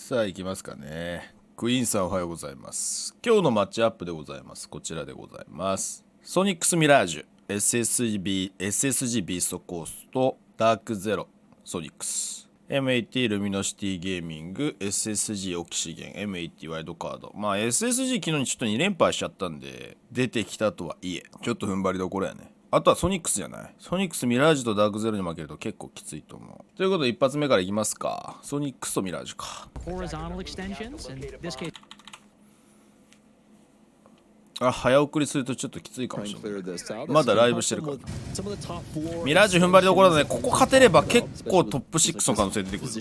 さあ行きますかね。クイーンさんおはようございます。今日のマッチアップでございます。こちらでございます。ソニックスミラージュ SSG ビーストコーストダークゼロソニックス M80 ルミノシティゲーミング SSG オキシゲン M80 ワイルドカード。まあ SSG 昨日にちょっと2連敗しちゃったんで出てきたとはいえちょっと踏ん張りどころやね。あとはソニックスじゃない。ソニックスミラージュとダークゼロに負けると結構きついと思う。ということで一発目からいきますか。ソニックスとミラージュか。あ、早送りするとちょっときついかもしれない。まだライブしてるから。ミラージュ踏ん張りどころだね。ここ勝てれば結構トップ6の可能性出てくる。今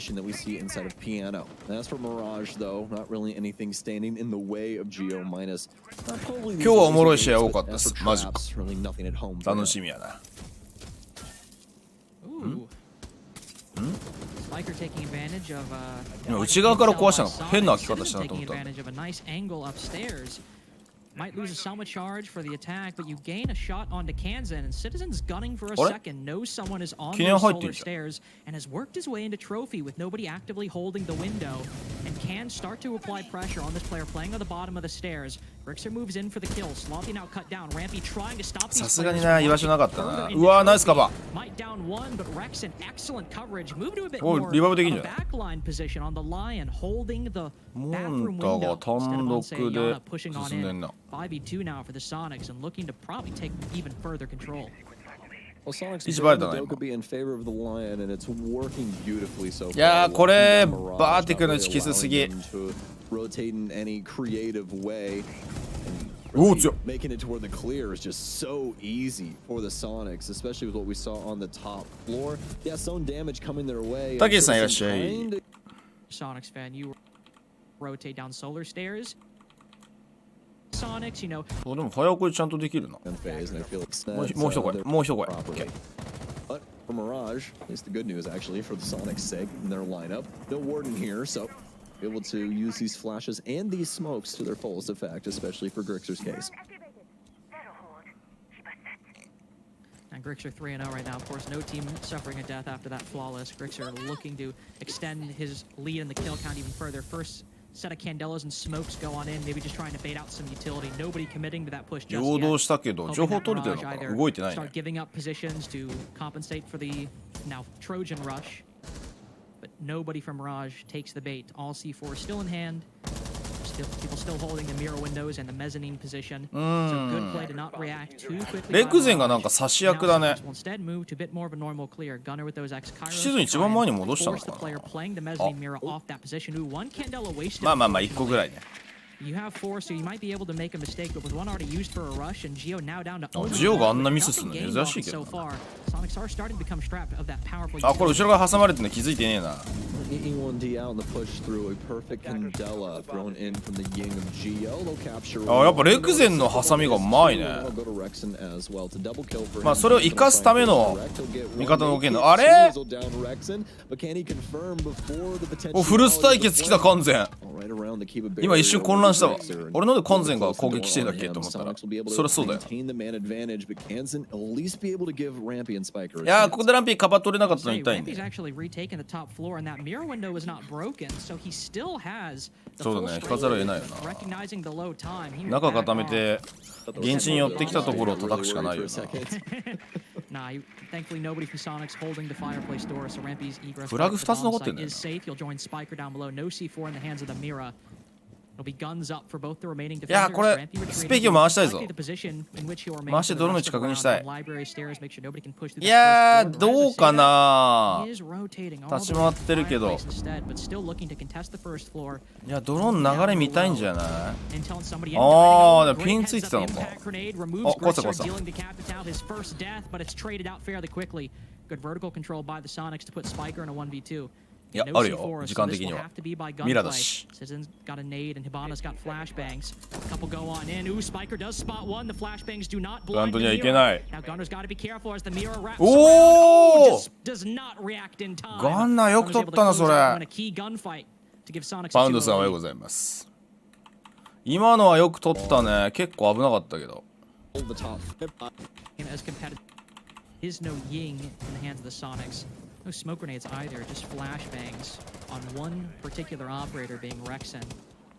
日はおもろい試合多かったです。マジか。楽しみやな。今内側から壊したのか。変な開き方したなと思った。Might lose a Selma charge for the attack, but you gain a shot onto Kansan, and Citizen's gunning for a second, knows someone is on those solar stairs, and has worked his way into trophy with nobody actively holding the window, and can start to apply pressure on this player playing on the bottom of the stairs. Grixer moves in for the kill, Sloppy now cut down, Rampy trying to stop these players. さすがにな、居場所なかったな。うわー、ナイスカバー。Might down one, but Rexen excellent coverage, move to a bit more backline position on the Lion, holding the bathroom window instead of Onsei pushing on in. 5v2 now for the Soniqs and looking to probably take even further control. Well, Soniqs could be in favor of the Lion, and it's working beautifully so far. いやー、これバーティクの位置きつすぎ。Rotate in any creative way. Making it toward the clear is just so easy for the Soniqs, especially with what we saw on the top floor. Yeah, zone damage coming their way. たけしさんいらっしゃい。Soniqs fan, you rotate down solar stairs. Soniqs, you know. でも早送りちゃんとできるな。もう一声、もう一声。But for Mirage, at least the good news actually for the Soniqs' sake in their lineup, no Warden here, so able to use these flashes and these smokes to their fullest effect, especially for Grixer's case. And Grixer 3-0 right now. Of course, no team suffering a death after that flawless. Grixer looking to extend his lead in the kill count even further. First set of Candelas and smokes go on in, maybe just trying to bait out some utility. Nobody committing to that push just yet. 陽動したけど情報取れてるのかな。動いてないね。Start giving up positions to compensate for the now Trojan rush. But nobody from Mirage takes the bait. All C4 still in hand. People still holding the mirror windows and the mezzanine position. So good play to not react too quickly. レクゼンがなんか差し役だね。Instead move to a bit more of a normal clear. Gunner with those X Kairos. シーズン一番前に戻したのかな。まあまあまあ1個ぐらいね。You have 4, so you might be able to make a mistake, but with one already used for a rush, and Geo now down to only ジオがあんなミスするの珍しいけど。Soniqs are starting to become strapped of that powerful. あ、これ後ろが挟まれてるの気づいてねえな。E1D out in the push through a perfect Candela thrown in from the Ying of Geo. They'll capture. あ、やっぱレクゼンの挟みがうまいね。まあそれを生かすための味方の動きのあれ？お、フルス対決来た完全。今一瞬混乱したわ。俺なんで完全が攻撃してんだっけと思ったら、そりゃそうだよ。いやー、ここでランピーカバー取れなかったの痛いんで。そうだね、引かざるを得ないよな。中固めて現地に寄ってきたところを叩くしかないよな。フラグ2つ残ってんだよな。いやー、これスペキを回したいぞ。回して泥の位置確認したい。いやー、どうかな。立ち回ってるけど。いや、ドローンの流れ見たいんじゃない。あー、でもピンついてたのか。あ、壊した壊した。いや、あるよ、時間的には。ミラだし。ガントにはいけない。おお！ガンナーよく取ったな、それ。パウンドさんおはようございます。今のはよく取ったね。結構危なかったけど。No smoke grenades either, just flashbangs on one particular operator being Rexen.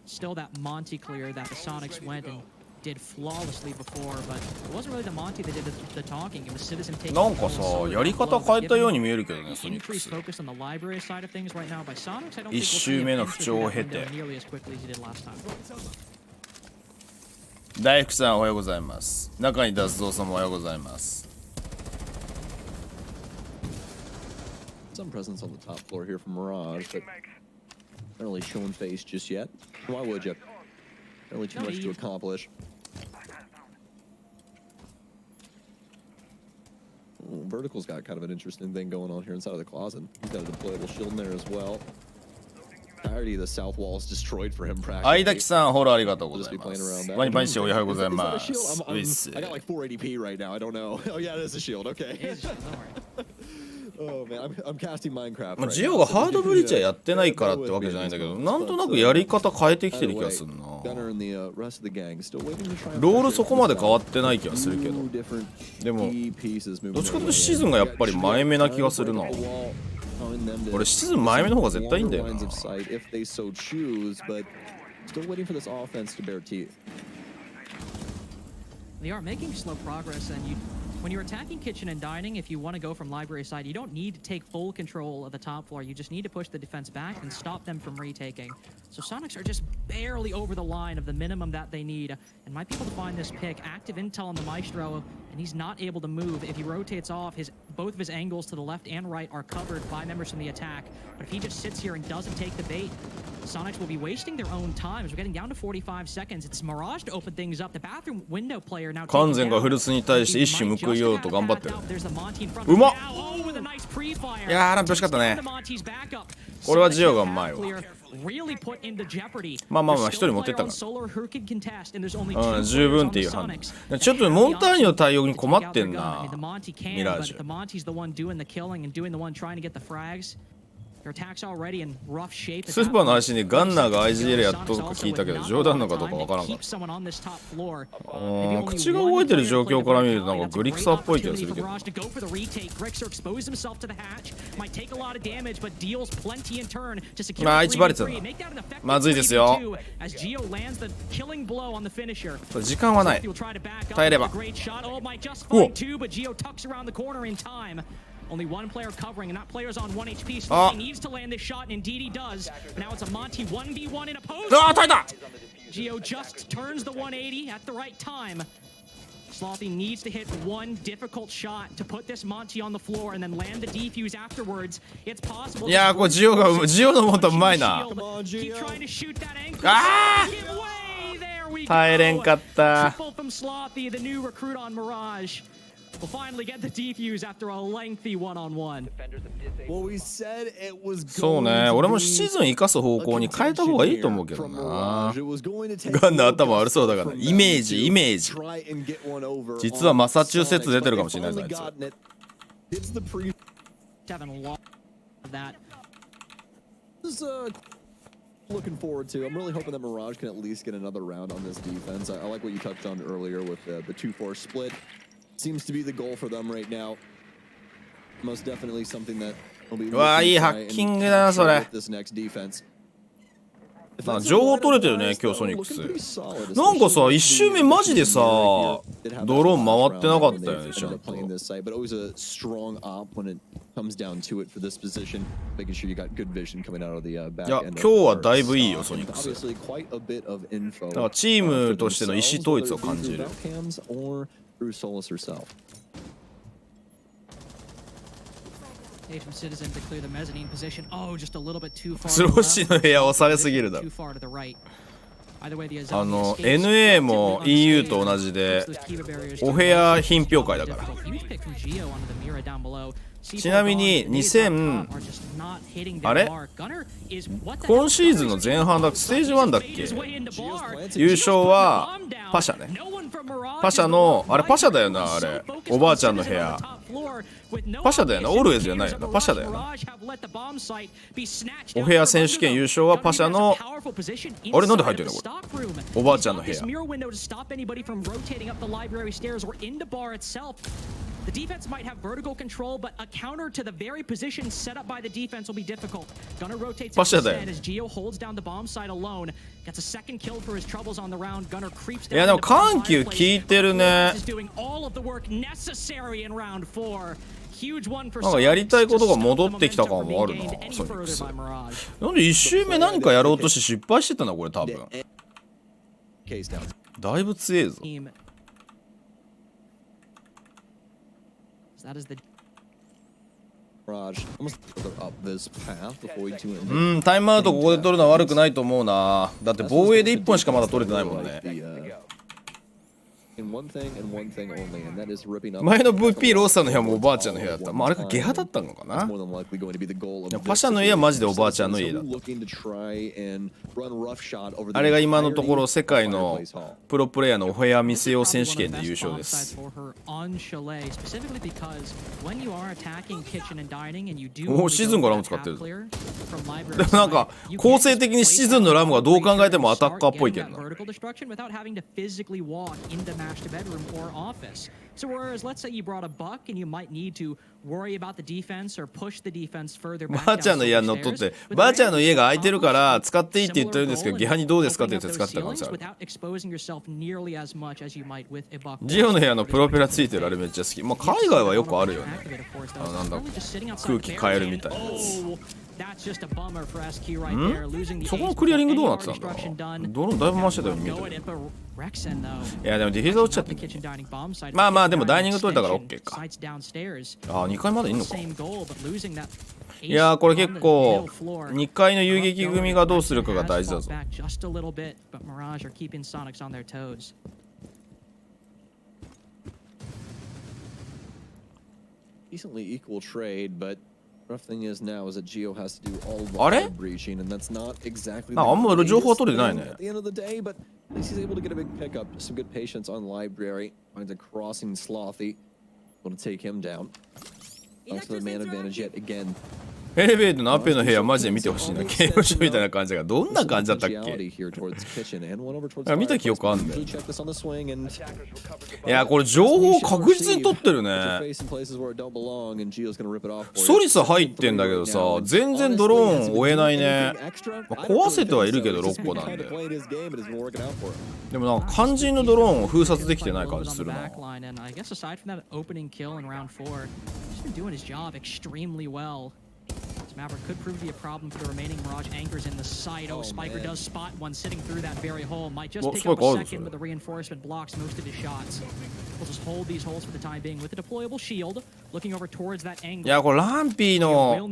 Still that Monty clear that the Soniqs went and did flawlessly before, but it wasn't really the Monty that did the talking. It was Citizen taking なんかさ、やり方変えたように見えるけどね、ソニック increased ス。 focus on the library side of things right now by Soniqs. I don't think 一周目の不調を経て。 nearly as quickly as he did last time. 大福さんおはようございます。中に脱蔵さんもおはようございます。 Some presence on the top floor here from Mirage, but not really showing face just yet. Why would you? Not really too much to accomplish. Vertical's got kind of an interesting thing going on here inside of the closet. He's got a deployable shield in there as well. Entirety of the south wall is destroyed for him practically. 相滝さん、フォローありがとうございます。ワニパンシおはようございます。 I got like 480p right now. I don't know. Oh yeah, it is a shield. Okay. Oh man, I'm casting Minecraft. まあジオがハードブリーチャーやってないからってわけじゃないんだけど、なんとなくやり方変えてきてる気がするな。ロールそこまで変わってない気がするけど、でもどっちかというとシーズンがやっぱり前目な気がするな。俺シーズン前目の方が絶対いいんだよな。They are making slow progress, and when you're attacking kitchen and dining, if you want to go from library side, you don't need to take full control of the top floor. You just need to push the defense back and stop them from retaking. So Soniqs are just barely over the line of the minimum that they need, and might be able to find this pick. Active intel on the Maestro, and he's not able to move. If he rotates off, both of his angles to the left and right are covered by members from the attack. But if he just sits here and doesn't take the bait, Soniqs will be wasting their own time as we're getting down to 45 seconds. It's Mirage to open things up. The bathroom window player now 完全がフルスに対して一矢報いようと頑張ってる。うまっ。いやー、ランプ惜しかったね。これはジオがうまいわ。まあまあまあ、一人持ってったから。うん、十分っていう判断。ちょっとモンターニの対応に困ってんな、ミラージュ。スーパーの配信でガンナーが IGL やっととか聞いたけど冗談なのかどうかわからんかった。口が動いてる状況から見るとなんかグリクサーっぽい気がするけど。まあ、一バレてたな。まずいですよ。時間はない。耐えれば。おOnly one player covering, and not players on 1 HP, so he needs to land this shot, and indeed he does. Now it's a Monty 1v1 in a post. Geo just turns the 180 at the right time. Slothy needs to hit one difficult shot to put this Monty on the floor and then land the defuse afterwards. It's possible. いやー、これジオのモンタうまいな。Keep trying to shoot that ankle. あー、耐えれんかった。 Triple from Slothy, the new recruit on Mirage. We'll finally get the defuse after a lengthy one-on-one. Well, we said it was そうね、俺もシーズン生かす方向に変えた方がいいと思うけどな。ガンの頭悪そうだから、イメージ。実はマサチューセッツ出てるかもしれないぞ、あいつ。Looking forward to. I'm really hoping that Mirage can at least get another round on this defense. I like what you touched on earlier with the 2-4 split. Seems to be the goal for them right now. Most definitely something that will be. うわー、いいハッキングだなそれ。情報取れてるね今日ソニックス。なんかさ1周目マジでさドローン回ってなかったよねちゃんと。いや今日はだいぶいいよソニックス。だからチームとしての意思統一を感じる。スローシーの部屋押されすぎるだろ。NA も EU と同じでお部屋品評会だから。ちなみにあれ今シーズンの前半だステージ1だっけ優勝はパシャね。パシャのあれパシャだよなあれおばあちゃんの部屋パシャだよなオールウェイズじゃないよなパシャだよな。お部屋選手権優勝はパシャのあれなんで入ってるのこれおばあちゃんの部屋。The defense might have vertical control, but a counter to the very position set up by the defense will be difficult. Gunner rotates instead as Geo holds down the bomb side alone. Gets a second kill for his troubles on the round. Gunner creeps down. いやでも緩急効いてるね。Is doing all of the work necessary in round 4. なんかやりたいことが戻ってきた感もあるな、ソニックス。なんで1周目何かやろうとして失敗してたな、これ多分。だいぶ強えぞ。タイムアウトここで取るのは悪くないと思うな。だって防衛で1本しかまだ取れてないもんね。前の VP ローサーの部屋もおばあちゃんの部屋だった。まああれがゲハだったのかな。パシャの家はマジでおばあちゃんの家だった。あれが今のところ世界のプロプレイヤーのお部屋見せよう選手権で優勝です。おお、シーズンがラム使ってる。でもなんか構成的にシーズンのラムがどう考えてもアタッカーっぽいけどな。to bedroom or office. So whereas let's say you brought a buck and you might need to worry about the defense or push the defense further back. ばあちゃんの家に乗っ取って、ばあちゃんの家が空いてるから使っていいって言ってるんですけど、ゲハにどうですかって言って使ってた可能性ある。ジオの部屋のプロペラついてるあれめっちゃ好き。まあ海外はよくあるよね。なんだ空気変えるみたいなやつ。そこのクリアリングどうなってたんだ。ドローンだいぶ回してたように見えたけど。いやでもディフューザー落ちちゃってまあまあでもダイニング取れたから OK か。あ2階までいんのか。いやこれ結構2階の遊撃組がどうするかが大事だぞ。あれ？あんま情報は取れてないね。He's able to get a big pickup, some good patience on library. Finds a crossing Slothy. Going to take him down. Also the man advantage yet again. エレベーターのアッペの部屋マジで見てほしいな。刑務所みたいな感じがどんな感じだったっけ。見た記憶あんだよ。いやこれ情報確実に取ってるね。ソリス入ってんだけどさ全然ドローン追えないね。まあ、壊せてはいるけど6個なんで。でもなんか肝心のドローンを封殺できてない感じするな。Maverick could prove to be a problem for the remaining Mirage anchors in the site. Oh, Spiker does spot one sitting through that very hole. Might just take up a second, but the reinforcement blocks most of his shots. We'll just hold these holes for the time being with a deployable shield. Looking over towards that angle. いやこれランピーの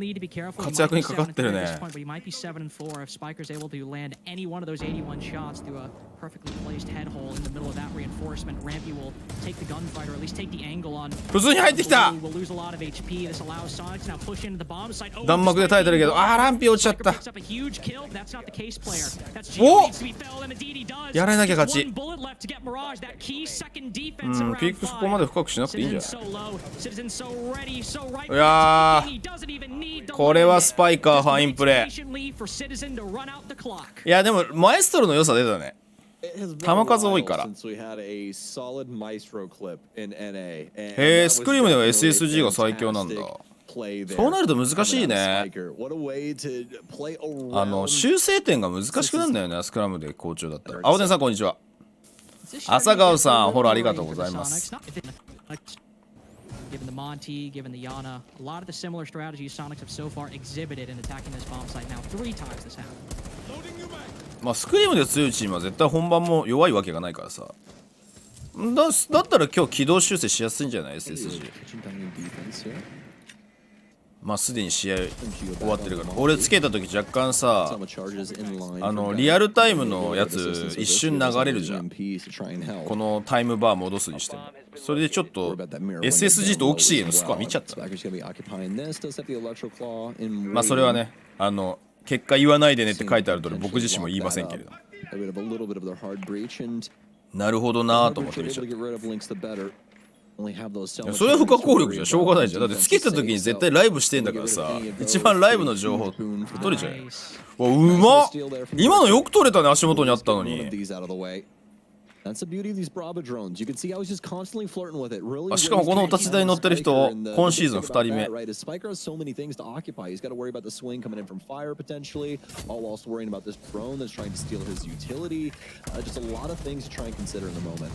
活躍にかかってるね。But he might be 7-4 if Spiker's able to land any one of those 81 shots through a perfectly placed head hole in the middle of that reinforcement. Rampy will take the gunfight or at least take the angle on. 普通に入ってきた。Will lose a lot of HP. This allows Soniqs now push into the bomb site. 弾幕で耐えてるけどランピー落ちちゃった。おやられなきゃ勝ち。ピックそこまで深くしなくていいんじゃない。いやこれはスパイカーファインプレー。いやでもマエストロの良さ出たね。球数多いから。へえスクリームでは SSG が最強なんだ。そうなると難しいね。修正点が難しくなるんだよねスクラムで好調だったら。青田さんこんにちは。朝顔さんフォローありがとうございます。Given the Monty, given the Yana, a lot of the similar strategies Soniqs have so far exhibited in attacking this bomb site now 3 times this happened. まあスクリームで強いチームは絶対本番も弱いわけがないからさ。だったら今日軌道修正しやすいんじゃない SSG。まあすでに試合終わってるから。俺つけた時若干さリアルタイムのやつ一瞬流れるじゃん。このタイムバー戻すにしてもそれでちょっと SSG とオキシゲンのスコア見ちゃった。まあそれはね結果言わないでねって書いてあると僕自身も言いませんけれども。なるほどなぁと思って見ちゃった。それは不可抗力じゃしょうがないじゃん。だってつけた時に絶対ライブしてんだからさ一番ライブの情報取れちゃうよ。わうまっ。今のよく取れたね足元にあったのに。That's the beauty of these Bravo drones. You can see how he's just constantly flirting with it. Really. しかもこのお立ち台に乗ってる人、今シーズン2人目。 Right, as Spiker has so many things to occupy. He's got to worry about the swing coming in from fire potentially, all whilst worrying about this drone that's trying to steal his utility. Just a lot of things to try and consider in the moment.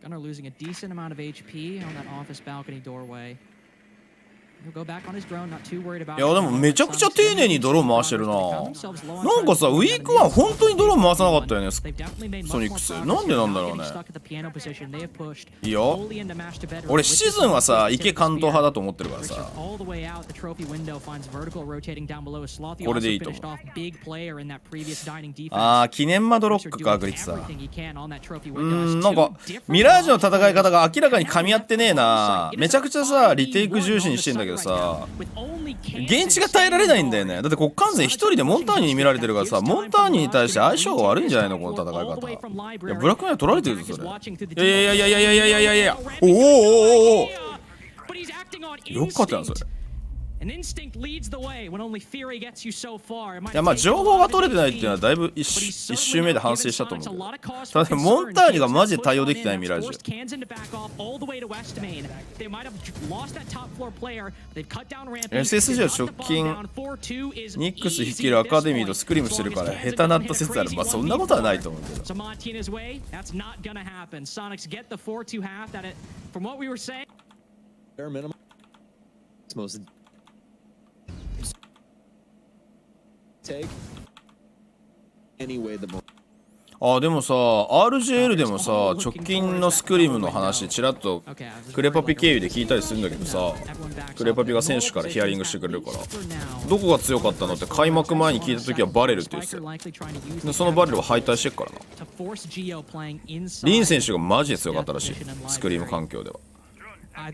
Gunnar losing a decent amount of HP on that office balcony doorway. He'll go back on his drone, not too worried about. いやでもめちゃくちゃ丁寧にドローン回してるな。なんかさ、ウィーク1本当にドローン回さなかったよね、ソニックス。なんでなんだろうね。いいよ。俺シーズンはさ、池関東派だと思ってるからさ。これでいいと思う。あー、記念マドロックか、グリッツさ。なんか、ミラージュの戦い方が明らかに噛み合ってねえな。めちゃくちゃさ、リテイク重視にしてんだけどさ、現地が耐えられないんだよね。だってこっ完全一人でモンターニに見られてるからさ、モンターニに対して相性が悪いんじゃないのこの戦い方。いやブラックナイト取られてるぞそれ。いやおおよかったなそれ。いやまあ情報が取れてないっていうのはだいぶ一周目で反省したと思うけど、ただモンターニがマジで対応できてないミラージュ。 SSG は直近ニックス率いるアカデミーとスクリームしてるから下手なった説ある。まあそんなことはないと思うけど。あでもさ RGL でもさ直近のスクリームの話ちらっとクレパピ経由で聞いたりするんだけどさ、クレパピが選手からヒアリングしてくれるから、どこが強かったのって開幕前に聞いた時はバレルって言ってたよ。でそのバレルは敗退してっからな。リン選手がマジで強かったらしい、スクリーム環境では。ミラ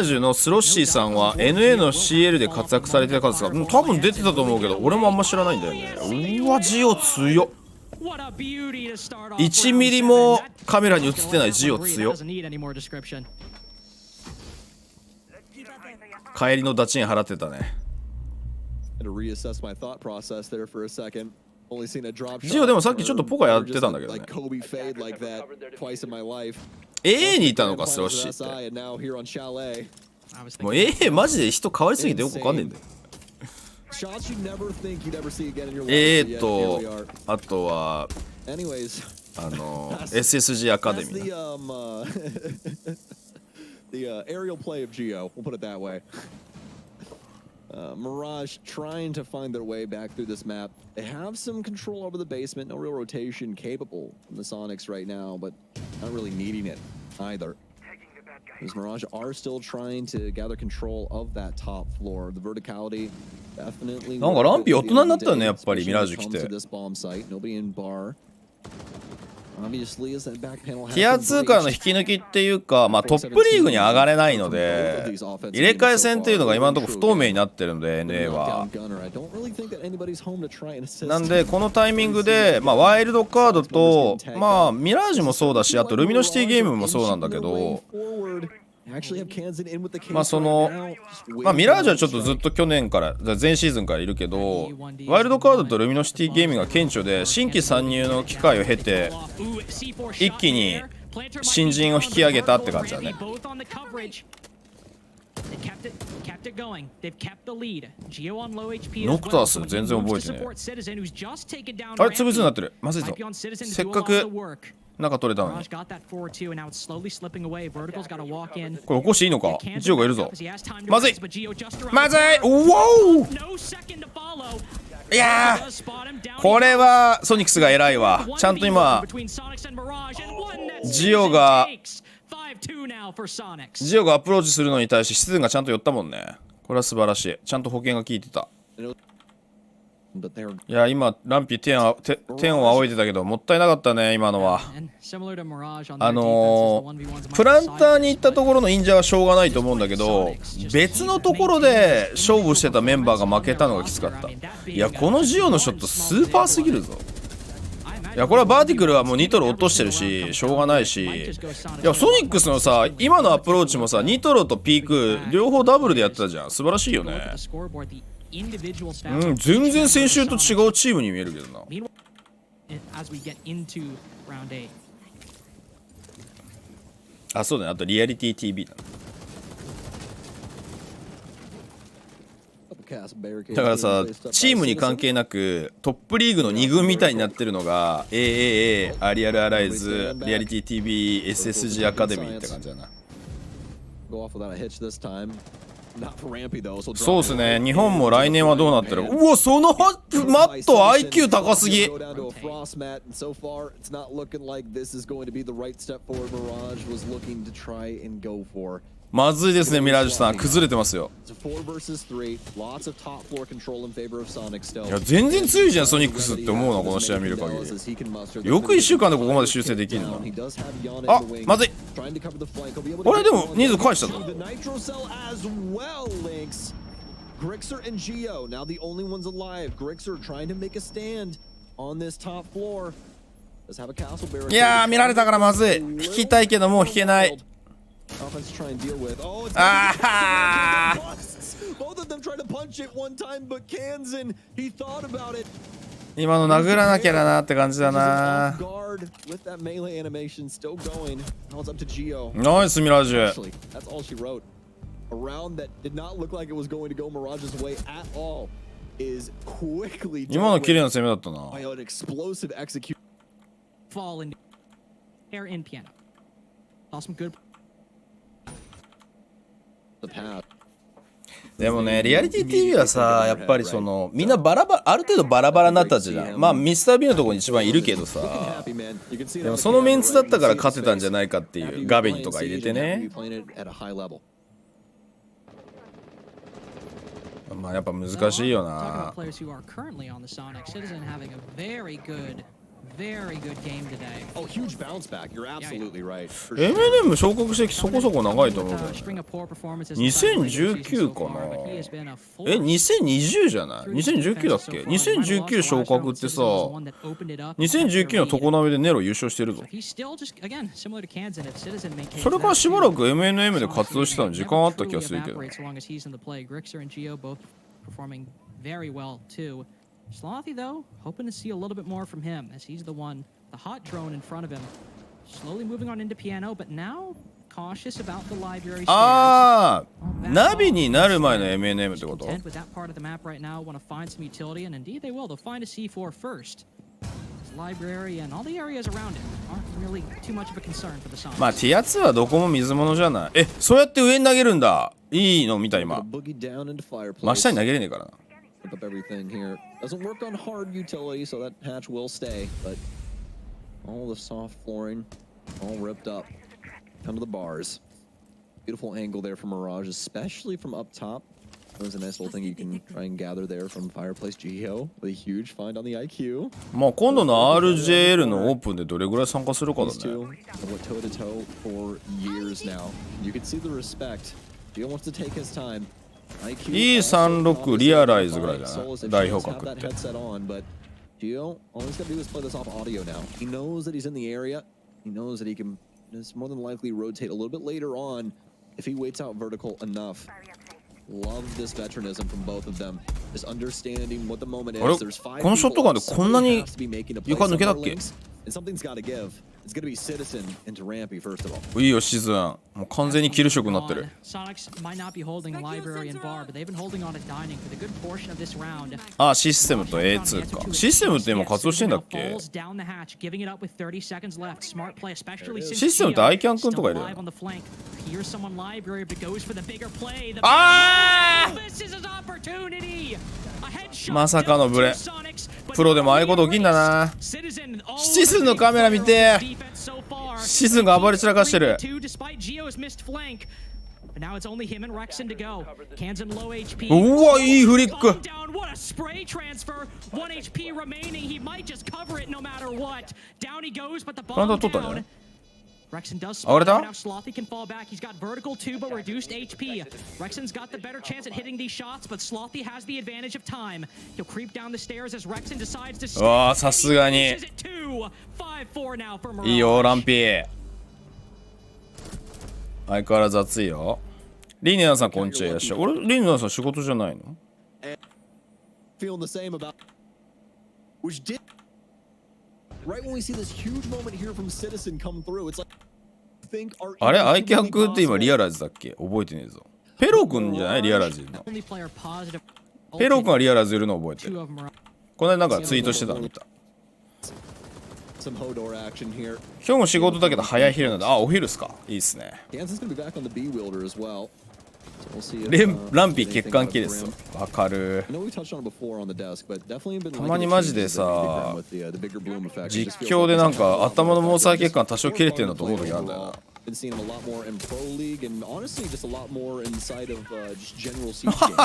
ージュのスロッシーさんは NA の CL で活躍されてた方ですが、多分出てたと思うけど俺もあんま知らないんだよね。うわジオ強っ。1ミリもカメラに映ってないジオ強っ。帰りのダチン払ってたね。ジオでもさっきちょっとポカやってたんだけどね。AA にいたのかスロッシーって。もう AA マジで人変わりすぎてよくわかんねえんだよ。AA とあとはSSG アカデミー。Mirage trying to find their way back through this map. They have some control over the basement, no real rotation capable from the Soniqs right now, but not really needing it either. As Mirage are still trying to gather control of that top floor. The verticality definitely. なんかランピー大人になったよねやっぱりミラージュ来て。ティア2からの引き抜きっていうか、まあ、トップリーグに上がれないので入れ替え戦っていうのが今のところ不透明になってるので NA は。なんでこのタイミングで、まあ、ワイルドカードと、まあ、ミラージュもそうだしあとルミノシティゲームもそうなんだけど、まあそのまあミラージュはちょっとずっと去年から前シーズンからいるけど、ワイルドカードとルミノシティゲームが顕著で新規参入の機会を経て一気に新人を引き上げたって感じだね。ノクタース全然覚えてねえ。あれ潰すになってる。まずいぞ。せっかく中取れたのに。これ起こしていいのか。ジオがいるぞ。まずいまずい。おおいやーこれはソニックスが偉いわ。ちゃんと今ジオがアプローチするのに対してシズンがちゃんと寄ったもんね。これは素晴らしい。ちゃんと保険が効いてた。いや今ランピ天を仰いでたけどもったいなかったね今のは。プランターに行ったところのインジャーはしょうがないと思うんだけど、別のところで勝負してたメンバーが負けたのがきつかった。いやこのジオのショットスーパーすぎるぞ。いやこれはバーティクルはもうニトロ落としてるししょうがないし、いやソニックスのさ今のアプローチもさニトロとピーク両方ダブルでやってたじゃん。素晴らしいよね。individual 全然先週と違うチームに見えるけどな。 as we get into round 8. あ、そうだね。あとリアリティ TV だ。だからさ、チームに関係なくトップリーグの2軍みたいになってるのが AAA、アリアルアライズ、リアリティ TV、SSG アカデミーって感じだな。そうですね。日本も来年はどうなってる。うわ、そのマット IQ 高すぎ。まずいですね、ミラージュさん。崩れてますよ。いや、全然強いじゃん、ソニックスって思うな、この試合見る限り。よく1週間でここまで修正できるな。あ、まずい。あれ、でも人数返したぞ。Grixer and Geo now the only ones alive. Grixer trying to make a stand on this top floor. Does have a castle barricade. いやー、見られたからまずい。引きたいけどもう引けない。Offense try and deal with. Oh, it's both of them trying to punch it one time, but Kansan, he thought about it. 今の殴らなきゃだなって感じだな。With that melee animation still going. Now it's up to Geo. ナイスミラージュ。 That's all she wrote. A round that did not look like it was going to go Mirage's way at all is quickly 今の綺麗な攻めだったな。 by an explosive execution. Fall in air in piano. Saw some good. The path. でもね、リアリティ TV はさ、やっぱりそのみんなバラバラ、ある程度バラバラになったじゃん。まあミスター B のところに一番いるけどさ、でもそのメンツだったから勝てたんじゃないかっていうガベにとか入れてね。まあやっぱ難しいよな。Very good game today. Oh, huge bounce back. You're absolutely right. M&M 昇格してそこそこ長いと思うけど、ね、2019かな。2020じゃない？ 2019だっけ？ 2019 昇格ってさ、2019の常滑でネロ優勝してるぞ。それからしばらく M&M で活動してたの時間あった気がするけど。Slothy, though, hoping to see a little bit more from him as he's the hot drone in front of him. Slowly moving on into piano, but now cautious about the library. ああ、ナビになる前の M&M ってこと？ With that part of the map right now, want to find some utility, and indeed they will. They'll find a C4 first. His library and all the areas around it aren't really too much of a concern for the Sonics. まあ T 2はどこも水物じゃない。え、そうやって上に投げるんだ。いいの見た今。真下に投げれねえからな。Up everything here. Doesn't work on hard utility, so that hatch will stay. But all the soft flooring, all ripped up. Come to the bars. Beautiful angle there from Mirage, especially from up top. There's a nice little thing you can try and gather there from Fireplace Geo with a huge find on the IQ. まあ今度の RJL のオープンでどれぐらい参加するかだね。Toe to toe for years now. You can see the respect. Geo wants to take his time. E36 リアライズぐらいじゃない代表格って。 Geo, all he's got to do is play this off audio now. He knows that he's in the area. He knows that he can just more than likely rotate a little bit later on if he waits out vertical enough. Love this veteranism from both of them. Just understanding what the moment is. There's 5 このショットガンでこんなに 床抜けたっけ？ and something's got to give. It's going to be Citizen into Rampy first of all. いいよシズン。もう完全にキル色になってる。 Sonics might not be holding library and bar, but they've been holding on to dining for the good portion of this round. あ、システムと A2 か。システムって今活動してんだっけ？システムってアイキャンくんとかいるよね。あー！まさかのブレ。プロでもああいうこと起きんだな。シズンのカメラ見て。シズンが暴れ散らかしてる。うわ、いいフリック。プラント取ったんじゃないRexon does spot now. Slothy can fall back. He's got vertical too, but reduced HP. Rexon's got the better chance at hitting these shots, but Slothy has the advantage of time. He'll creep down the stairs as Rexon decides to stay. ああ、さすがに。いいよ、ランピー。相変わらず熱いよ。リーネアさん、こんにちは。いらっしゃい。俺、リーネアさん仕事じゃないの？ feeling the same about which did right when we see this huge moment here from Citizen come through. It's like think are あれアイキャックって今リアライズだっけ？覚えてねえぞ。ペロ君じゃないリアライズいるの。ペロ君はリアライズいるの覚えてる。この間なんかツイートしてたの見た。今日も仕事だけど早い昼なんだ。あ、お昼っすか。いいっすね。ランピー血管系です。わかる。たまにマジでさ、実況でなんか頭の毛細血管多少切れてるのと思う時あるんだよな。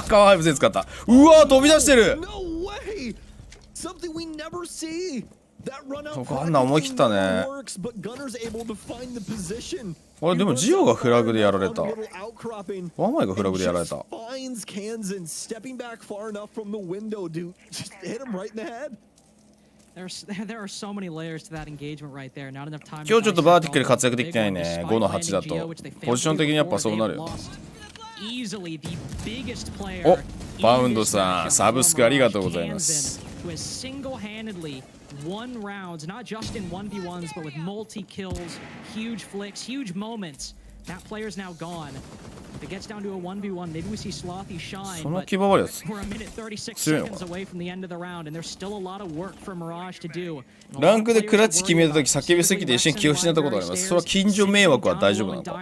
カワイブゼ使った。うわー飛び出してる。あんな思い切ったね。あれでもジオがフラグでやられた。ワンマイがフラグでやられた。今日ちょっとバーティックで活躍できてないね。5の8だとポジション的にやっぱそうなるよ。お、バウンドさんサブスクありがとうございます。won rounds, not just in 1v1s, but with multi-kills, huge flicks, huge moments. That player's now gone. If it gets down to a 1v1, maybe we see Slothy shine, but we're a minute 36 seconds away from the end of the round, and there's still a lot of work for Mirage to do. ランクでクラッチ決めた時叫びすぎて一瞬気を失ったことがあります。それは近所迷惑は大丈夫なのか。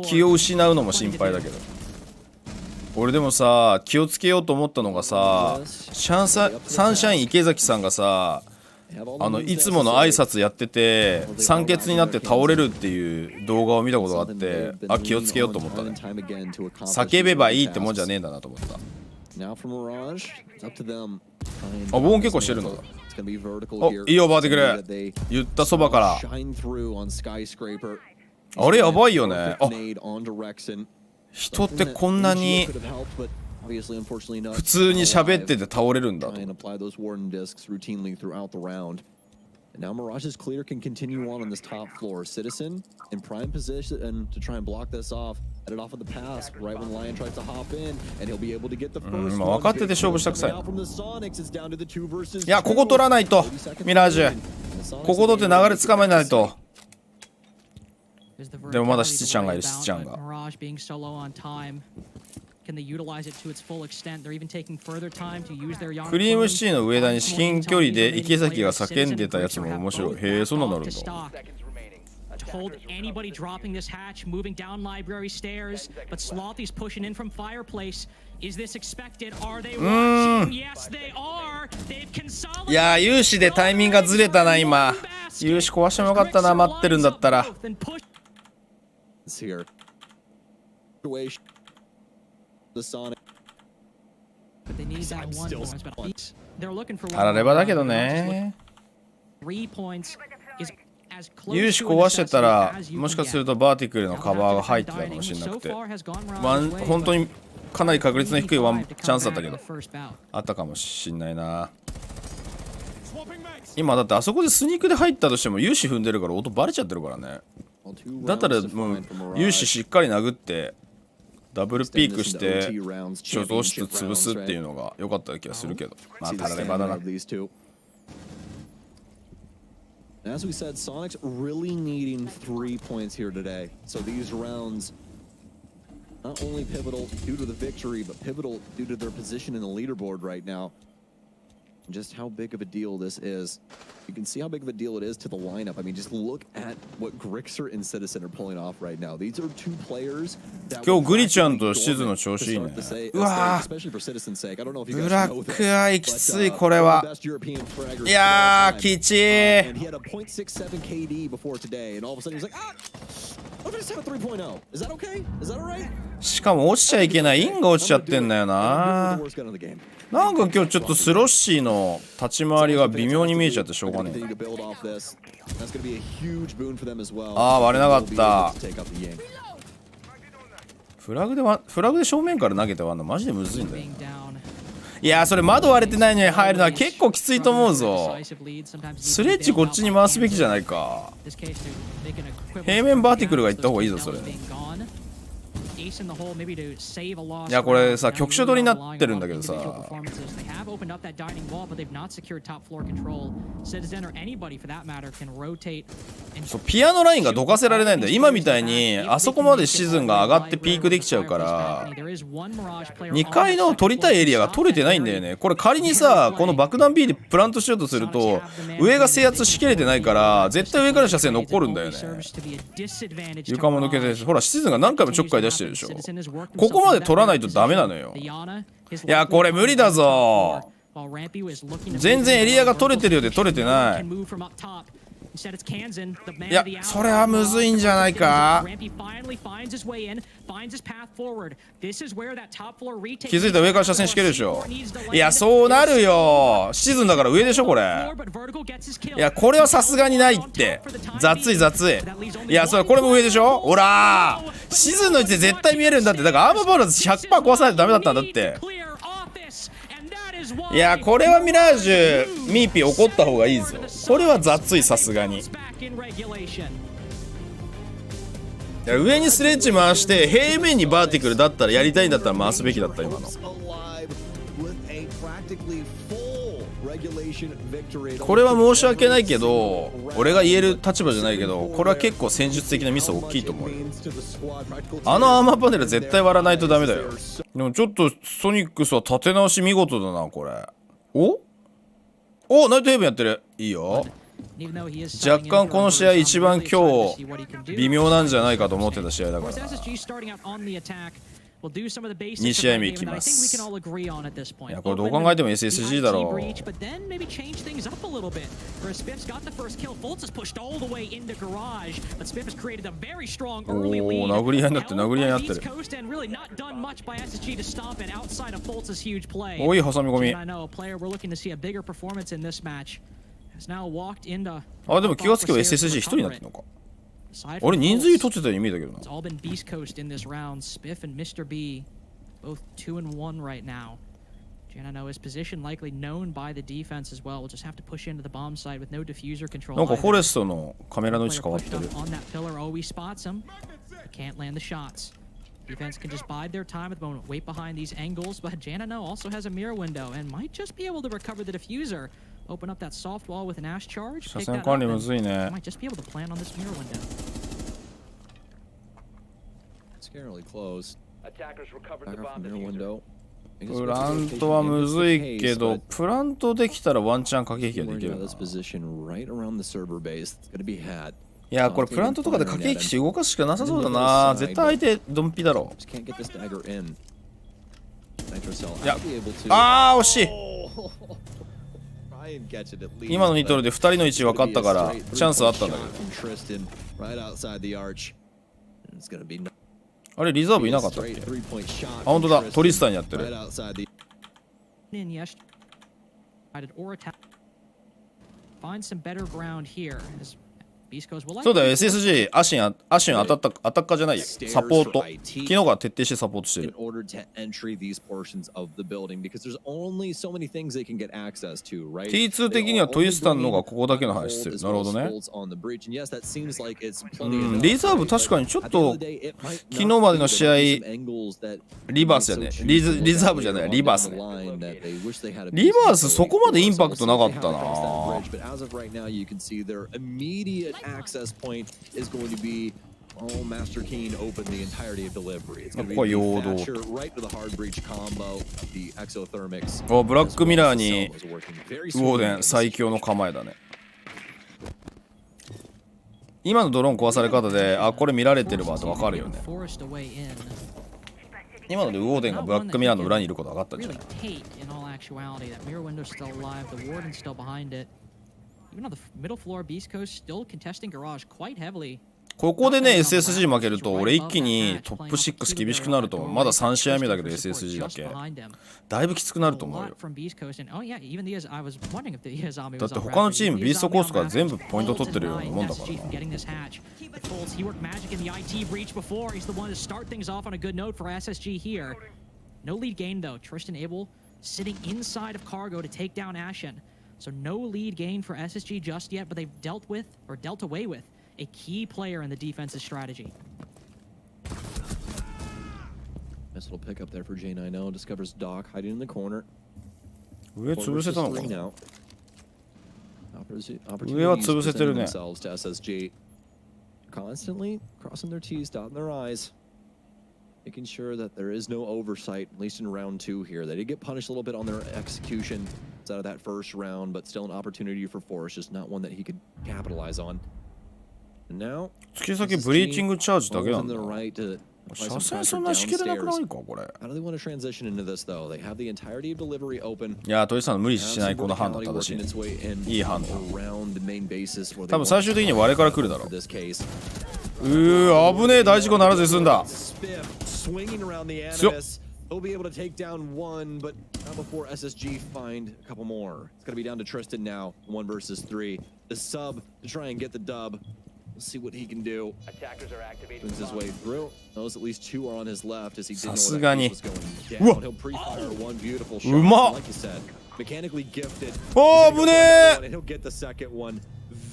気を失うのも心配だけど。俺でもさ気をつけようと思ったのがさサンシャイン池崎さんがさいつもの挨拶やってて酸欠になって倒れるっていう動画を見たことがあってあ気をつけようと思ったね。叫べばいいってもんじゃねえんだなと思った。あ防音結構してるのだ。おいいよバーティクル言ったそばからあれやばいよね。あ人ってこんなに普通に喋ってて倒れるんだと。Now Mirage's clear can continue on this top floor. Citizen in prime position to try and block this off. Headed off of the pass right when Lion tries to hop in, and he'll be able to get the first one. 分かってて勝負したくさい。いやここ取らないとミラージュ。ここ取って流れつかめないと。でもまだシチちゃんがいるシチちゃんが。クリームシチの上田に至近距離で池崎が叫んでたやつも面白い。へえそんなのあるんだ。Told anybody dropping this hatch, moving down library stairs, but Slothy's pushing in from fireplace. Is this expected? Are they watching? Yes, they are. They've consolidated. いや有志でタイミングがずれたな今。有志壊してもよかったな待ってるんだったら。たらればだけどね。有志壊してたらもしかするとバーティクルのカバーが入ってたかもしれなくて本当にかなり確率の低いワンチャンスだったけどあったかもしんないな。今だってあそこでスニークで入ったとしても有志踏んでるから音バレちゃってるからね。だったらもう有志しっかり殴ってダブルピークして初動室潰すっていうのが良かった気がするけどまあたらればだな。As we said, Soniqs really needing 3 points here today. So these rounds, not only pivotal due to the victory, but pivotal due to their position in the leaderboard right now. And just how big of a deal this is. You can see how big of a deal it is to the lineup. I mean, just look at what Grixer and Citizen are pulling off right now. These are two players that 今日グリちゃんとシズの調子いいね。うわブラックアイきついこれは。いやーきちー。しかも落ちちゃいけないインが落ちちゃってんだよな。なんか今日ちょっとスロッシーの立ち回りが微妙に見えちゃってしょうがねえ。ああ割れなかった。フラグで正面から投げて割るのマジでむずいんだよな。いやーそれ窓割れてないのに入るのは結構きついと思うぞ。スレッジこっちに回すべきじゃないか。平面バーティクルが行った方がいいぞそれ。いやこれさ局所取りになってるんだけどさ、そうピアノラインがどかせられないんだよ。今みたいにあそこまでシズンが上がってピークできちゃうから、2階の取りたいエリアが取れてないんだよね。これ仮にさこの爆弾 B でプラントしようとすると上が制圧しきれてないから絶対上から車線残るんだよね。床も抜けて、ほらシズンが何回もちょっかい出してるでしょ。ここまで取らないとダメなのよ。いやこれ無理だぞ。全然エリアが取れてるようで取れてない。いやそれはむずいんじゃないか。気づいたら上から車線敷けるでしょ。いやそうなるよ。シーズンだから上でしょこれ。いやこれはさすがにないって。雑い雑い。いやそれこれも上でしょ。ほらシーズンの位置で絶対見えるんだって。だからアーマーバランス 100% 壊さないとダメだったんだって。いやこれはミラージュミーピー怒った方がいいぞ。これは雑いさすがに。いや上にスレッジ回して平面にバーティクルだったらやりたいんだったら回すべきだった今の。これは申し訳ないけど俺が言える立場じゃないけどこれは結構戦術的なミス大きいと思うよ。あのアーマーパネル絶対割らないとダメだよ。でもちょっとソニックスは立て直し見事だなこれ。おナイトヘイブンやってる。いいよ。若干この試合一番今日微妙なんじゃないかと思ってた試合だからな。2試合目いきます。いやこれどう考えても SSG だろう。おお殴り合いになってる殴り合いになってる。おい挟み込み。あでも気がつけば SSG 一人になってるのか。俺人数取ってたように見えたけどな。It's all been beastcoast in this round. Spiff and Mr. B, both 2-1 right now. Janano is position likely known by the defense as well. We'll just have to push into the bomb side with no diffuser control. なんかフォレストのカメラの位置変わってる。On that pillar always spots him. Can't land the shots. Defense can just bide their time at the moment, wait behind these angles, but Janano also has a mirror window and might just be able to recover the diffuser. Open up that soft wall with an ash charge. 車線管理むずいね。Might just be able to plan on this mirror window. Scarily close. Attackers recovered the bomb window. プラントはむずいけど、プラントできたらワンチャン駆け引きができるな。いやこれプラントとかで駆け引きして動かすしかなさそうだな。絶対相手ドンピだろ。いや惜しい。今の2トルで2人の位置分かったからチャンスあったんだけど。あれリザーブいなかったっけ。あ本当だトリスタンやってる。そうだよ SSG アシンアタッカーじゃないよ。サポート昨日が徹底してサポートしてる。T2 的にはトイスタンの方がここだけの話してる。なるほどね。リザーブ確かにちょっと昨日までの試合リバースやね。リザーブじゃないリバースね。リバースそこまでインパクトなかったな。Access point is going to be Master Keen open the entirety of delivery. It's going to be right to the hard breach combo, the exothermics. おブラックミラーにウォーデン最強の構えだね。今のドローン壊され方でこれ見られてるわって分かるよね。今のでウォーデンがブラックミラーの裏にいること分かったんじゃない。ここでね SSG 負けると俺一気にトップ6厳しくなると思う。まだ3試合目だけど SSG だけだいぶきつくなると思うよ。だって他のチームビーストコースから全部ポイント取ってるようなもんだからな。So no lead gain for SSG just yet, but they've dealt away with a key player in the defensive strategy. Nice little pickup there for J90. Discovers Doc hiding in the corner. 上潰せたのかな。 now. 上は潰せてるね。 themselves to SSG. Constantly crossing their T's, dotting their I's. Making sure that there is no oversight, at least in round 2 here. They did get punished a little bit on their execution out of that first round, but still an opportunity for Forrest, just not one that he could capitalize on. And now, 月先ブリーチングチャージだけなんだ。 right to 車線そんなしきれなくないかこれ。 How do they want to transition into this though? They have the entirety of delivery open. いや、トリさん無理しないこの判断正しいね。いい判断。 Around the main basis where they 多分最終的には我から来るだろう。 this case. 危ねえ、大事故ならずに済んだ。 Swinging around the animus. He'll be able to take down one, but not before SSG find a couple more. It's going to be down to Tristan now, 1 versus 3. The sub to try and get the dub. We'll see what he can do. Attackers are activated. Wins his way through. Knows at least 2 are on his left as he didn't know Sa whatすがに。 was going down. He'll pre-fire one beautiful shot. うまっ。 Like you said, mechanically gifted. 危ねえ。 And he'll get the second one.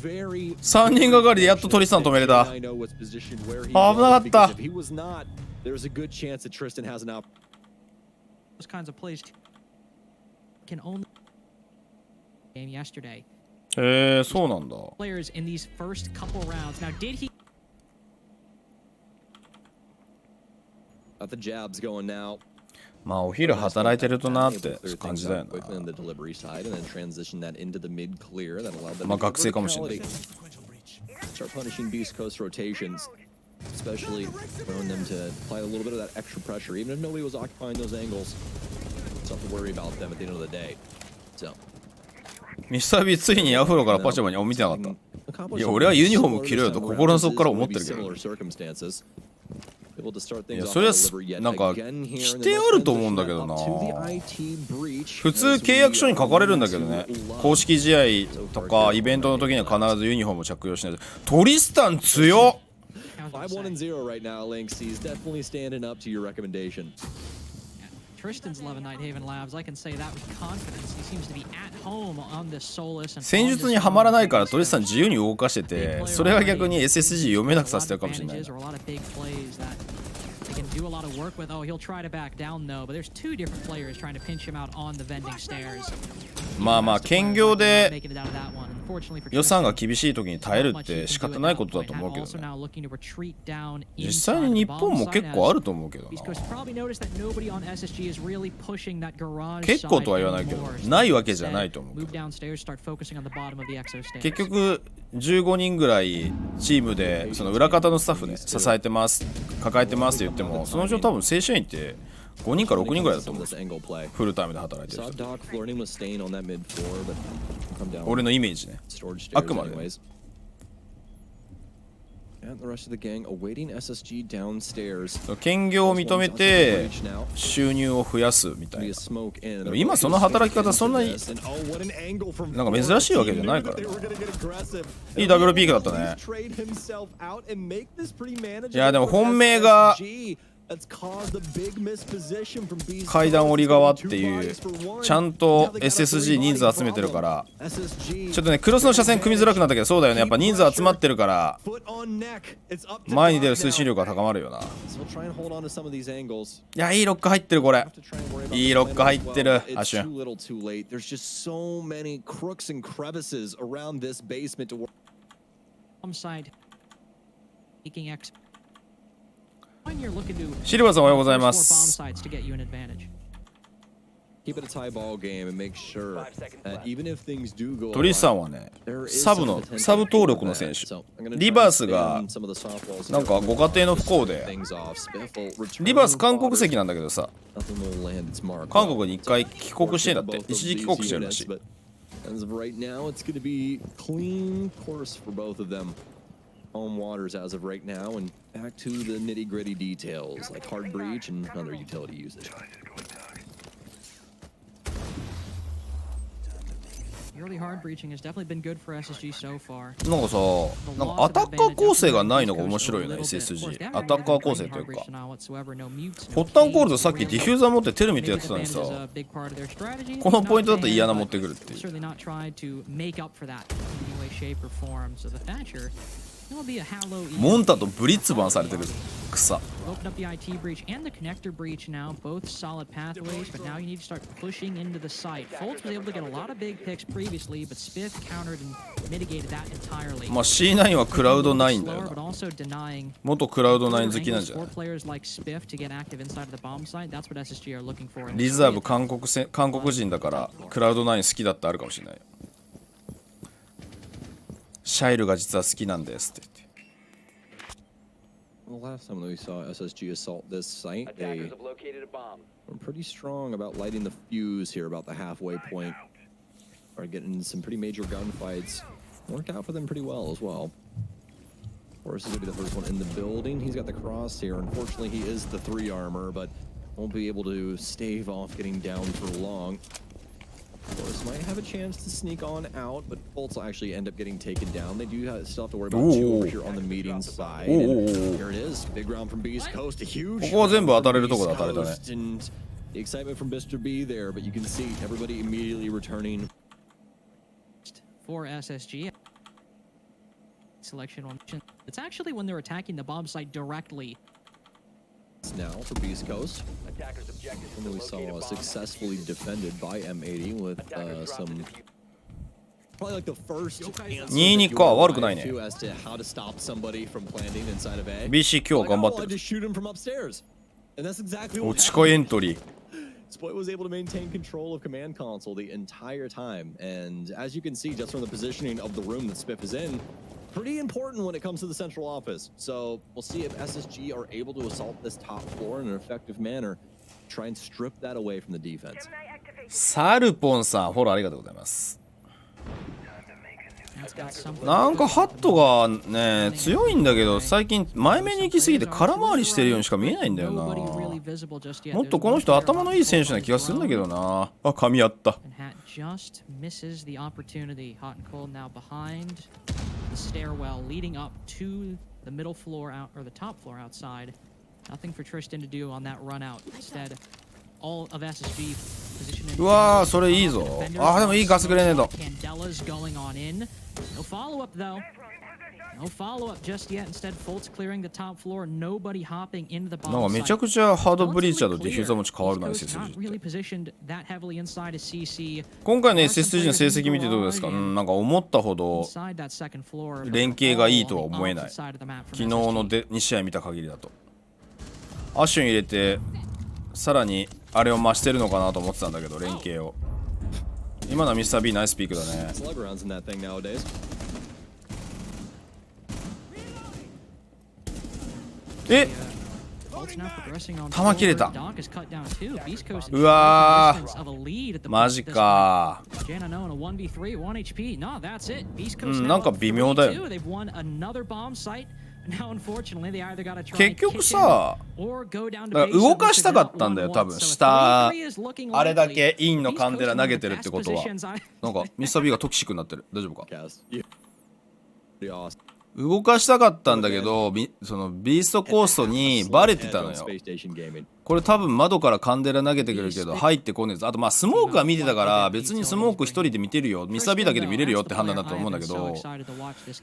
Very 3人がかりでやっとトリスタン止めれた。 I know what's positioned where he 危なかっ was, た。 because if he was not, there's a good chance that Tristan has an out. Those kinds of plays can only game yesterday. へえ、そうなんだ。 Players in these first couple rounds. Now, did he? Got the jabs going now. まあお昼働いてるとなって感じだよな。 Quickly on the delivery side and then transition that into the mid clear that allowed them まあ学生かもしれない。 start punishing beastcoast rotations, especially throwing them to apply a little bit of that extra pressure, even if nobody was occupying those angles. Something to worry about them at the end of the day. So. ミスタービーついにアフロからパジャマに見てなかった。いや、俺はユニフォーム着ろよと心の底から思ってるけど。いや、それはなんか規定あると思うんだけどな。普通契約書に書かれるんだけどね。公式試合とかイベントの時には必ずユニフォームを着用しないと。トリスタン強っ。 5-1-0 right now, Lynx. He's definitely standing up to your recommendation. Tristan's loving Nighthaven Labs. I can say that with confidence. He seems to be at home on this Solus. 戦術にはまらないからトリスタン自由に動かしてて、それは逆に SSG 読めなくさせてるかもしれない。 Can do a lot of work with. Oh, he'll try to back down though, but there's 2 different players trying to pinch him out on the vending stairs. まあまあ兼業で予算が厳しい時に耐えるって仕方ないことだと思うけどね。実際に日本も結構あると思うけどな。結構とは言わないけど、ないわけじゃないと思うけど。結局15人ぐらいチームでその裏方のスタッフね支えてます抱えてますって言っても、そのうちの多分正社員って5人から6人ぐらいだと思う。フルタイムで働いてる人。俺のイメージね。あくまでね。兼業を認めて収入を増やすみたいな。でも今その働き方そんなになんか珍しいわけじゃないからな。いいダブルピークだったね。いやでも本命が階段折り側っていうちゃんと SSG 人数集めてるから、ちょっとねクロスの車線組みづらくなったけど、そうだよね、やっぱ人数集まってるから前に出る推進力が高まるよな。いやいいロック入ってる、これいいロック入ってる。アシュンシルバーさんおはようございます。トリスさんはね、サブ登録の選手。リバースがなんかご家庭の不幸で、リバース韓国籍なんだけどさ、韓国に一回帰国してんだって。一時帰国してるらしい。home waters as of right now, and back to the nitty-gritty details like hard breach and other utility usage. Early hard breaching has definitely been good for SSG so far. なんかさ、なんかアタッカー構成がないのが面白いよね SSG。アタッカー構成というか、ポッタンコールドさっきディフューザー持ってテルミってやってたのにさ、このポイントだと嫌な持ってくるっていう。モンタとブリッツバンされてる草。 Open up the IT breach and the connector breach now, both solid pathways, but now you need to start pushing into the site. Fultz was able to get a lot of big picks previously, but Spiff countered and mitigated that entirely. まあ C9 はクラウド9だよな。 But also denying 元クラウド9好きなんじゃない？ for players like Spiff to get active inside of the bomb site. That's what SSG are looking for. リザーブ韓国人だからクラウド9好きだってあるかもしれない。シャイルが実は好きなんですって言って。 Well, last time that we saw SSG assault this site, they were pretty strong about lighting the fuse here about the halfway point. Are getting some pretty major gunfights. Worked out for them pretty well as well. Forrest is going to be the first one in the building. He's got the cross here. Unfortunately, he is the 3 armor, but won't be able to stave off getting down for long. Forrest might have a chance to sneak on out, but Fultz will actually end up getting taken down. They do still have to worry about 2 over here on the meeting side. And here it is. Big round from Beast Coast. A huge ここは全部当たれるとこで当たれたね。 and the excitement from Mr. B there, but you can see everybody immediately returning. For SSG. Selection on mission. It's actually when they're attacking the bomb site directly. Now for Beast Coast. And we saw successfully defended by M80 with some probably like the first answer 22か悪くないね。 as to how to stop somebody from planting inside of A. BC 今日頑張って I る。 just shoot him from upstairs. And that's exactly お what 地下エントリー。 Spoit was able to maintain control of command console the entire time. And as you can see, just from the positioning of the room that Spiff is in, pretty important when it comes to the central office. So we'll see if SSG are able to assault this top floor in an effective manner, try and strip that away from the defense. サルポンさんフォローありがとうございます。 That's got some なんかハットがね強いんだけど最近前目に行き過ぎて空回りしてるようにしか見えないんだよな。 nobody really visible just yet. もっとこの人頭のいい選手な気がするんだけどな。あ、噛み合った。 And Hat just misses the opportunity. Hot and cold now behind the stairwell leading up to the middle floor out or the top floor outside. Nothing for Tristan to do on that run out. Instead, all of SSG positioning. うわーそれいいぞ。あ、でもいいガスグレネード。 Candela's going on in. No follow up though. No follow up just yet. Instead, Fultz clearing the top floor. Nobody hopping into the なんか bomb めちゃ site. くちゃハードブリーチャーとディフューザー持ち変わるな East Coast not SSG っ really て。 positioned that heavily inside a CC. 今回の SSG の成績見てどうですか？なんか思ったほど Inside that second floor. 連携がいいとは思えない。 Opposite side of the map 昨 from 日の SSG. 2試合見た限りだと。アシュン入れてさらにあれを増してるのかなと思ってたんだけど連携を。今のはミスター B ナイスピークだね。 Slug rounds in that thing nowadays. え Fultz now progressing on 弾切れた。 forward. Doc is cut down too. Beast Coast うわ distance of a lead at the ーマジ this か Jana no in a 1v3, 1 HP. No, that's it. Beast う Coast ん now なんか up 微妙だよ 3-2. They've won another bomb site. Now, unfortunately, they either got to try 結 and 局 kitchen さ or go down to だから base 動かしたか and ったんだよ 1-1. 多分 So 下 3-3 is looking あれだ likely. けインのカンデラ Beast Coast 投げてるってことは one of the best positions I- なんかミスター B がトキシックになってる大丈夫か Cast. Yeah. Pretty awesome. 動かしたかったんだけどそのビーストコーストにバレてたのよ Space Station Gaming. これ多分窓からカンデラ投げてくるけど入ってこねえぞあとまあスモークは見てたから別にスモーク一人で見てるよミスター B だけで見れるよって判断だと思うんだけど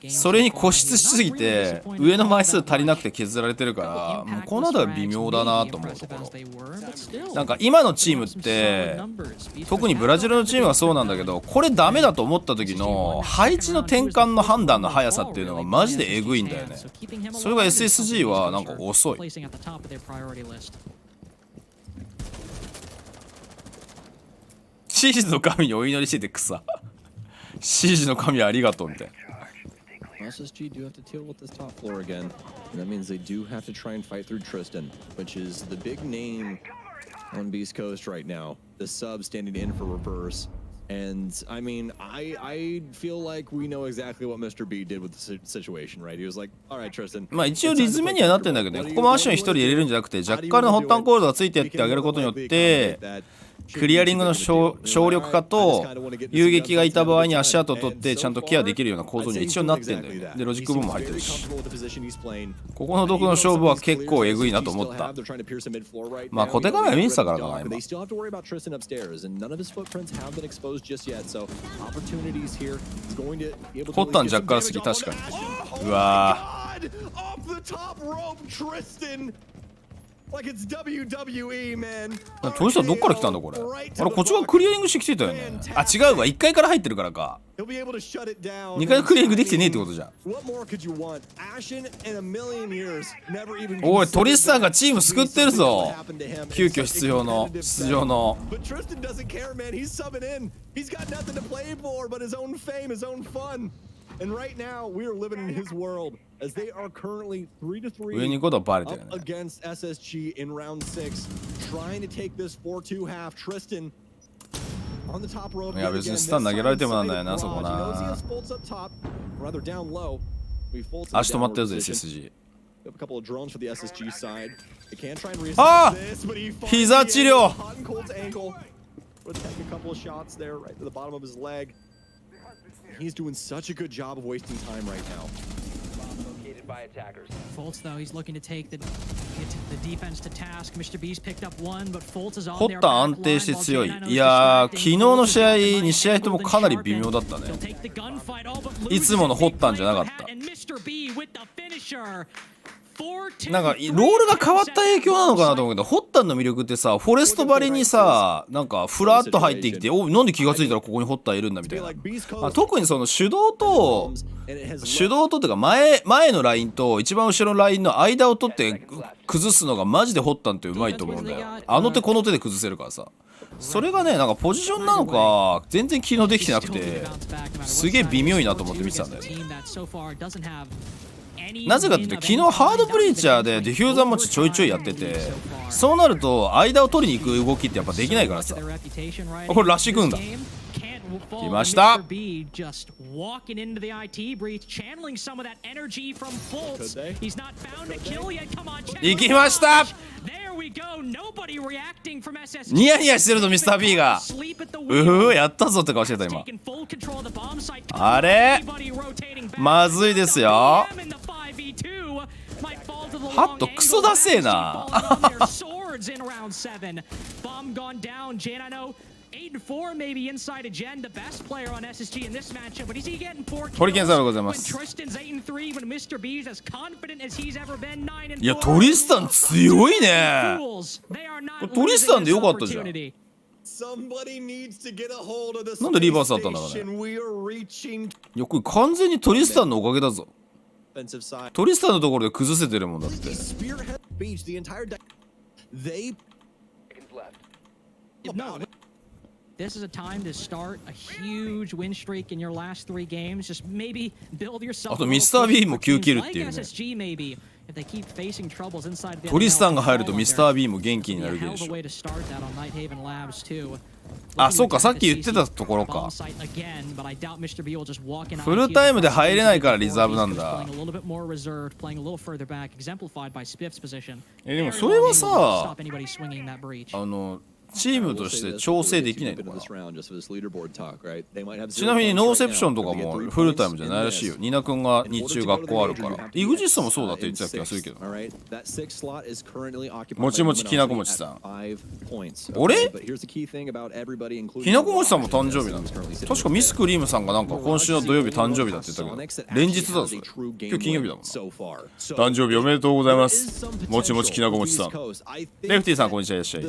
それに固執しすぎて上の枚数足りなくて削られてるからもうこの辺りは微妙だなと思うところなんか今のチームって特にブラジルのチームはそうなんだけどこれダメだと思った時の配置の転換の判断の速さっていうのがマジでエグいんだよねそれが SSG はなんか遅いシージの神にお祈りしてて草シージの神ありがとうみたいな SSG do have to deal with this top floor again, and that means they do have to try and fight through Tristan, which is the big name on Beast Coast right now. The sub standing in for reverse, and I mean, I feel like we know exactly what Mr. B did with the situation, right? He was like, "All right, Tristan." まあ一応リズムにはなってんだけどねここもアッション一人入れるんじゃなくて若干のホッタンコールドがついてってあげることによってクリアリングの省力化と遊撃がいた場合に足跡を取ってちゃんとケアできるような構造には一応なってんだよねでロジックボムも入ってるしここの毒の勝負は結構エグいなと思ったまあ小手紙は見えてたからな今コッタンジャッカル好き確かにうわGod! Off the top rope, Tristan! Like it's WWE, man. トリスタンどっから来たんだこれ。あれこっち側クリアリングしてきてたよね。あ違うわ、1階から入ってるからか。2階のクリアリングできてねえってことじゃん。おいトリスタンがチーム救ってるぞ。急遽出場のAnd right now, we are living in his world as they are currently 3-3 上に行くことはバレてるね。 up against SSG in round 6, trying to take this 4-2 half. Tristan on the top rope. いや別にスタン投げられてもなんだよなそこな。足止まったよぜ SSG。ああ膝治療。He's doing such a good job of wasting time right now. Fultz, though, he's looking to take the defense to task. Mr. Beast picked up one, but Fultz is on ホッ there. タン安定して強い。いやー昨日の試合2試合ともかなり微妙だったね。いつものホッタンじゃなかった。なんかロールが変わった影響なのかなと思うけど、ホッタンの魅力ってさ、フォレストバリにさ、なんかフラッと入ってきて、おなんで気がついたらここにホッタンいるんだみたいな。特にその手動とっていうか前のラインと一番後ろのラインの間を取って崩すのがマジでホッタンってうまいと思うんだよ。あの手この手で崩せるからさ。それがね、なんかポジションなのか全然機能できてなくて、すげえ微妙いなと思って見てたんだよね。なぜかっていうと昨日ハードブリーチャーでディフューザー持ちちょいちょいやってて、そうなると間を取りに行く動きってやっぱできないからさ。これラッシュ組んだ。来ました。行きました。ニヤニヤしてるぞミスター B が。やったぞって顔してた今。あれまずいですよ。ハットクソダセーな。ホリケンさんでございます。いやトリスタン強いね。トリスタンでよかったじゃん。なんでリバースだったんだろうね。いやこれ完全にトリスタンのおかげだぞ。トリスタンのところで崩せてるもんだって。This is a time to start a huge win streak in your last 3 games. Just maybe build yourself. あとミスター B も9キルっていうね。トリスタンが入るとミスター B も元気になるでしょ。あ、そうかさっき言ってたところか。フルタイムで入れないからリザーブなんだ。でもそれはさ、チームとして調整できないのかな。ちなみにノーセプションとかもフルタイムじゃないらしいよ。ニナ君が日中学校あるから。イグジストもそうだって言ってた気がするけど。もちもちきなこもちさん。俺きなこもちさんも誕生日なんですか。確かミスクリームさんがなんか今週の土曜日誕生日だって言ったけど、連日だぞそれ。今日金曜日だもんな。誕生日おめでとうございます。もちもちきなこもちさん。レフティさんこんにちは、いらっしゃい。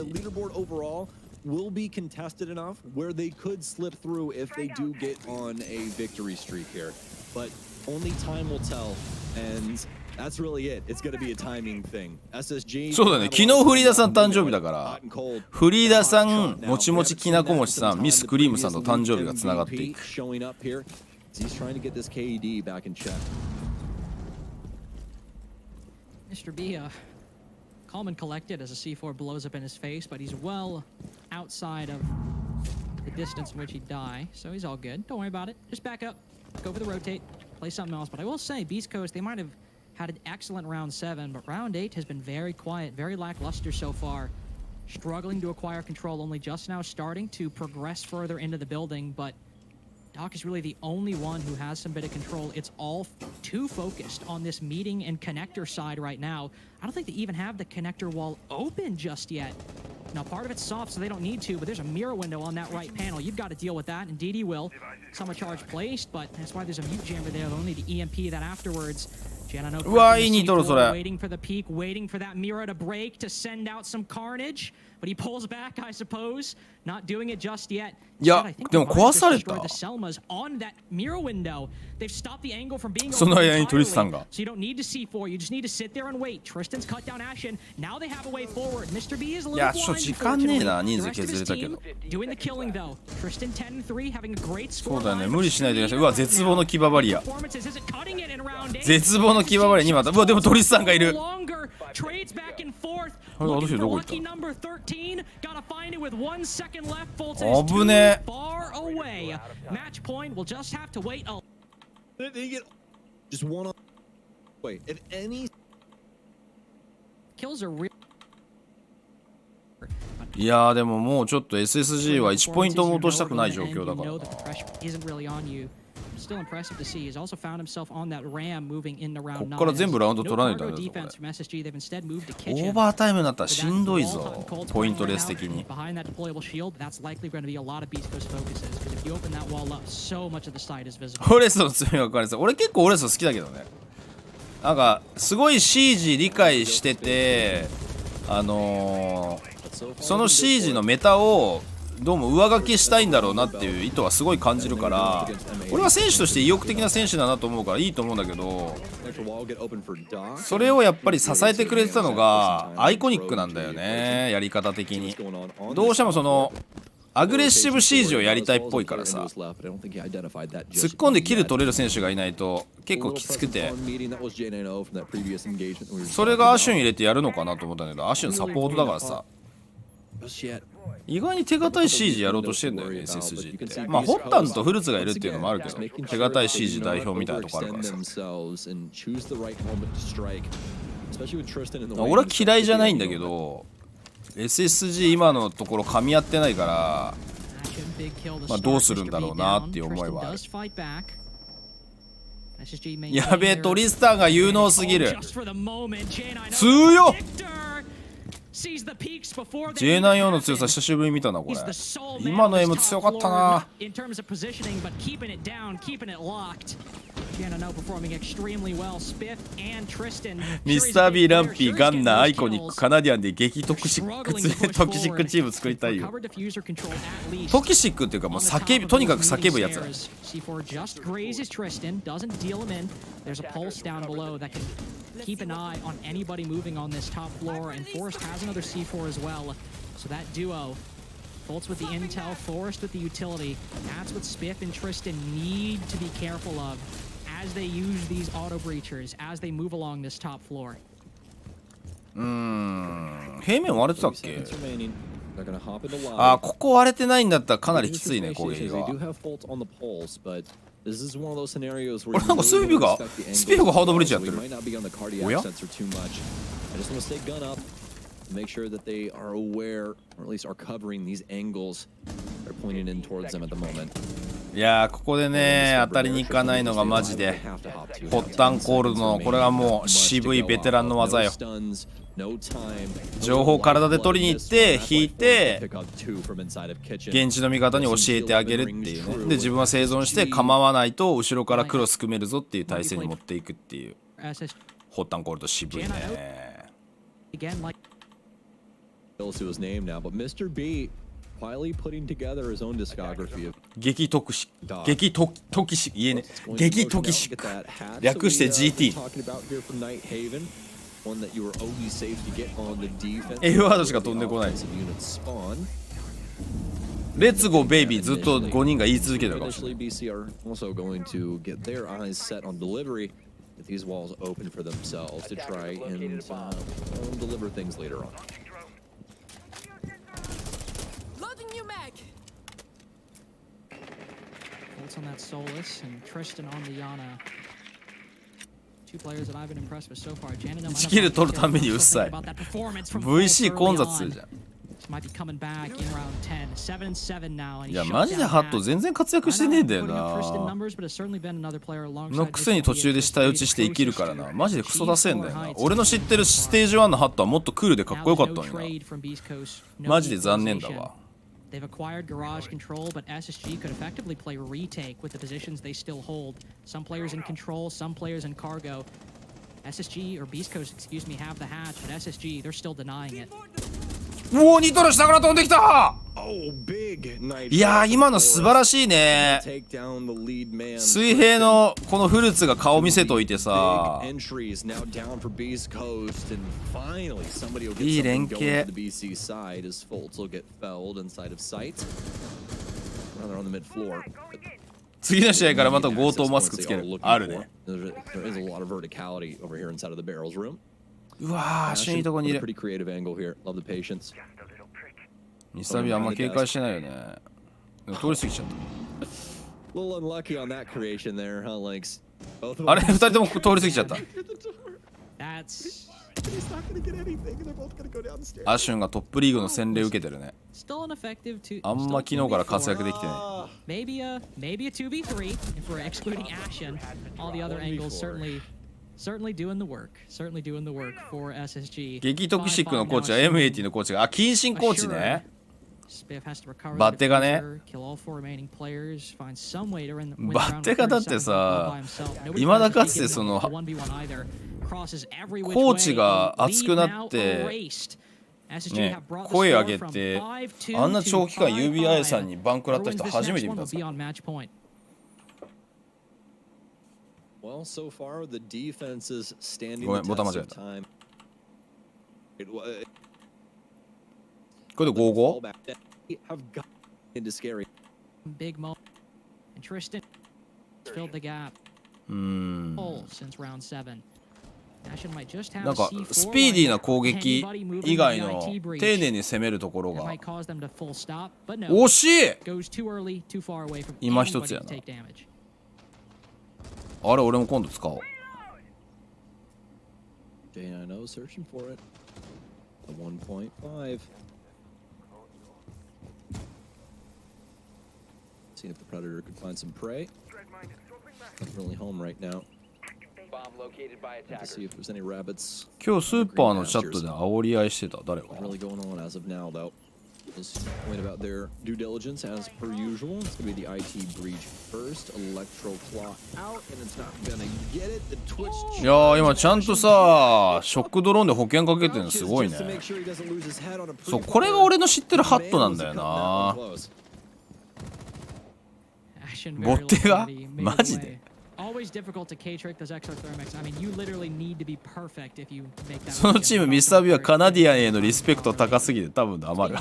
will be contested enough where they could slip through if they do get on a victory streak here. But only time will tell, and that's really it. It's going to be a timing thing. SSG そうだね。昨日フリーダさん誕生日だから、フリーダさん、もちもちきなこもちさん、ミスクリームさんと誕生日がつながっていく。Showing up here. He's trying to get this KED back in check. Mr. B, calm and collected as a C4 blows up in his face, but he's well outside of the distance in which he'd die, so he's all good. Don't worry about it. Just back up, go for the rotate, play something else. But I will say, Beast Coast, they might have had an excellent round 7, but round 8 has been very quiet, very lackluster so far. Struggling to acquire control, only just now starting to progress further into the building, but Doc is really the only one who has some bit of control. It's all too focused on this meeting and connector side right now. I don't think they even have the connector wall open just yet. Now, part of it's soft, so they don't need to, but there's a mirror window on that right panel. You've got to deal with that. Indeed, he will. Summer charge placed, but that's why there's a mute jammer there. They'll need to EMP that afterwards. Waiting for the peak, waiting for that mirror to break to send out some carnage. But he pulls back, I suppose. Not doing it just yet. いや、でも壊された。 その間にトリスタンが。So you don't need to C4, you just need to sit there and wait. Tristan's cut down Ashen. Now they have a way forward. Mr. B is a little blind. いや、時間ねえな、人数削れたけど。Doing the killing though. Tristan 10-3 having a great score. そうだよね、無理しないでください。うわ、絶望の牙バリア。絶望の牙バリアにまた。うわ、でもトリスタンがいる。Trades back and forth. あれ、私どこ行った？ Number 13 gotta find it with 1 second left. Fultz is 危ねえ。 far away. Match point. We'll just have to wait. Did he get just one on? Wait, if any Kills are real. いやーでももうちょっと SSG は1ポイントも落としたくない状況だからな。Still impressive to see. He's also found himself on that ram moving in the round こっから全部ラウンド取らないとダメだぞこれ。オーバータイムになったらしんどいぞ。ポイントレス的に。Behind that deployable shield, that's likely going to be a lot of beastcoast focuses. Because if you open that wall up, so much of the site is visible. オレスの強みが分かります。俺結構オレス好きだけどね。なんかすごい CG 理解してて、その CG のメタをどうも上書きしたいんだろうなっていう意図はすごい感じるから、俺は選手として意欲的な選手だなと思うからいいと思うんだけど、それをやっぱり支えてくれてたのがアイコニックなんだよね、やり方的に。どうしてもそのアグレッシブシージをやりたいっぽいからさ、突っ込んでキル取れる選手がいないと結構きつくて、それがアシュン入れてやるのかなと思ったんだけど、アシュンサポートだからさ、意外に手堅い CG やろうとしてんだよね SSG って。まあホッタンとフルツがいるっていうのもあるけど、手堅い CG 代表みたいなとこあるからさ。俺は嫌いじゃないんだけど、 SSG 今のところ噛み合ってないから、まあどうするんだろうなっていう思いはある。やべえ、トリスタンが有能すぎる。強っ。J9 用の強さ久しぶりに見たなこれ。今の M 強かったな。ミスター B ランピーガンナーアイコニックカナディアンで激トキシックチーム作りたいよ。トキシックっていうかもう叫び、とにかく叫ぶやつだ。Keep an eye on anybody moving on this top floor, and Forrest has another C4 as well. So that duo, Fultz with the intel, Forrest with the utility. That's what Spiff and Tristan need to be careful of as they use these auto breachers, as they move along this top floor. 平面割れてたっけ？あ、ここ割れてないんだったらかなりきついね攻撃が。俺なんかスピフがハードブリッジやってる。おや？Make sure that they are aware, or at least are covering these angles. They're pointing in towards them at the moment. いやーここでね当たりに行かないのがマジでホッタンコールドのこれはもう渋いベテランの技よ。情報を体で取りに行って引いて現地の味方に教えてあげるっていうね。で自分は生存して構わないと後ろからクロス組めるぞっていう体勢に持っていくっていう。ホッタンコールド渋いね。To his name now, but Mr. B quietly putting together his own discography of 激特殊激特殊言えね激特殊略して GT F ワードしか飛んでこない。レッツゴーベイビーずっと5人が言い続けてるかもしれない。These walls open for themselves to try and deliver things later on. On that Solus and Tristan on the Yana. Two players that I've been impressed with so far. 1キル取るためにうっさい。VC 混雑するじゃん。いやマジでハット全然活躍してねえんだよな。のくせに途中で下打ちして生きるからな。マジでクソ出せんだよな。俺の知ってるステージ1のハットはもっとクールでかっこよかったのにな。マジで残念だわ。They've acquired garage control, but SSG could effectively play retake with the positions they still hold. Some players in control, some players in cargo. SSG, or Beast Coast, excuse me, have the hatch, but SSG, they're still denying it. うお、ニトロ下から飛んできた。いやー今の素晴らしいね。水平のこのフルーツが顔見せといてさ、いい連携。次の試合からまた強盗マスクつける。あるね。うわー、足のいいとこにいる。ミサビあんま警戒してないよね。でも通り過ぎちゃった。あれ二人とも通り過ぎちゃった。アシュンがトップリーグの洗礼受けてるね。あんま昨日から活躍できてね。Maybe a 2v3 if we're excluding Ashen. All the other angles certainly doing the work. Certainly doing the work for SSG. 激トクシックのコーチは M80 のコーチが、あ、謹慎コーチね。バッテがね。バッテがだってさ、いまだかつてそのコーチが熱くなってね、声上げてあんな長期間 UBI さんにバン食らった人初めて見たんですよ。ごめん、ボタン間違えた。これで 5-5？ なんかスピーディーな攻撃以外の丁寧に攻めるところが惜しい。今一つやな。あれ俺も今度使おう。Seeing if the predator could find some prey. Not really home right now. To see if there's any rabbits. 今日スーパーのチャットで煽り合いしてた。誰か。 Really going on as of now, though. This point about their due diligence as per usual. It's going to be the IT breach first. Electro claw out, and it's not gonna get it. The Twitch. いやー今ちゃんとさ、ショックドローンで保険かけてるのすごいね。そう、これが俺の知ってるハットなんだよな。ボッテがマジでそのチームミスタービーはカナディアンへのリスペクト高すぎて多分余る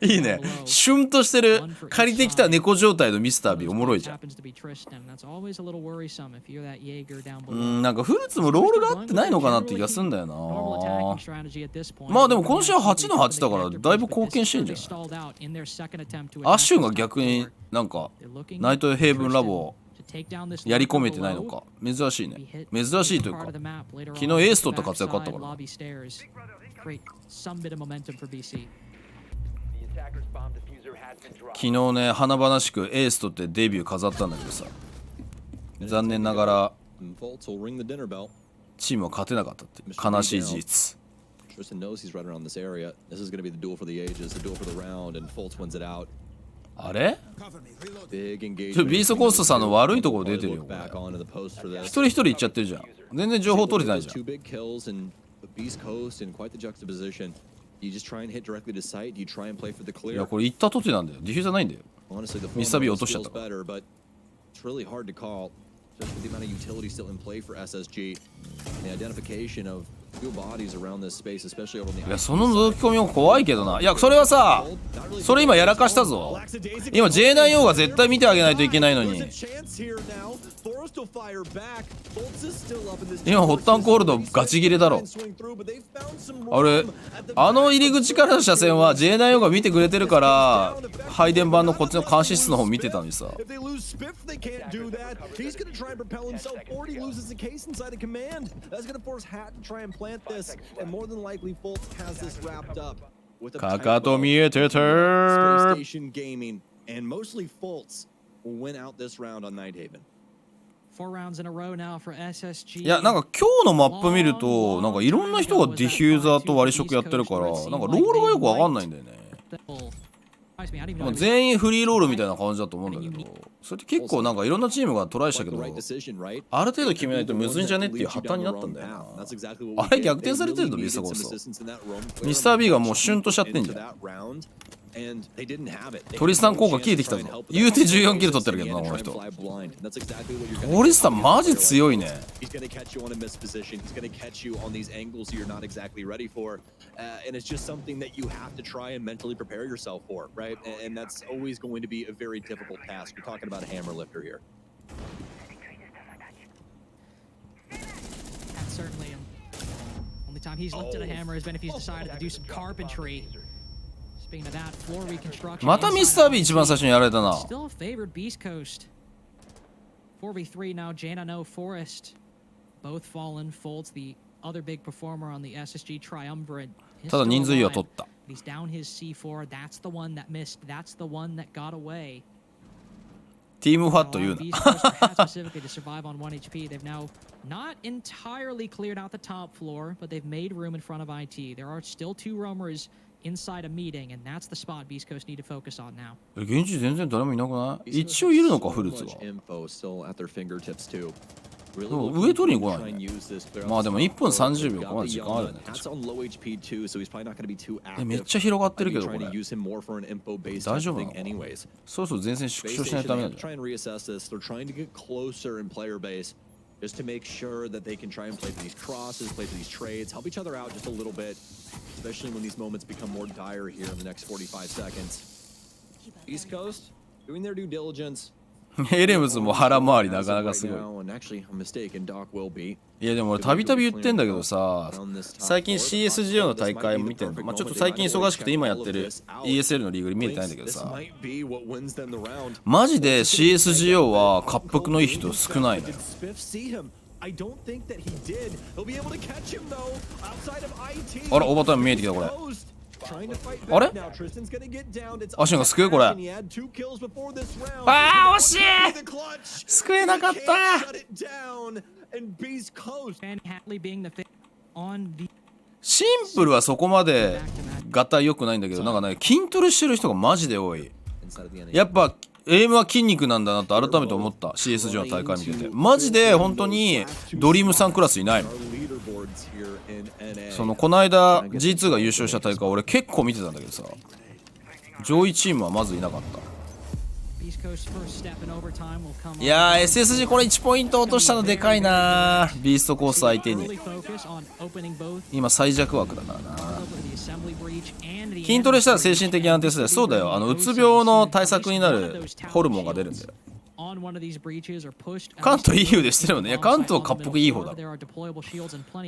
いいね、シュンとしてる借りてきた猫状態のミスタービーおもろいじゃん。なんかフルーツもロールが合ってないのかなって気がするんだよな。まあでもこの試合8の8だからだいぶ貢献してんじゃん。アッシュが逆になんかナイトヘイブンラボをやり込めてないのか珍しいね。珍しいというか昨日エース取った活躍あったから。昨日ね華々しくエース取ってデビュー飾ったんだけどさ、残念ながらチームは勝てなかったっていう悲しい事実。あれビーストコーストさんの悪いところ出てるよ。一人一人いっちゃってるじゃん。全然情報取れてないじゃん。いやこれ行ったとてなんだよ。ディフューザーないんだよ。ミスター B 落としちゃったから。いやその覗き込みも怖いけどな。いやそれはさ、それ今やらかしたぞ。今 J9O が絶対見てあげないといけないのに今ホッタンコールドガチ切れだろ。俺あの入り口からの車線は J9O が見てくれてるから配電盤のこっちの監視室の方見てたのにさ。かかと見えてた Station Gaming and mostly Fultz will win out this round on Nighthaven. 4 rounds in a row now for SSG. いやなんか今日のマップ見るとなんかいろんな人がディフューザーと割り食やってるからなんかロールがよくわかんないんだよね。まあ全員フリーロールみたいな感じだと思うんだけど、それって結構なんかいろんなチームがトライしたけど、ある程度決めないとむずいんじゃねっていう破綻になったんだよな。あれ逆転されてるとビスタコースト。ミスター B がもうシュンとしちゃってんじゃん。トリスタン効果消えてきたぞ。言うて14キル取ってるけどなこの人。トリスタンマジ強いね。And it's just something that you have to try and mentally prepare yourself for, right? And that's always going to be a very difficult task. You're talking about a hammer lifter here. That's certainly him. Only time he's lifted a hammer has been if he's decided to do some carpentry. Speaking of that, floor reconstruction. またミスター B 一番最初にやられたな。 Still favored Beast Coast. 4v3 now. Jaina no Forest. Both fallen. Folds the other big performer on the SSG triumvirate. ただ人数いいは取った。 He's down his C4. That's the one that missed. That's the one that got away. ティームファット言うな。 Specifically to survive on 1 HP. They've now not entirely cleared out the top floor, but they've made room in front of IT. There are still 2 roamers inside a meeting, and that's the spot Beast Coast need to focus on now. 現地全然誰もいなくない？一応いるのかフルーツが。上取りに来ないね。まあでも1分30秒かまだ時間あるよね。めっちゃ広がってるけどこれ。大丈夫なのかな？そろそろ前線縮小しないとダメなんじゃない？ Just to make sure that they can try and play for these crosses, play for these trades, help each other out just a little bit, especially when these moments become more dire here in the next 45 seconds. East Coast doing their due diligence. エレムズも腹回りなかなかすごい。いやでも俺たびたび言ってんだけどさ、最近 CSGO の大会見てんの、まあ、ちょっと最近忙しくて今やってる ESL のリーグに見えてないんだけどさ、マジで CSGO は滑腹のいい人少ないのよ。あらオーバータイム見えてきたこれ。あれアシュンが救うこれ。あー惜しい、救えなかった。シンプルはそこまでガタイ良くないんだけど、なんかね筋トレしてる人がマジで多い。やっぱエイムは筋肉なんだなと改めて思った。 CSG の大会見ててマジで本当にドリームさんクラスいないの。そのこの間 G2 が優勝した大会俺結構見てたんだけどさ、上位チームはまずいなかった。いやー SSG これ1ポイント落としたのでかいな。ビーストコース相手に今最弱枠だからな。筋トレしたら精神的に安定する。そうだよ、うつ病の対策になるホルモンが出るんだよ。関東いいようでしてるよね。いや関東は滑腹いい方だろ。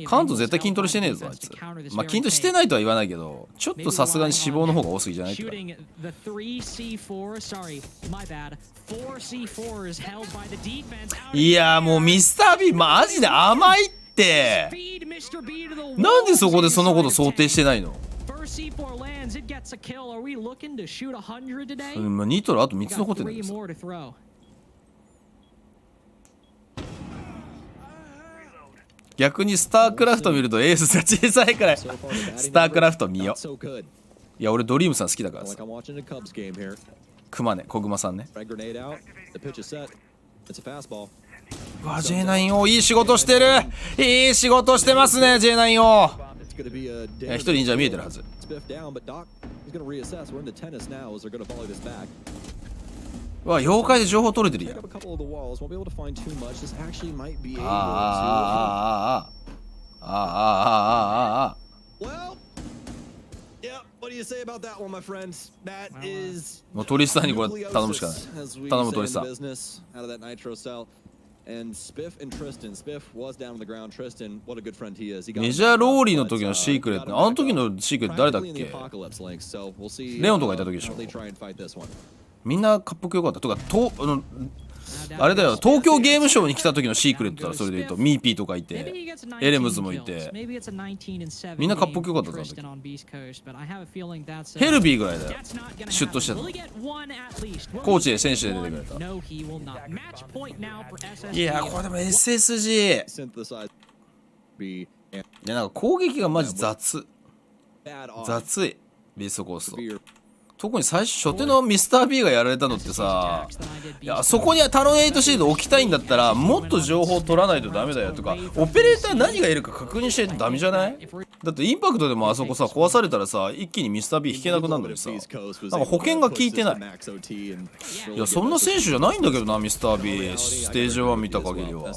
関東絶対筋トレしてねえぞあいつ。まあ筋トレしてないとは言わないけど、ちょっとさすがに脂肪の方が多すぎじゃないってか。いやもうミスター B マジで甘いって。なんでそこでそのこと想定してないの？ニトロあと3つ残ってるんだけどさ。逆にスタークラフト見るとエースが小さいからスタークラフト見よ。いや俺ドリームさん好きだからさ。クマね、小熊さんね。うわ J9 をいい仕事してる。いい仕事してますね J9 を。一人忍者見えてるはず。うわ妖怪で情報取れてるやん。もうトリスターにこれ頼むしかない。頼むトリスター。メジャーローリーの時のシークレット、あの時のシークレット誰だっけ？レオンとかいた時でしょ。みんな滑腹良かったとかあれだよ、東京ゲームショウに来た時のシークレットだろ。それで言うとミーピーとかいて、エレムズもいて、みんなかっこよかったぞ。ヘルビーぐらいだよ、シュッとしてたの。コーチで選手で出てくれた。いやこれでも SSG いやなんか攻撃がマジ雑いビーストコースト。特に最初手のミスター B がやられたのってさ、いやそこにはタロン8シールド置きたいんだったらもっと情報取らないとダメだよとか、オペレーター何がいるか確認しないとダメじゃない？だってインパクトでもあそこさ壊されたらさ一気にミスター B 引けなくなるのにさ、なんか保険が効いてない。いやそんな選手じゃないんだけどな、ミスター B ステージ1見た限りは。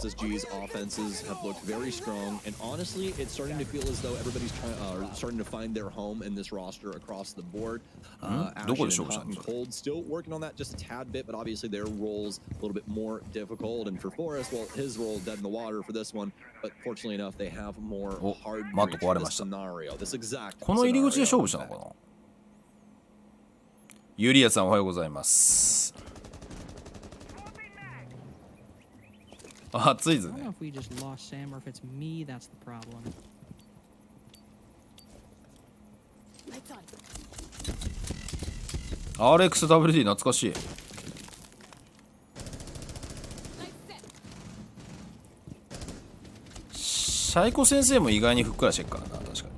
どこで勝負したんだ。Cold still working on that just a tad bit, but obviously their roles a little bit more difficult. And for Forrest, well, his role dead in the water for this one, but fortunately enough, they have more hard scenario. This exact この入り口で勝負したのかな。ユリアさんおはようございます。暑いぞね。RXWD 懐かしい。シャイコ先生も意外にふっくらしてるからな、確かに。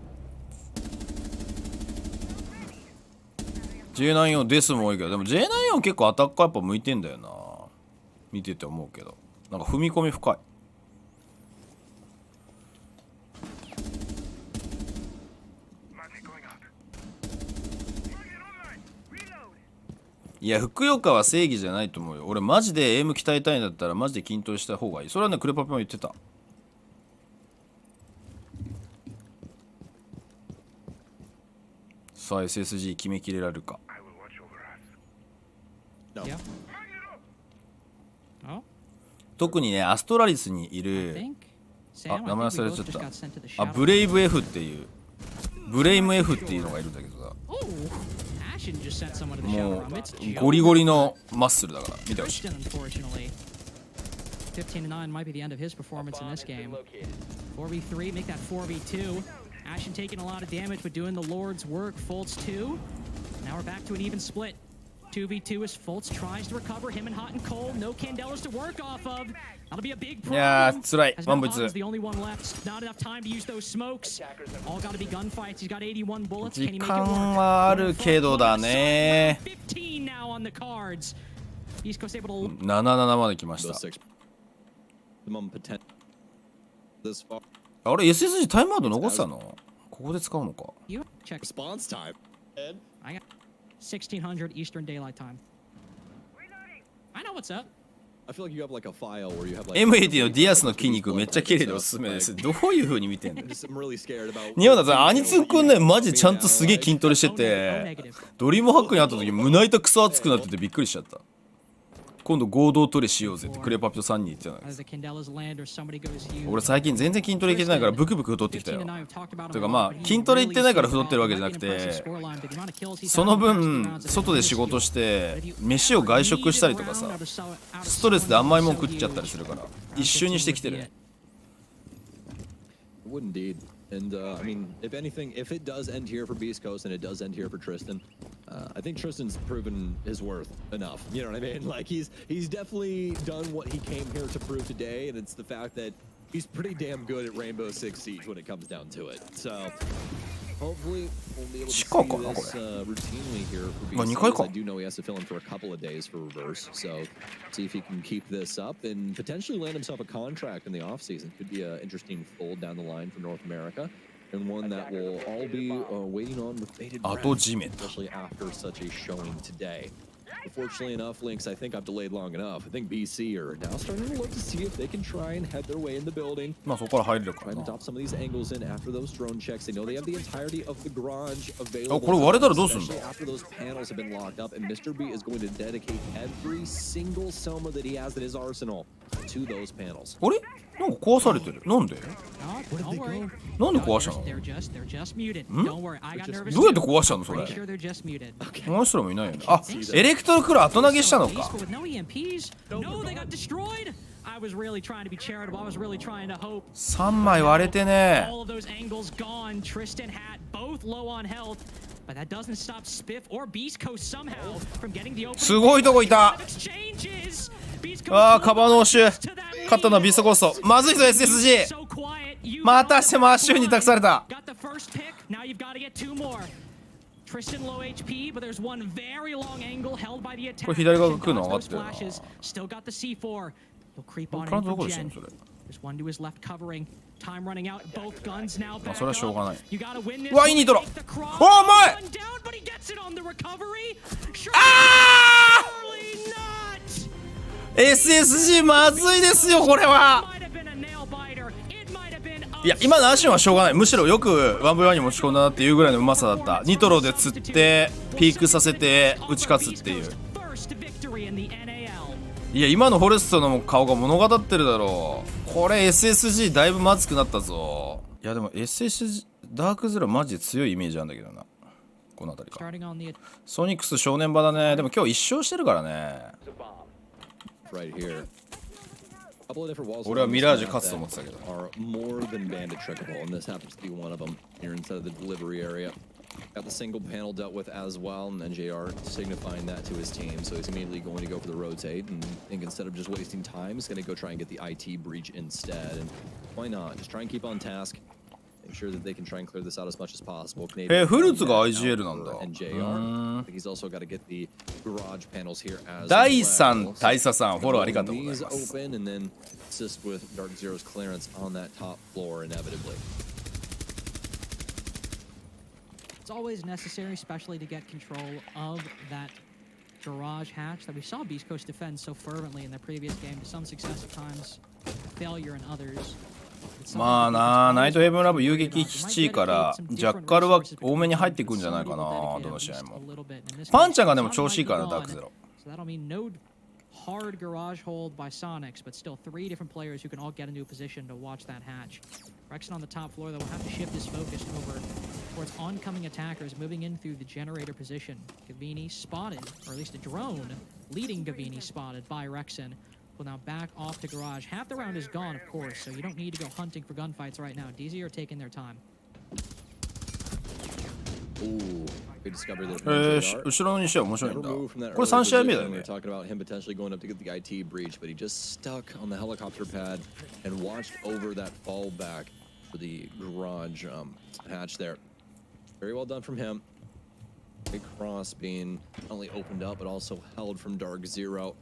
J94 デスも多いけど、でも J94 結構アタッカーやっぱ向いてんだよな、見てて思うけど。なんか踏み込み深い。いやふくよかは正義じゃないと思うよ。俺マジでエイム鍛えたいんだったらマジで筋トレした方がいい。それはねクレパピも言ってた。さあ SSG 決めきれられるか。特にねアストラリスにいる、あ名前忘れちゃった。あブレイブ F っていうブレイム F っていうのがいるんだけどさ、もうゴリゴリのマッスルだから見てほしい。15-9 might be the end of his performance in this game. 4v3, make that 4v2. Ashen taking a lot of damage, but doing the Lord's work. Fultz 2. Now we're back to an even split. 2v2 as Fultz tries to recover him and hot and cold. No Candelas to work off of. That'll be a big problem. いやーつらい。万物。He's the only one left. Not enough time to use those smokes. All got to be gunfights. He's got 81 bullets. Can he make it work? 時間はあるけどだね。15 now on the cards. beastcoast able to 77まで来ました。あれ SSG タイムアウト残ってたの？ここで使うのか。Check response time. I got 1600 Eastern Daylight Time. I know what's up. M80 のディアスの筋肉めっちゃ綺麗でおすすめです。どういう風に見てんの？日本だとアニツンくんねマジちゃんとすげえ筋トレしてて、ドリームハックに会った時胸板クソ熱くなっててびっくりしちゃった。今度合同トレしようぜってクレパピと3人言ってたの。俺最近全然筋トレ行けてないからブクブク太ってきたよ。というかまあ筋トレ行ってないから太ってるわけじゃなくて、その分外で仕事して飯を外食したりとかさ、ストレスで甘いもん食っちゃったりするから一瞬にしてきてる。And I mean, if anything, if it does end here for Beast Coast and it does end here for Tristan, I think Tristan's proven his worth enough. You know what I mean? Like he's definitely done what he came here to prove today, and it's the fact that he's pretty damn good at Rainbow Six Siege when it comes down to it. So hopefully we'll be able to see this routinely here for Beast Coast. I do know he has to fill in for a couple of days for reverse, so see if he can keep this up and potentially land himself a contract in the offseason. Could be an interesting fold down the line for North America, and one that will all be waiting on with bated breath, especially after such a showing today. Fortunately enough, Lynx, I think I've delayed long enough. I think BC are now starting to look to see if they can try and head their way in the building. Trying to drop some of these angles in after those drone checks. They know they have the entirety of the garage available, especially after those panels have been locked up. And Mr. B is going to dedicate every single Soma that he has in his arsenal to those panels. あれなんか壊されてる。なんで No, don't worry. なんで壊したの They're just muted. ん Don't worry. I got nervous. どうやって壊したのそれ Pretty sure they're just muted. この人らもいないよね。あ、エレクトロクル後投げしたのか。 But with no EMPs. No, they got destroyed. I was really trying to be charitable. I was really trying to hope. 3枚割れてね。 All of those angles gone. Tristan Hat both low on health. But that doesn't stop Spiff or beastcoast somehow from getting the open. すごいとこいた。 Exchanges. ああ、カバーの応酬。勝ったのはビーストコースト。まずいぞ SSG。 またしてもアッシュに託された。 Got the first pick. Now you've got to get two more. Tristan low HP, but there's one very long angle held by the attack. これ左側が来るの分かってるな。 Still got the C4. He'll creep on プラン in トどこ for でしたの Jen. それ。 There's one to his left covering. Time running out. Both guns now まあ back それはしょうがない。 up. You gotta win this. うわいいニトロ。 Take the cross. おお前。 One down, but he gets it on the recovery. あ Surely not. あ SSG まずいですよこれは。 Might have been a nail biter. It might have been. いや今のアッシュはしょうがない。むしろよく 1v1 に持ち込んだなっていうぐらいのうまさだった。ニトロで釣ってピークさせて打ち勝つっていう。 First victory in the NAL. いや今のフォレストの顔が物語ってるだろう。これ SSG だいぶまずくなったぞ。いやでも SSG ダークゼロマジで強いイメージなんだけどな。この辺りか。 Starting on the ソニックス正念場だね。でも今日一勝してるからね。 Right here. Couple of different walls 俺はミラージュ勝つと思ってたけど。 are more than bandit trickable, and this happens to be one of them here inside of the delivery area. Got the single panel dealt with as well, and then JR signifying that to his team, so he's immediately going to go for the rotate, and I think instead of just wasting time, he's going to go try and get the IT breach instead, and why not? Just try and keep on task. Make sure that they can try and clear this out as much as possible. フルーツが IGL なんだ。 And JR. I think he's also got to get the garage panels here as 第 well. 3大佐さんフォローありがとうござい These ます。 open and then assist with DarkZero's clearance on that top floor inevitably. It's always necessary, especially to get control of that garage hatch that we saw Beast Coast defend so fervently in their previous game, to some success at times, failure in others. まあな、ナイトヘブンラブ遊撃基地からジャッカルは多めに入ってくんじゃないかな、どの試合も。パンちゃんがでも調子いいからな、ダークゼロ。 So that'll mean no hard garage hold by Soniqs, but still three different players who can all get into a position to watch that hatch. Rexon on the top floor, though, will have to shift his focus over towards oncoming attackers moving in through the generator position. Gavini spotted, or at least a drone leading Gavini spotted by Rexon. Will now back off to garage. Half the round is gone, of course, so you don't need to go hunting for gunfights right now. DZ are taking their time. Ooh, good discovery there from JR. 後ろの2試合面白いん Never だ。 moved from that これ early 3試合目だよ position. We ね were。talking about him potentially going up to get the IT breach, but he just stuck on the helicopter pad and watched over that fallback for the garage hatch there. Very well done from him. Big cross being not only opened up, but also held from DarkZero.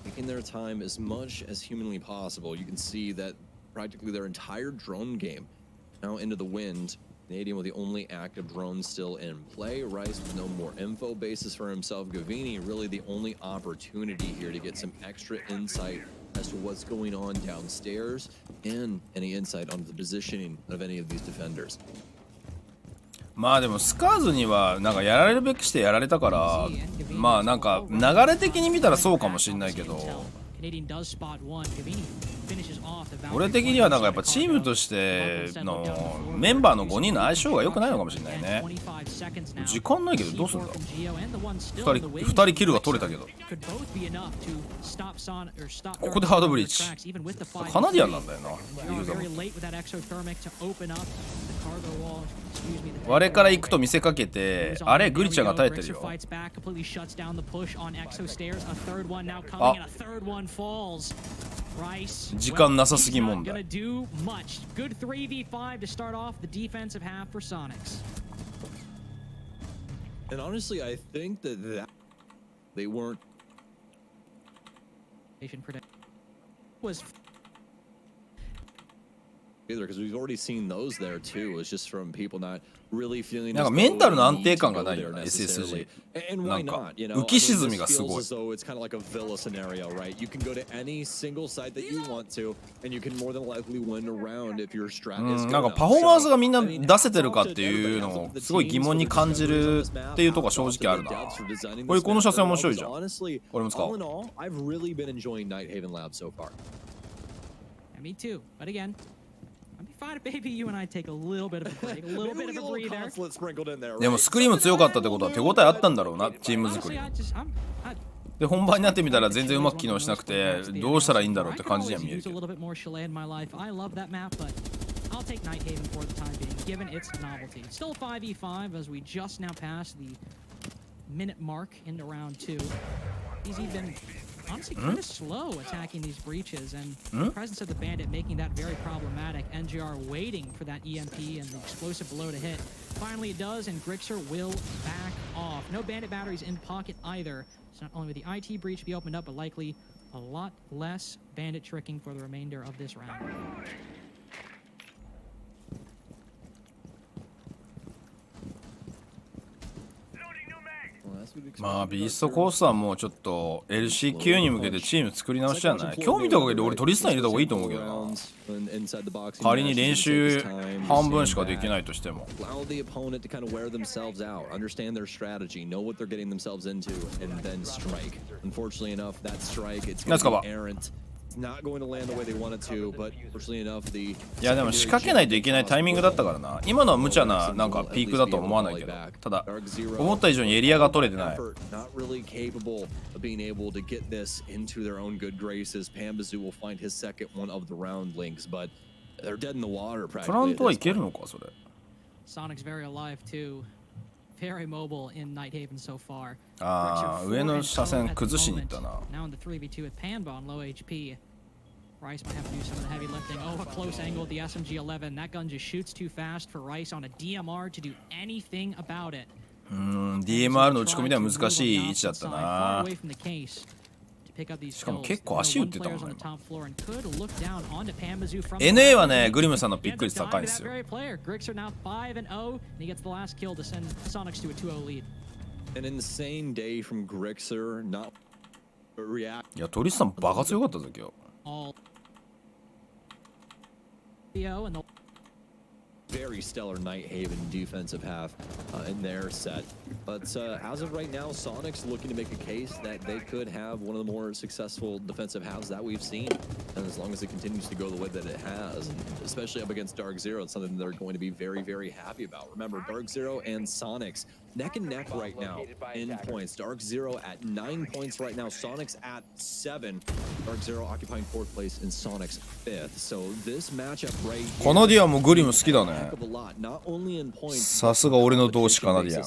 Taking their time as much as humanly possible. You can see that practically their entire drone game now into the wind. Canadian with the only active drone still in play. Rice with no more info basis for himself. Gavini really the only opportunity here to get some extra insight as to what's going on downstairs and any insight onto the positioning of any of these defenders. まあでもスカーズにはなんかやられるべきしてやられたからまあなんか流れ的に見たらそうかもしんないけど俺的にはなんかやっぱチームとしてのメンバーの5人の相性が良くないのかもしれないね。時間ないけどどうすんだ。2人キルが取れたけどここでハードブリーチカナディアンなんだよな。我から行くと見せかけてあれグリちゃんが耐えてるよ。あ時間なさすぎ問題。And honestly, I think that they weren't. Was because we've already seen those there too. It's just from people not really feeling. なんかメンタルの安定感がないよね SSG。なんか浮き沈みがすごい。So it's kind of like a villa scenario, right? You can go to any single site that you want to, and you can more than likely win a round if your strat is good. なんかパフォーマンスがみんな出せてるかっていうのをすごい疑問に感じるっていうところが正直あるな。この車線面白いじゃん。俺も使おう。I've really been enjoying Nighthaven Labs so far. Me too, but again. I'd be fine if maybe you and I take a little bit of a break, a little bit of a breather. でもスクリーム強かったってことは手応えあったんだろうな、チーム作り。で本番になってみたら全然うまく機能しなくてどうしたらいいんだろうって感じには見えるけど。I'll take Nighthaven for the time being, given its novelty. It's still 5v5 as we just now passed the minute mark into round 2. He's even honestly kind of slow attacking these breaches, and the presence of the bandit making that very problematic. NGR waiting for that EMP and the explosive blow to hit. Finally it does, and Grixer will back off. No bandit batteries in pocket either. So not only will the IT breach be opened up, but likely a lot less bandit tricking for the remainder of this round. まあビーストコースはもうちょっと LCQ に向けてチーム作り直しじゃない。今日見たおかげで俺トリスタン入れた方がいいと思うけどな。仮に練習半分しかできないとしても。ナイスカバー。いやでも仕掛けないといけないタイミングだったからな。今のは無茶ななんかピークだとは思わないけど、ただ思った以上にエリアが取れてない。フラントはいけるのかそれ。Very mobile in Nighthaven so far. ああ、上の車線崩しに行ったな。Now in the 3v2 with Panba on low HP. Rice might have to do some of the heavy lifting. Oh, a close angle with the SMG-11. That gun just shoots too fast for Rice on a DMR to do anything about it. DMR の打ち込みでは難しい位置だったな。しかも結構足打ってたもんね。NA はね、グリムさんのピック率高いんですよ。いや、トリスタンバカ強かったぞ今日。Very stellar Nighthaven defensive half in their set. But as of right now, Soniqs looking to make a case that they could have one of the more successful defensive halves that we've seen. And as long as it continues to go the way that it has, and especially up against DarkZero, it's something they're going to be very, very happy about. Remember, DarkZero and Soniqs neck and neck right now in points. DarkZero at 9 points right now. Soniqs at 7. DarkZero occupying 4th place and Soniqs 5th. So this matchup right here. カナディアンもグリム好きだね。さすが俺の同志カナディアン。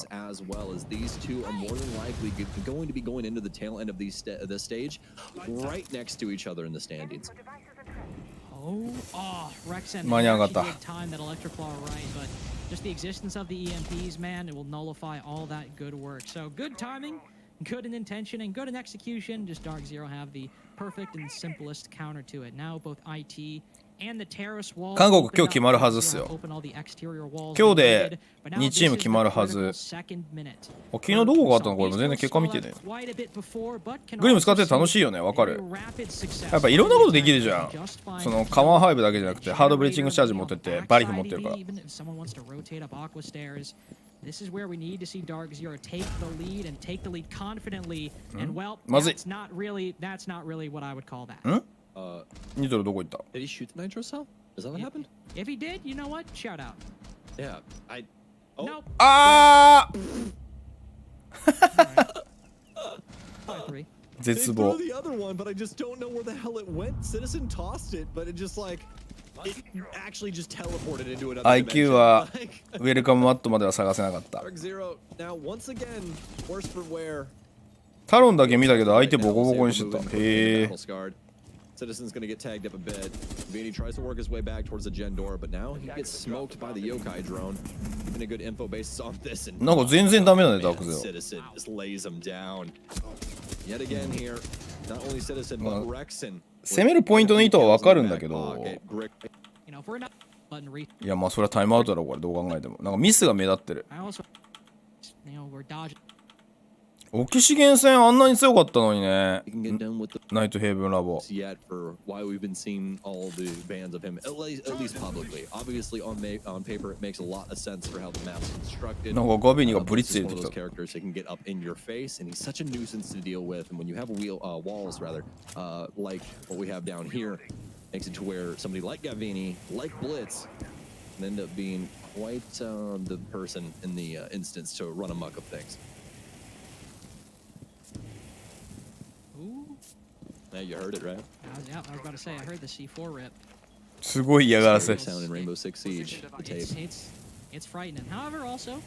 間に上がった。Just the existence of the EMPs, man, it will nullify all that good work. So good timing, good in intention, and good in execution. Just DarkZero have the perfect and simplest counter to it. Now both IT韓国今日決まるはずっすよ。今日で2チーム決まるはず。昨日どこがあったのこれも全然結果見てね。グリム使ってて楽しいよね、わかる。やっぱいろんなことできるじゃん。そのカワンハイブだけじゃなくてハードブリーチングチャージ持ってってバリフ持ってるから。This is where we need to see DarkZero take the lead and take the lead confidently. And well, that's not really what I would call that. ニトロどこ行った Did he shoot the nitro cell? Is that what happened? If he did, you know what? Shout out. Yeah, I. Oh. Nope. ああ絶望。The other one, but I just don't know where the hell it went. Citizen tossed it, but it just like it actually just teleported into another IQ はウェルカムマットまでは探せなかった。DarkZero now once again worse for wear. タロンだけ見たけど相手ボコボコにしてた。へえ。Citizen's gonna get tagged up a bit. Vini tries to work his way back towards the gen door, but now he gets smoked by the yokai drone. Even a good info basis on this. And なんか全然ダメだね、ダークゼロ。 Citizen just lays him down. Yet again here, not only Citizen but Rexen. 攻めるポイントの意図はわかるんだけど。button re. いやまあそれはタイムアウトだろこれどう考えても。なんかミスが目立ってる。 I also, we're dodging. オキシゲン戦あんなに強かったのにね。 You can get done with the ナイトヘイブンラボ。 yet for why we've been seeing all the bans of him at least publicly. Obviously on paper it makes a lot of sense for how the map's constructed. なんかガビニがブリッ It's ツ just 入 one れ of て those きた。 characters that can get up in your face, and he's such a nuisance to deal with. And when you have walls rather, like what we have down here, makes it to where somebody like Gavini, like Blitz, can end up being quite the person in the instance to run amok of things. Ooh. Yeah, you heard it, right? I was about to say, I heard the C4 rip. すごい嫌がらせ。 Sound in Rainbow Six Siege, the tape. It's frightening. However, also,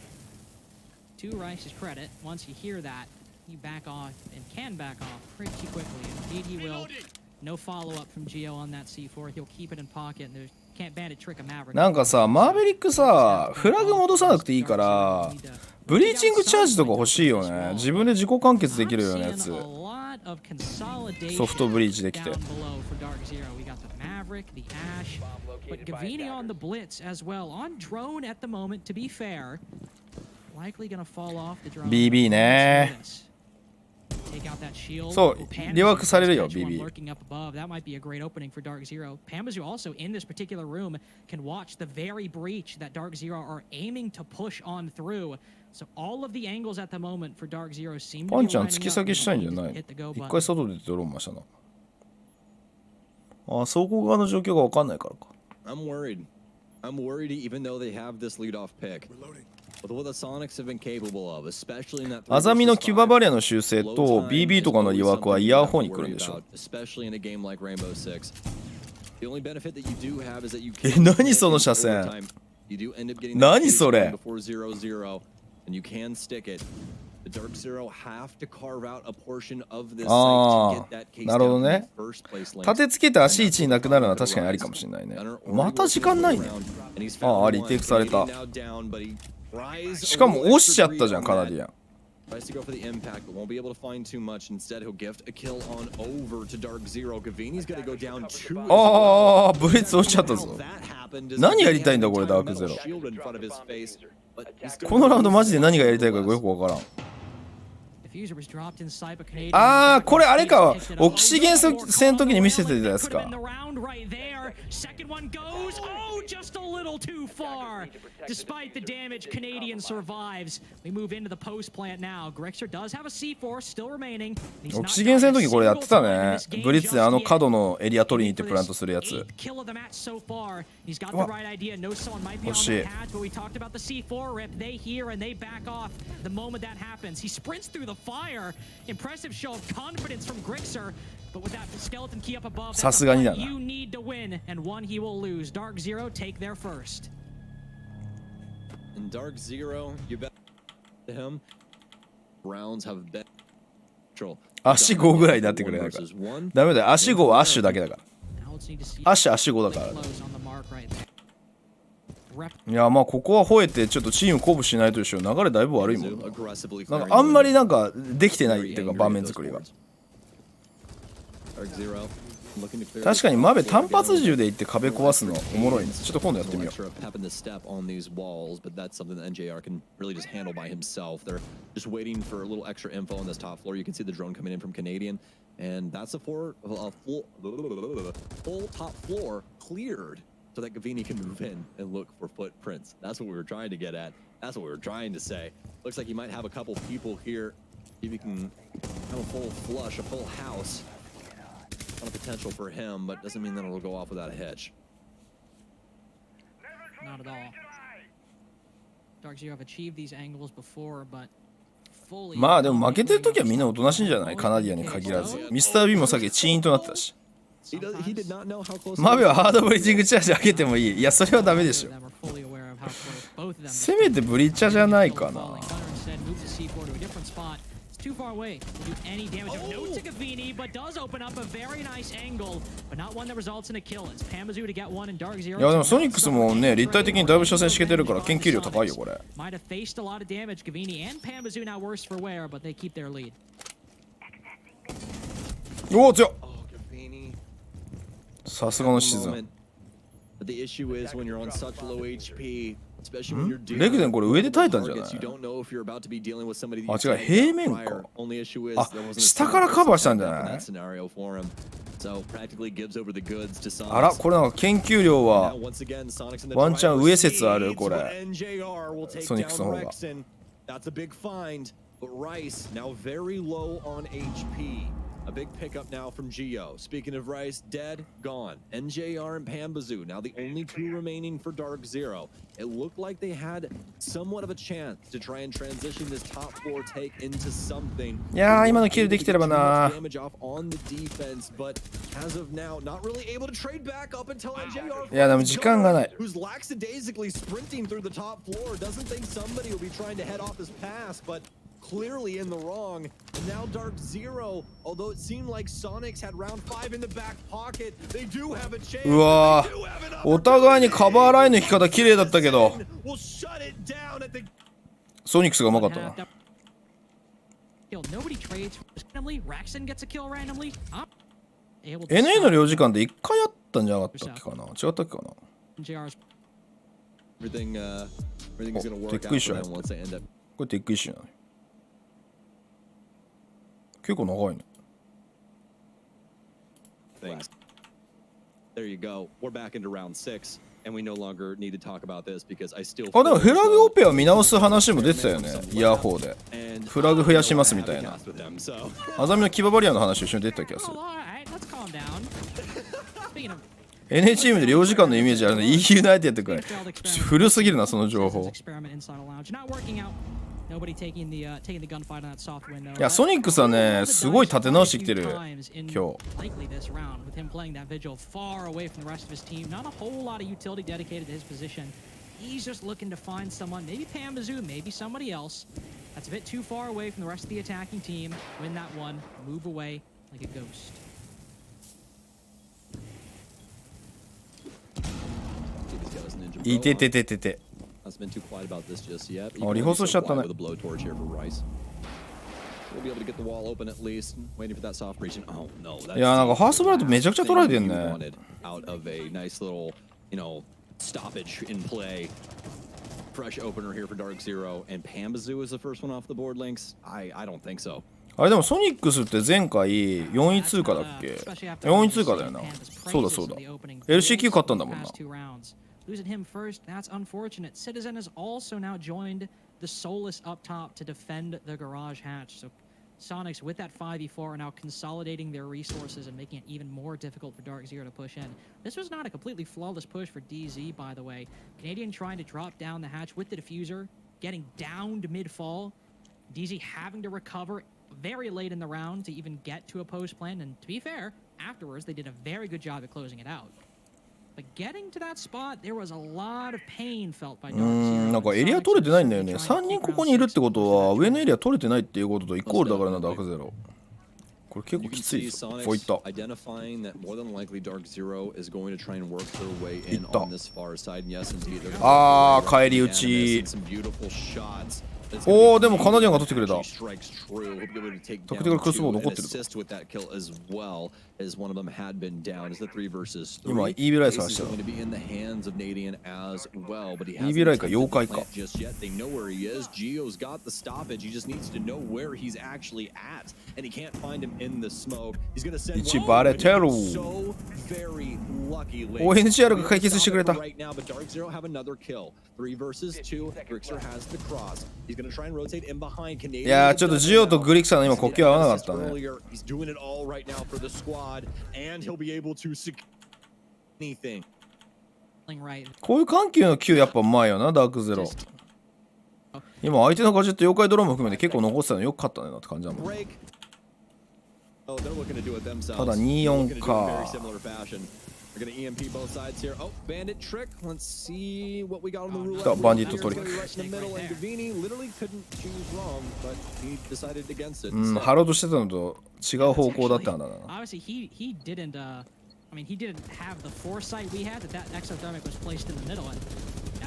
to Rice's credit, once you hear that, you back off and can back off pretty quickly. Indeed, he will. No follow-up from Geo on that C4. He'll keep it in pocket, and there can't bandit trick a Maverick. なんかさマーベリックさフラグ戻さなくていいからブリーチングチャージとか欲しいよね。自分で自己完結できるようなやつ。ソフトブリーチできて。 The Ash, but Gavini on the blitz as well. On drone at the moment, to be fair. Likely gonna fall off the drone. BB ね。 Take out that shield. そうリワークされるよ BB。 Lurking up above. That might be a great opening for DarkZero. Pambazu also in this particular room can watch the very breach that DarkZero are aiming to push on through. So all of the angles at the moment for DarkZero seem to be パンちゃん lining 突き up. 先したいんじゃない Hit the go 一 button. 回外でドローンましたな。あ走行側の状況が分かんないからか。 I'm worried. I'm worried even though they have this leadoff pick. With what the Soniqs have been capable of, especially in that アザミのキュババリアの修正と BB とかのリワークはイヤー4に来るんでしょ。 especially in a game like Rainbow Six. The only benefit that you do have is that you 何その車線。 You do end up getting 何それ。 before 0-0 and you can stick it. The DarkZero have to carve out a portion of this site to get that case なるほど down ね in the first place lane. 立てつけて足1になくなるのは確かにありかもしれないね。また時間ないね。あリテイクされた。しかも押しちゃったじゃんカナディアン。 Tries to go for the impact, but won't be able to find too much. Instead, he'll gift a kill on over to DarkZero. Gavini's got to go down 2. ああブリッツ落ちちゃったぞ。何やりたいんだこれダークゼロ。このラウンドマジで何がやりたいかよくわからん。ああこれあれかオキシゲン戦の時に見せてたやつか。 Second one goes, oh, just a little too far. Despite the damage, Canadian survives. We move into the post plant now. Grexer does have a C4 still remaining. オキシゲン戦の時これやってたね。ブリッツであの角のエリア取りに行ってプラントするやつ。惜しい。 But we talked about the C4 rip. They hear and they back off the moment that happens. He sprints through the fire. Impressive show of confidence from Grixer. But with that skeleton key up above, さすがにだな。 you need to win, and one he will lose. DarkZero take their first. And DarkZero, you bet to him. Browns have bet. 足5ぐらいになってくれないからダメだよ。足5はアッシュだけだから。アッシュ足5だから。いやまあここは吠えてちょっとチーム鼓舞しないとでしょ。流れだいぶ悪いもんな。なんかあんまりなんかできてないっていうか場面作りが。確かにマベ単発銃で行って壁壊すのおもろいね。ちょっと今度やってみよう。 Just waiting for a little extra info on this top floor. You can see the drone coming in from Canadian, and that's a full top floor cleared so that Gavini can move in and look for footprints. That's what we were trying to get at. That's what we were trying to say. Looks like you might have a couple people here. If you can have a full flush, a full house. Not a potential for him, but doesn't mean that it'll go off without a hitch. Not at all. DarkZero have achieved these angles before, but まあでも負けてる時はみんなおとなしいんじゃない。カナディアンに限らずミスター B もさっきチーンとなってたし。マベはハードブリッジングチャージ上げてもいい。いやそれはダメでしょ。せめてブリッチャーじゃないかな。 Too far away to do any damage. No to Gavini, but does open up a very nice angle, but not one that results in a kill. It's Pambazu to get one and DarkZero. いやでもソニックスもね立体的にだいぶ車線敷けてるから研究量高いよこれ。 Might have faced a lot of damage. Gavini and Pambazu now worse for wear, but they keep their lead. おお強っ。さすがのシーズン。But the issue is when you're on such low HP, especially when you're レクゼンこれ上で耐えたんじゃない？ you don't know if you're about to be dealing with somebody あ、違う、平面か。 Only issue is あ、 there wasn't a 下からカバーしたんじゃない？ that scenario for him. So practically gives over the goods to Soniqs. あら、これなんか研究量は Now, once again, Soniqs in the ワンチャン上説ある driver's これ。 seat. NJR will take ソニックスの方 down が。 Rexen. That's a big find, but Rice now very low on HP. A big pickup now from Geo. Speaking of Rice, dead, gone. NJR and Pambazoo, now the only two remaining for DarkZero. It looked like they had somewhat of a chance to try and transition this top floor take into something. いやー、今のキルできてればな。 Damage off on the defense, but as of now, not really able to trade back up until NJR. いや、でも時間がない。 Who's lackadaisically sprinting through the top floor, doesn't think somebody will be trying to head off his pass, but clearly in the wrong. And now DarkZero, although it seemed like Soniqs had round 5 in the back pocket, they do have a chance. うわー、お互いにカバーラインの引き方綺麗だったけど、ソニックスがうまかったな。NA の領事館で1回あったんじゃなかったっけかな、違ったっけかな。Everything's gonna work out for them once they end up. これテックイシューなの。結構長いね。Things. There you go. We're back into round 6, and we no longer need to talk about this because I still. あ、でもフラグオペを見直す話も出てたよね、イヤホーで。フラグ増やしますみたいな。アザミの騎馬バリアの話一緒に出てた気がする。NA チームで領事館のイメージあるの EU ナイテッドくらい古すぎるな、その情報。いや、ソニックスはね、すごい立て直してきてる、今日。He's just looking to find someone, maybe Pambazoo, maybe somebody else that's a bit too far away from the rest of the attacking team. Win that one, move away like a ghost. いててててて。あ、リホースしちゃったね。いや、なんかファーストブライトめちゃくちゃ取られてんね。Stoppage in play. Fresh opener here for DarkZero, and Pambazoo is the first one off the board. Links, I don't think so. あれでもソニックスって前回4位通過だっけ？ 4位通過だよな。そうだそうだ。LCQ 勝ったんだもんな。Losing him first, that's unfortunate. Citizen has also now joined the Solus up top to defend the garage hatch. So Soniqs with that 5v4 are now consolidating their resources and making it even more difficult for DarkZero to push in. This was not a completely flawless push for DZ, by the way. Canadian trying to drop down the hatch with the diffuser, getting downed mid-fall. DZ having to recover very late in the round to even get to a post plan. And to be fair, afterwards they did a very good job at closing it out. But getting to that spot, there was a lot of pain felt by DarkZero. なんかエリア取れてないんだよね。3人ここにいるってことは上のエリア取れてないっていうこととイコールだからな、ダークゼロ。これ結構きついぞ。こういった。あー、返り討ち。おー、でもカナディアンが取ってくれた。タクティカルクロスボウ残ってるぞ。今、イービライ探してた。イービライか妖怪か。1バレてる。ONGR が解決してくれた。いやー、ちょっとジオとグリクさんの今呼吸合わなかったね。こういう緩急の Q やっぱうまいよな、ダークゼロ。今相手のガジェット妖怪ドローンも含めて結構残ってたのよく勝ったねなって感じだもん。ただ2-4か。バンディットトリック。ハロードしてたのと違う方向だったんだな。I mean, he didn't have the foresight we had that exothermic was placed in the middle. And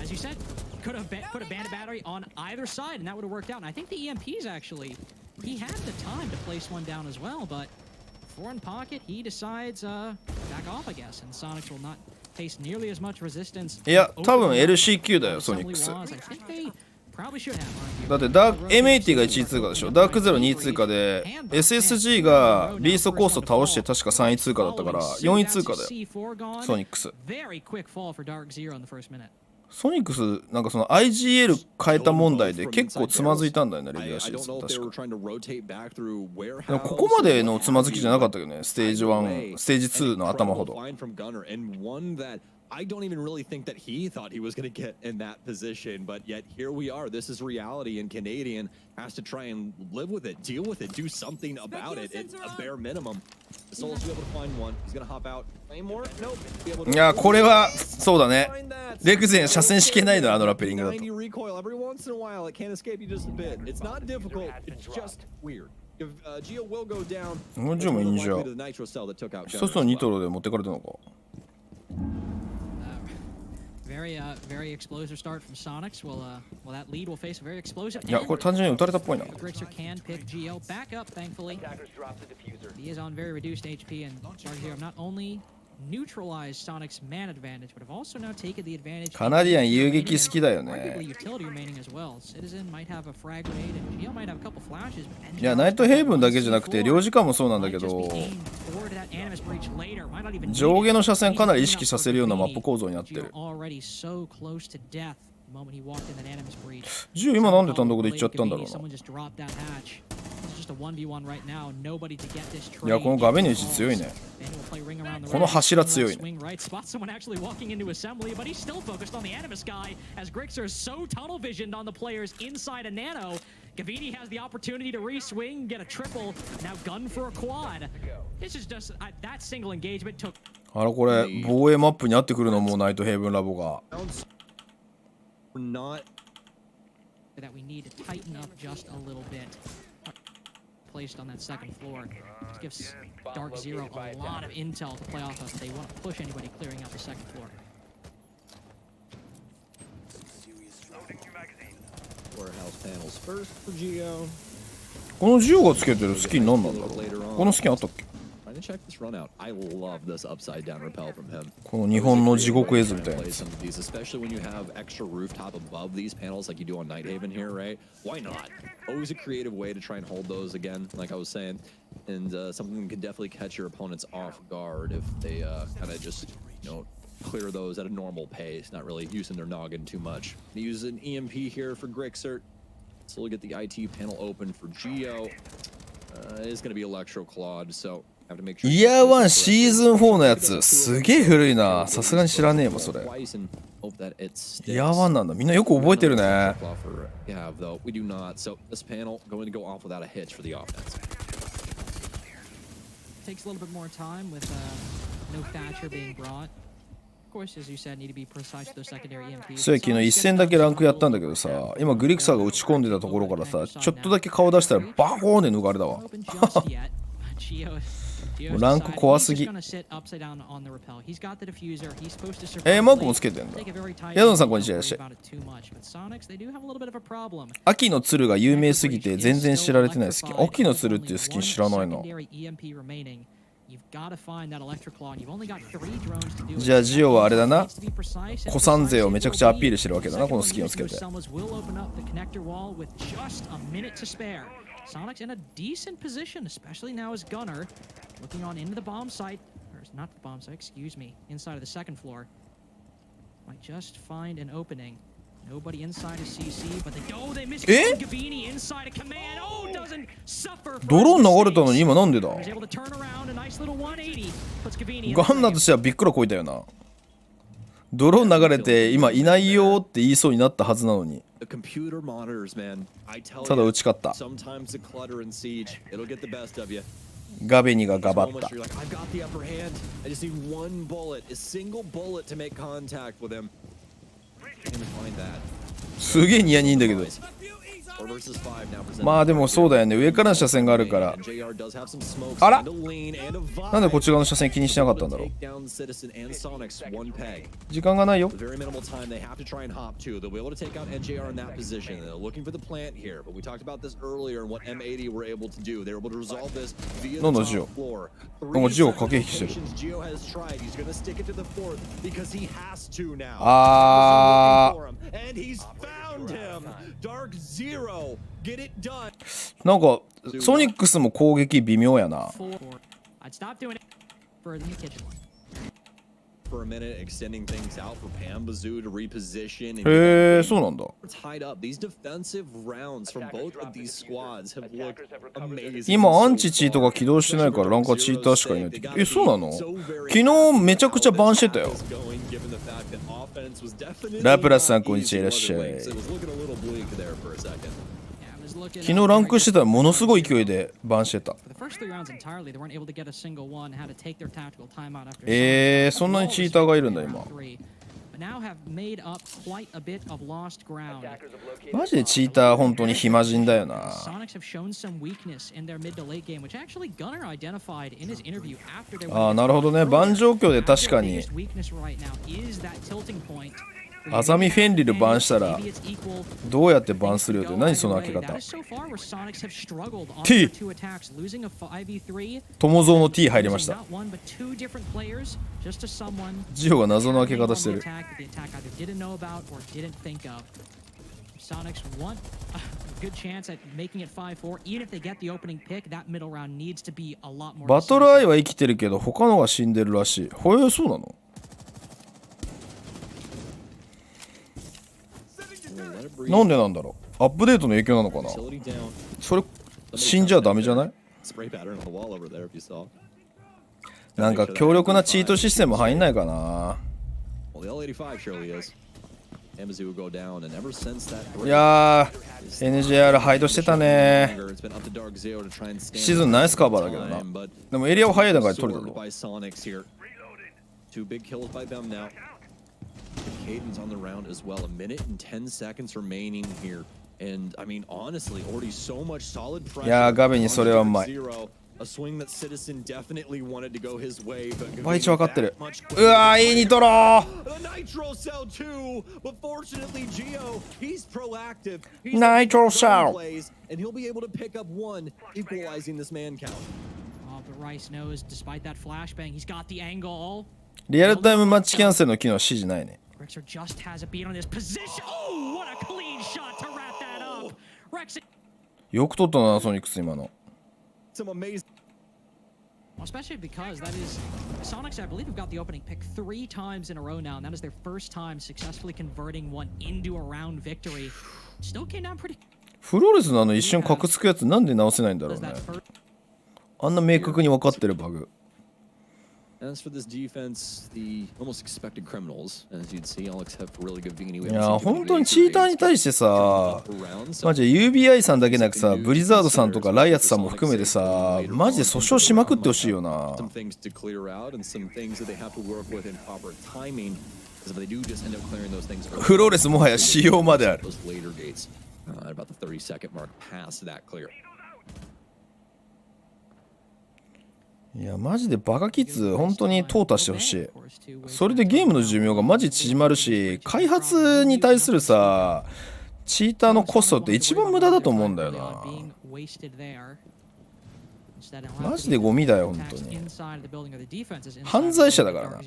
as you said, could have put a bandit battery on either side, and that would have worked out. And I think the EMPs actually, he had the time to place one down as well, but foreign pocket, he decides back off, I guess. And Soniqs will not face nearly as much resistance. いや多分 LCQ だよソニックス。 I think they probably should have. だってM80 が1位通過でしょ、ダークゼロ2位通過で SSG がビーストコースト倒して確か3位通過だったから4位通過だよソニックス。 Very quick fall for DarkZero in the first minute. ソニックスなんかその IGL 変えた問題で結構つまずいたんだよねレギュラーシーズン確か。でもここまでのつまずきじゃなかったけどね、ステージ1ステージ2の頭ほど。I don't even really think that he thought he was going to get in that position, but yet here we are. This is reality, and Canadian has to try and live with it, deal with it, do something about it. It's a bare minimum. Soul's be able to find one. He's going to hop out. Any more? Nope. いやこれはそうだね。レクゼン車線式ないのあのラペリングだと。recoil every once in a while. It can't escape you just a bit. It's not difficult. It's just weird. If Geo will go down, もちろんいいんじゃん。一つのニトロで持ってかれたのか。Very explosive start from Soniqs. Well, that lead will face a very explosive. いやこれ単純に撃たれたっぽいな。 Grixer can pick Geo back up, thankfully. He is on very reduced HP, and DarkZero not only neutralized Soniqs' man advantage, but have also now taken the advantage. カナディアン遊撃好きだよね。 Utility remaining as well. Citizen might have a frag grenade, and Geo might have a couple flashes. いやナイトヘイブンだけじゃなくて領事館もそうなんだけど上下の車線かなり意識させるようなマップ構造になってる。10今なんで単独で行っちゃったんだろうな。いやこの画面の位置強いね。この柱強いね。Gavini has the opportunity to re-swing, get a triple, now gun for a quad. This is just that single engagement took. あらこれ防衛マップに合ってくるのもうナイトヘイブンラボが。That we need to tighten up just a little bit. Placed on that second floor. This gives DarkZero a lot of intel to play off of if they want to push anybody clearing out the second floor. Warehouse panels first for Geo. このジオがつけてるスキン何なんだろう。このスキンあったっけ。 Trying to check this run out. I love this upside down repel from him. この日本の地獄絵図みたいなやつ。 Especially when you have extra rooftop above these panels like you do on Nighthaven here, right? Why not? Always a creative way to try and hold those again, like I was saying, and something that can definitely catch your opponents off guard if they kind of just clear those at a normal pace, not really using their noggin too much. They use an EMP here for Grixer. So we'll get the IT panel open for Geo. It's going to be Electro Clawed, so have to make sure. イヤー1シーズン4のやつすげえ古いな。さすがに知らねえもんそれ。イヤー1なんだ。みんなよく覚えてるね。Yeah, though we do not. So this panel going to go off without a hitch for the offense. Takes a little bit more time with no Thatcher being brought. Of course, as you said, need to be precise with those secondary EMPs. そうや昨日一戦だけランクやったんだけどさ、今グリクサーが打ち込んでたところからさ、ちょっとだけ顔出したらバコーンで抜かれたわ。もうランク怖すぎ。マークもつけてんだ。ヤドンさんこんにちは。秋の鶴が有名すぎて全然知られてないスキン。秋の鶴っていうスキン知らないな。じゃあジオはあれだな。古参勢をめちゃくちゃアピールしてるわけだな、このスキンをつけて。Soniqs in a decent position, especially now as Gunner looking on into the bomb site, or not the bomb site, excuse me, inside of the second floor. Might just find an opening. Nobody inside of CC, but they missed Gavini inside a command. Oh, doesn't suffer. ドローン流れたのに今なんでだ。 Was able to turn around a nice little 180. Puts Gavini. ガンナーとしてはびっくらこいたよな。ドローン流れて今いないよって言いそうになったはずなのに。ただ打ち勝った。ガベニがガバった。すげえニヤニヤいいんだけど。まあでもそうだよね、上からの車線があるから。あら、なんでこっち側の車線気にしなかったんだろう。時間がないよ。なんだジオ、なんかジオ駆け引きしてる。あー、なんかソニックスも攻撃微妙やな。へえ、そうなんだ。今アンチチートが起動してないからランカーチーターしかいないって。そうなの？昨日めちゃくちゃバンしてたよ。ラプラスさんこんにちは、いらっしゃい。昨日ランクしてたらものすごい勢いでバンしてた。そんなにチーターがいるんだ今。マジでチーター本当に暇人だよな。ああ、なるほどね。バン状況で確かにアザミフェンリルバンしたらどうやってバンするよって。何その開け方。 T トモゾウの T 入りました。ジオが謎の開け方してる。バトルアイは生きてるけど他のが死んでるらしい。そうなの？なんでなんだろう。アップデートの影響なのかな。それ死んじゃダメじゃない？なんか強力なチートシステム入んないかな。いやー NJR ハイドしてたね。シーズンナイスカバーだけどな。でもエリアは早い段階で取れたぞ。Caden's on the round as well. A minute and 10 seconds remaining here. And I mean, honestly, already so much solid pressure. いやー、ガベにそれはうまい。A swing that Citizen definitely wanted to go his way, but バイチ分かってる。うわー、いいニトロー。Nitro cell too, but fortunately Geo, he's proactive. Nitro cell. And he'll be able to pick up one, equalizing this man count. But Rice knows, despite that flashbang, he's got the angle. リアルタイムマッチキャンセルの機能は指示ないね。Rexer just has a beat on his position. Oh, what a clean shot to wrap that up. Rexer. よく取ったな、ソニックス今の。Some amazing. Especially because that is Soniqs, I believe, have got the opening pick 3 times in a row now, and that is their first time successfully converting one into a round victory. Still came down pretty. フローレスの一瞬カクつくやつなんで直せないんだろうね。あんな明確に分かってるバグ。As for this defense, the almost expected criminals, as you'd see, Alex have really good beginning. いや本当にチーターに対してさ、マジで UBI さんだけなくさ、ブリザードさんとかライアツさんも含めてさ、マジで訴訟しまくってほしいよな。フローレスもはや仕様まである。いやマジでバカキッズ本当に淘汰してほしい。それでゲームの寿命がマジ縮まるし、開発に対するさチーターのコストって一番無駄だと思うんだよな。マジでゴミだよ本当に。犯罪者だからな。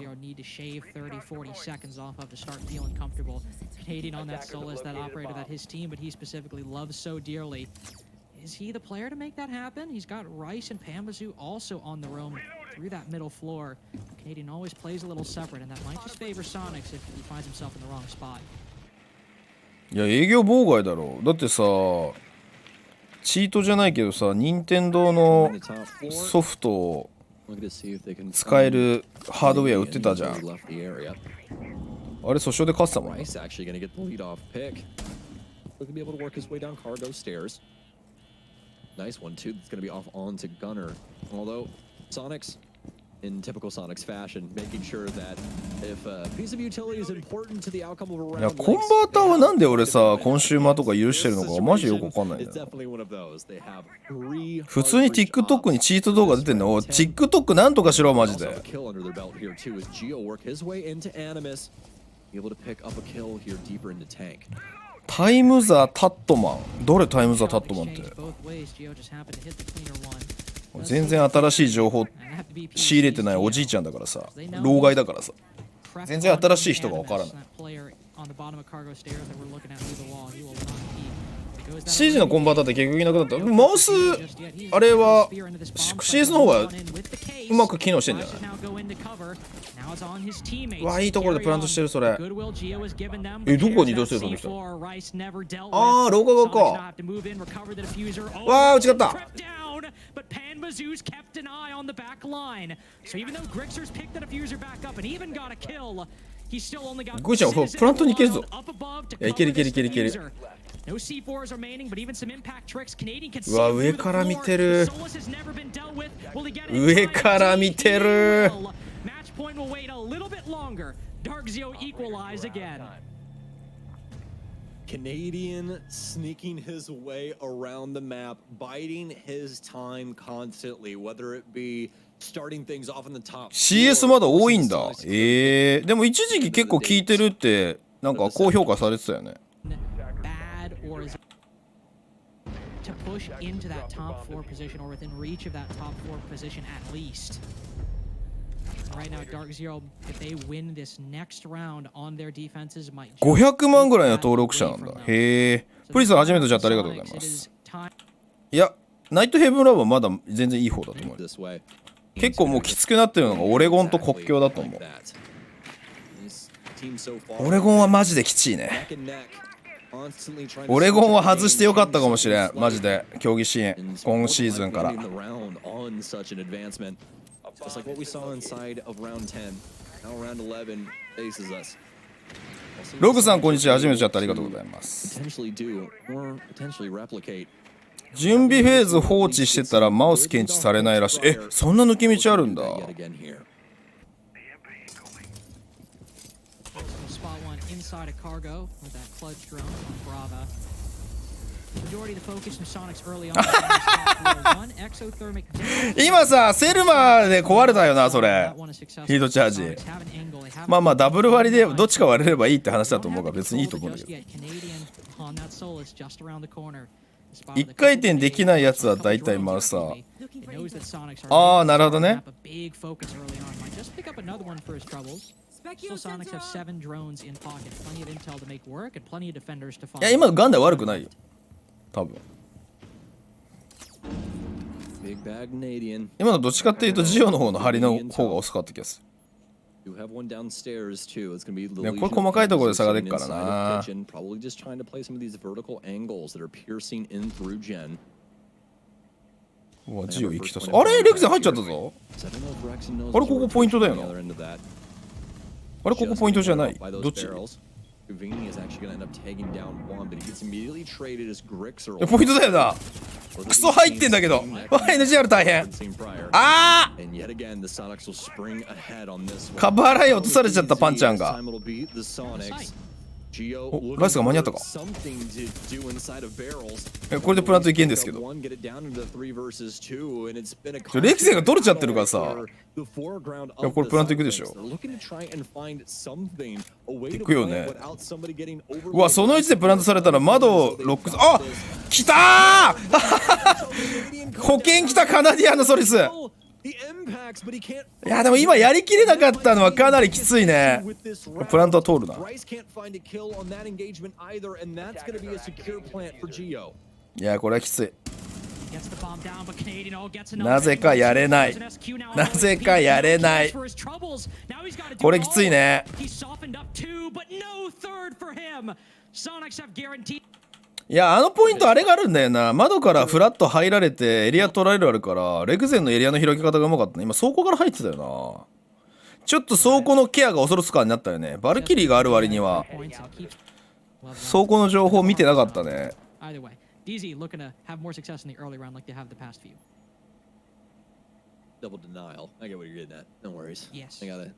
Is he the player to make that happen? He's got Rice and Pambazoo also on the roam through that middle floor. Canadian always plays a little separate, and that might just favor Soniqs if he finds himself in the wrong spot. いや営業妨害だろ。だってさチートじゃないけどさ、任天堂のソフトを使えるハードウェア売ってたじゃん。あれ訴訟で勝ってたもんね。Nice one too. That's going to be off onto Gunner. Although Soniqs in typical Sonics fashion, making sure that if a piece of utility is important to the outcome of a いや round, コンバーターはなんで俺さコンシューマーとか許してるのかマジよくわかんないん it's だよ。 definitely one of those. They have three 普通に TikTok にチート動画出てんの。おい TikTok なんとかしろマジ also で。 have a kill under their belt here too as Geo work his way into Animus, be able to pick up a kill here deeper in the tank. タイムザ・タットマン。どれタイムザ・タットマンって。 全然新しい情報仕入れてないおじいちゃんだからさ、老害だからさ、全然新しい人がわからない。CG のコンバーターって結局いなくなった。マウスあれは CS の方がうまく機能してんじゃない？うわ、いいところでプラントしてるそれ。え、どこに移動してると思った？あー、廊下側か。わー、違った。But Panmazoo's kept an eye on the back line. So even though Grixer's picked the diffuser back up and even got a kill, he still only got グーちゃん、プラントに行けるぞ。いや、いけるいけるいけるいける。No C4s remaining, but even some impact tricks. Canadian can see うわ、上から見てる。 Solus has never been dealt with. Will he get it? 上から見てる。 Match point will wait a little bit longer. DarkZero equalize again. Canadian sneaking his way around the map, biding his time constantly, whether it be starting things off in the top. CS まだ多いんだ。でも一時期結構効いてるってなんか高評価されてたよね。Bad or is to push into that top 4 position or within reach of that top 4 position at least. Right now, DarkZero, if they win this next round on their defenses, might 500万ぐらいの登録者なんだ。へえ。プリさん初めてチャットありがとうございます。いや、ナイトヘブンラブはまだ全然いい方だと思う。結構もうきつくなってるのがオレゴンと国境だと思う。オレゴンはマジできちいね。オレゴンは外してよかったかもしれん。マジで競技シーン今シーズンから。Just like what we saw inside of round 10. Now round 11 faces us. ログさんこんにちは。初めてチャットありがとうございます。 Potentially do or potentially replicate. 準備フェーズ放置してたらマウス検知されないらしい。え、そんな抜け道あるんだ。spot one inside a cargo with that clutch drone on Brava. Majority of the focus from Soniqs early on. One exothermic. 今さセルマで壊れたよなそれ。ヒートチャージ。まあまあダブル割りでどっちか割れればいいって話だと思うから別にいいと思うんだけど。一回転できないやつは大体マウサー。ああなるほどね。Still, Soniqs have 7 drones in pocket, plenty of intel to make work, and plenty of defenders to follow. いや今のガンダム悪くないよ。多分。Big bag Canadian. 今のどっちかっていうとジオの方の針の方が遅かった気がする。You have one downstairs too. It's going to be the ね、これ細かいところで差が出るからな。 Probably just trying to play some of these vertical angles that are piercing in through Gen. うわジオ行きたそう。あれレクゼン入っちゃったぞ。あれここポイントだよな。あれここポイントじゃない。どっち？ポイントだよな。クソ入ってんだけど。わ NGR 大変。ああ。カバーライン落とされちゃったパンちゃんが。おライスが間に合ったか。これでプラントいけんですけど。レクゼンが取れちゃってるからさ。いやこれプラントいくでしょ。いくよね。うわその位置でプラントされたら窓ロック。あ来たー保険来たカナディアンのソリス。いやでも今やりきれなかったのはかなりきついね。プラントは通るな。いやこれはきつい。なぜかやれない。なぜかやれない。これきついね。いやあのポイントあれがあるんだよな。窓からフラッと入られてエリア取られるあるからレクゼンのエリアの開き方がうまかったね。今倉庫から入ってたよな。ちょっと倉庫のケアが恐ろしくになったよね。バルキリーがある割には倉庫の情報見てなかったね。DZ looking to have more success in the early round like they have the past few. double denial. I get what you're getting at. No worries. Yes. I got it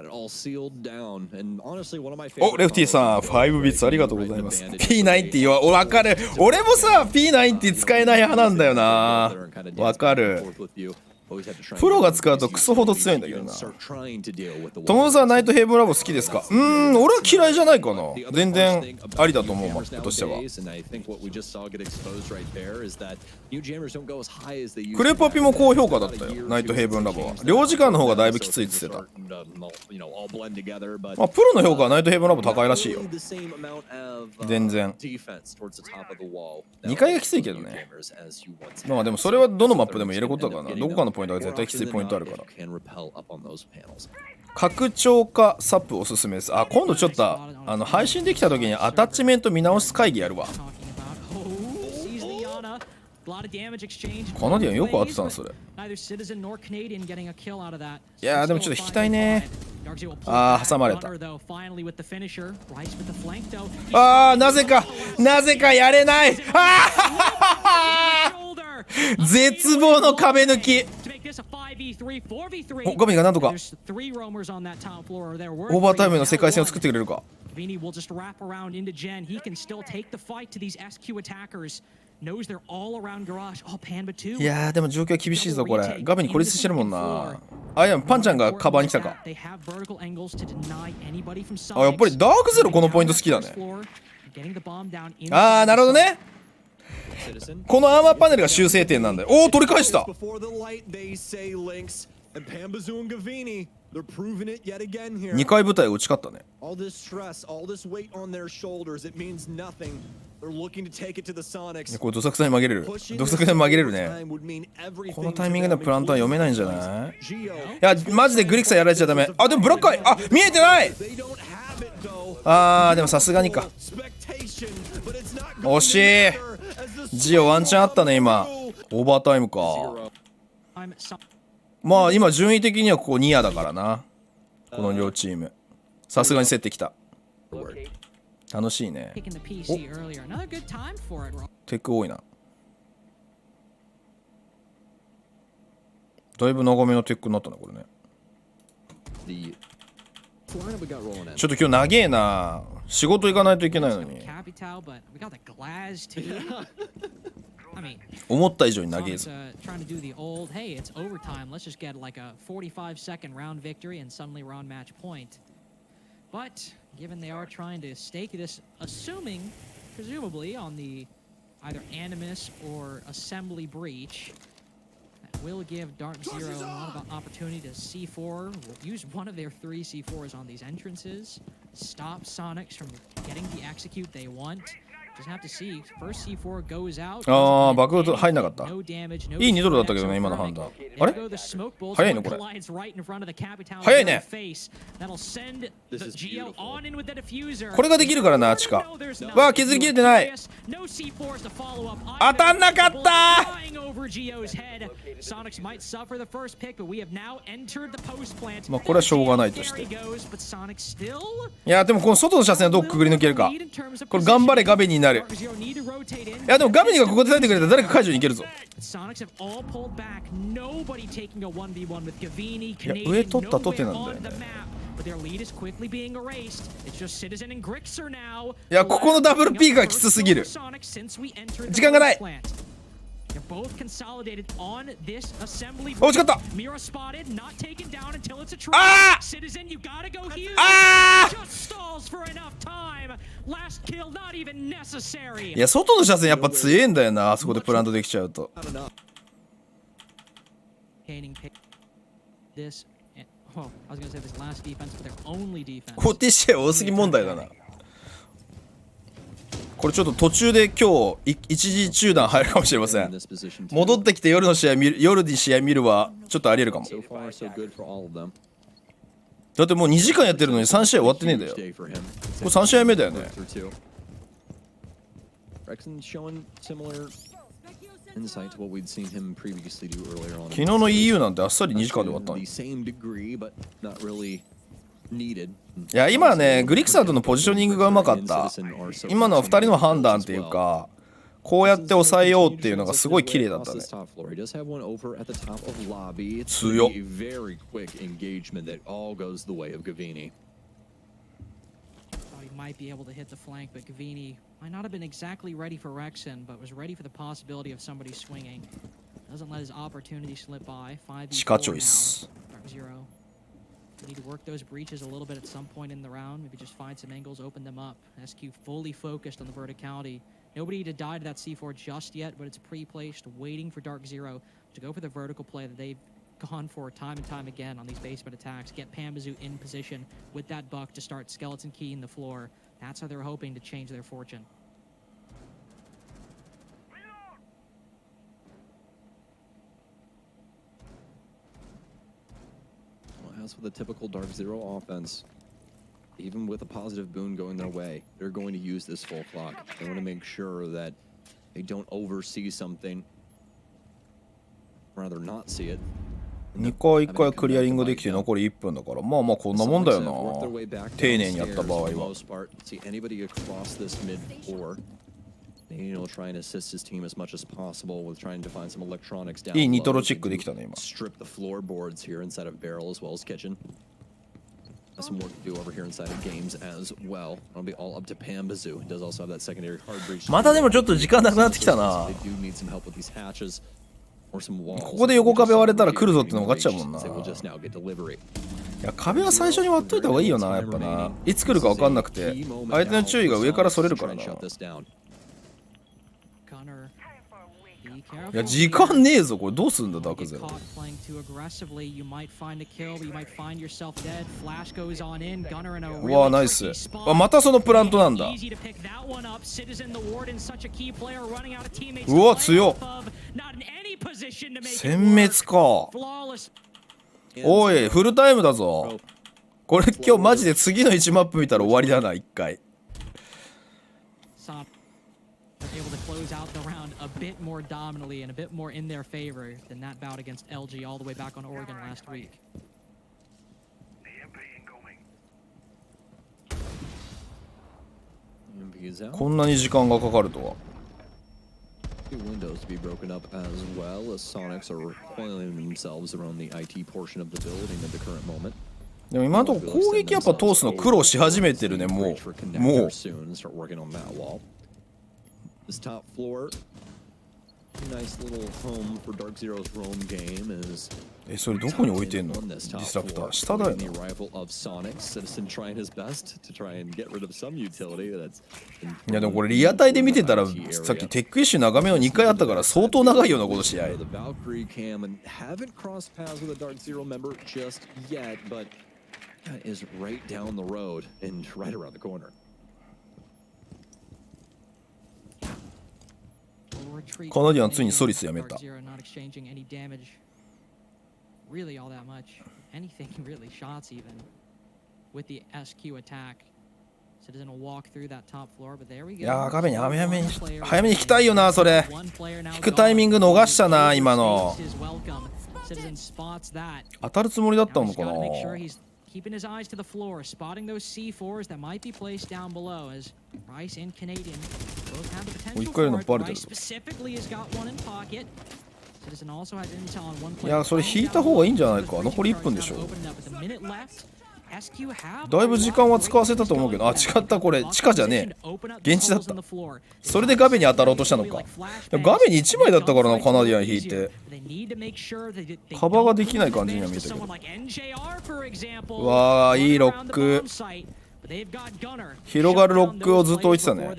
all sealed down. And honestly, one of my お、レフティさん、5ビッツありがとうございます。P90 はわかる。俺もさ、P90 使えない派なんだよな。わかる。プロが使うとクソほど強いんだけどな。友達はナイトヘイブンラボ好きですか？俺は嫌いじゃないかな。全然ありだと思うマップとしては。クレパピも高評価だったよ、ナイトヘイブンラボは。両時間の方がだいぶきついって言ってた。まあ、プロの評価はナイトヘイブンラボ高いらしいよ。全然。2回がきついけどね。まあでもそれはどのマップでも言えることだからな。どこかのポイントが絶対きついポイントあるから。拡張化サップおすすめです。あ、今度ちょっと配信できた時にアタッチメント見直す会議やるわ。カナディアンよく当てたんそれ。いやーでもちょっと引きたいね。あー挟まれた。あーなぜかやれない。あー絶望の壁抜き。お、ガミがなんとかオーバータイムの世界線を作ってくれるか。いやーでも状況は厳しいぞこれ。ガビに孤立してるもんな。あ、いやパンちゃんがカバーに来たか。あ、やっぱりダークゼロこのポイント好きだね。あーなるほどね。このアーマーパネルが修正点なんだよ。おお取り返した。2回部隊打ち勝ったね。これどさくさに紛れる。どさくさに紛れるね。このタイミングでプランター読めないんじゃない？いやマジでグリクさんやられちゃダメ。あでもブラックアイ、あ見えてない。あーでもさすがにか。惜しい。ジオワンチャンあったね今。オーバータイムか。まあ今順位的にはここニアだからな。この両チームさすがに競ってきた。楽しいね。おテク多いな。だいぶ長めのテックになったねこれね。ちょっと今日長えな。仕事行かないといけないのに。思った以上に長えぞ。Given they are trying to stake this, assuming, presumably, on the either Animus or Assembly breach, that will give DarkZero a lot of opportunity to C4, use one of their 3 C4s on these entrances, stop Soniqs from getting the execute they want. Just have to see. First C4 goes out. ああ、爆弾入んなかった。いい2ドルだったけどね、今の判断。あれ早いのこれ。早いね。これができるからな、地下。わあ、削り切れてない。当たんなかった。まあ、これはしょうがないとして。いや、でもこの外の車線はどうくぐり抜けるか。これ頑張れ、ガベになる。いやでもガビニがここで耐えてくれたら誰か解除に行けるぞ。いや上取ったとてなんだよね。いやここのダブルピークがきつすぎる。時間がない。惜しかった。ああいや外の車線やっぱ強えんだよな。あそこでプラントできちゃうと。コティシェ多すぎ問題だな。これちょっと途中で今日一時中断入るかもしれません。戻ってきて夜に試合見るはちょっとありえるかも。だってもう2時間やってるのに3試合終わってねえんだよ。これ3試合目だよね。昨日の EU なんてあっさり2時間で終わったの。いや今ねグリクサーとのポジショニングがうまかった。今のは2人の判断っていうかこうやって抑えようっていうのがすごい綺麗だったね。強っ。Might be able to hit the flank, but Gavini might not have been exactly ready for Rexen, but was ready for the possibility of somebody swinging. Doesn't let his opportunity slip by. 近チョイス。DarkZero. Need to work those breaches a little bit at some point in the round. Maybe just find some angles, open them up. SQ fully focused on the verticality. Nobody to die to that C4 just yet, but it's pre-placed, waiting for DarkZero to go for the vertical play that they've gone for time and time again on these basement attacks. Get Pambazu in position with that buck to start skeleton keying the floor. That's how they're hoping to change their fortune. Well, as for the typical DarkZero offense, even with a positive boon going their way, they're going to use this full clock. They want to make sure that they don't oversee something, rather not see it. 2回1回クリアリングできて残り1分だから、まあまあこんなもんだよな。丁寧にやった場合は。いいニトロチェックできたね今。Some work to do over here inside of games as well. It'll be all up to Pambazu. He does also have that secondary hard breach. またでもちょっと時間なくなってきたな。ここで横壁割れたら来るぞっての分かっちゃうもんな。いや壁は最初に割っといた方がいいよな、やっぱな。いつ来るか分かんなくて相手の注意が上からそれるからな。いや時間ねえぞ、これどうすんだダークゼロ。うわナイス。あまたそのプラントなんだ。うわ強っ。殲滅か。おいフルタイムだぞこれ。今日マジで次の1マップ見たら終わりだな1回。able to close out the round a bit more dominantly and a bit more in their favor than that bout against LG all the way back on Oregon last week. こんなに時間がかかるとは。Windows to be broken up as well as Soniqs are coiling themselves around the IT portion of the building at the current moment. でも今のところ攻撃やっぱ通すの苦労し始めてるね。もう。This top floor, nice little home for DarkZero's roam game is. それどこに置いてんの？ディスラプター下だよな。いやでもこれリアタイで見てたらさっきテックイッシュ長めの2回あったから相当長いようなこの試合。カナディアンついにソリスやめた。Really all that much. Anything really, shots even. With the SQ attack. Citizen will walk through that top floor, but there we go. いやー、画面に早めに引きたいよな、それ。引くタイミング逃したな、今の。当たるつもりだったのかな。Keeping his eyes to the floor, spotting those C4s that might be placed down below as Rice and Canadian both have the potential for it. Rice specifically has got one in pocket. いやそれ引いた方がいいんじゃないか。残り1分でしょ。だいぶ時間は使わせたと思うけど、あ違った、これ地下じゃねえ現地だった。それでガベに当たろうとしたのか。ガベに1枚だったからな、カナディアン引いてカバーができない感じには見えたけど。うわーいいロック。広がるロックをずっと置いてたね。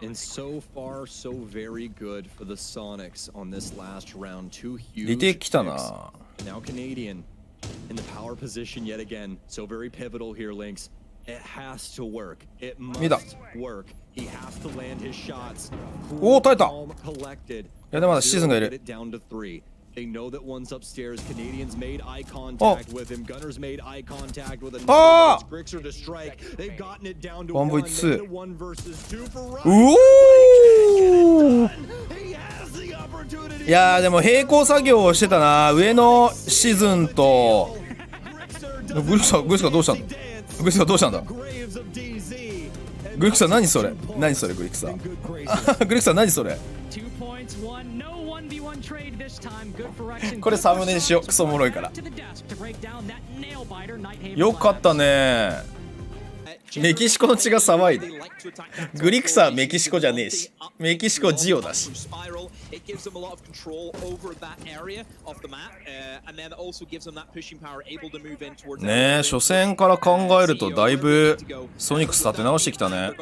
And so far, so very good for the Soniqs on this last round. Two huge. リテイク来たな。Now Canadian in the power position yet again. So very pivotal here, Lynx. It has to work. It must work. He has to land his shots. おお耐えた。い Collected. やでもまだシーズンがいる。They know that one's upstairs. Canadians made eye contact with him. Gunners made eye contact with another. Grixer to strike. They've gotten it down to one versus two for Rice. いやでも並行作業をしてたな。上のシーズンとグリスカどうしたんだ。グリスカどうしたんだ。グリクさん何それ、何それグリクさんグリクさん何それ、これサムネにしよう、クソおもろいから。よかったね。メキシコの血が騒いで、グリクサーメキシコじゃねえし、メキシコジオだし。ねえ、初戦から考えるとだいぶソニックス立て直してきたね。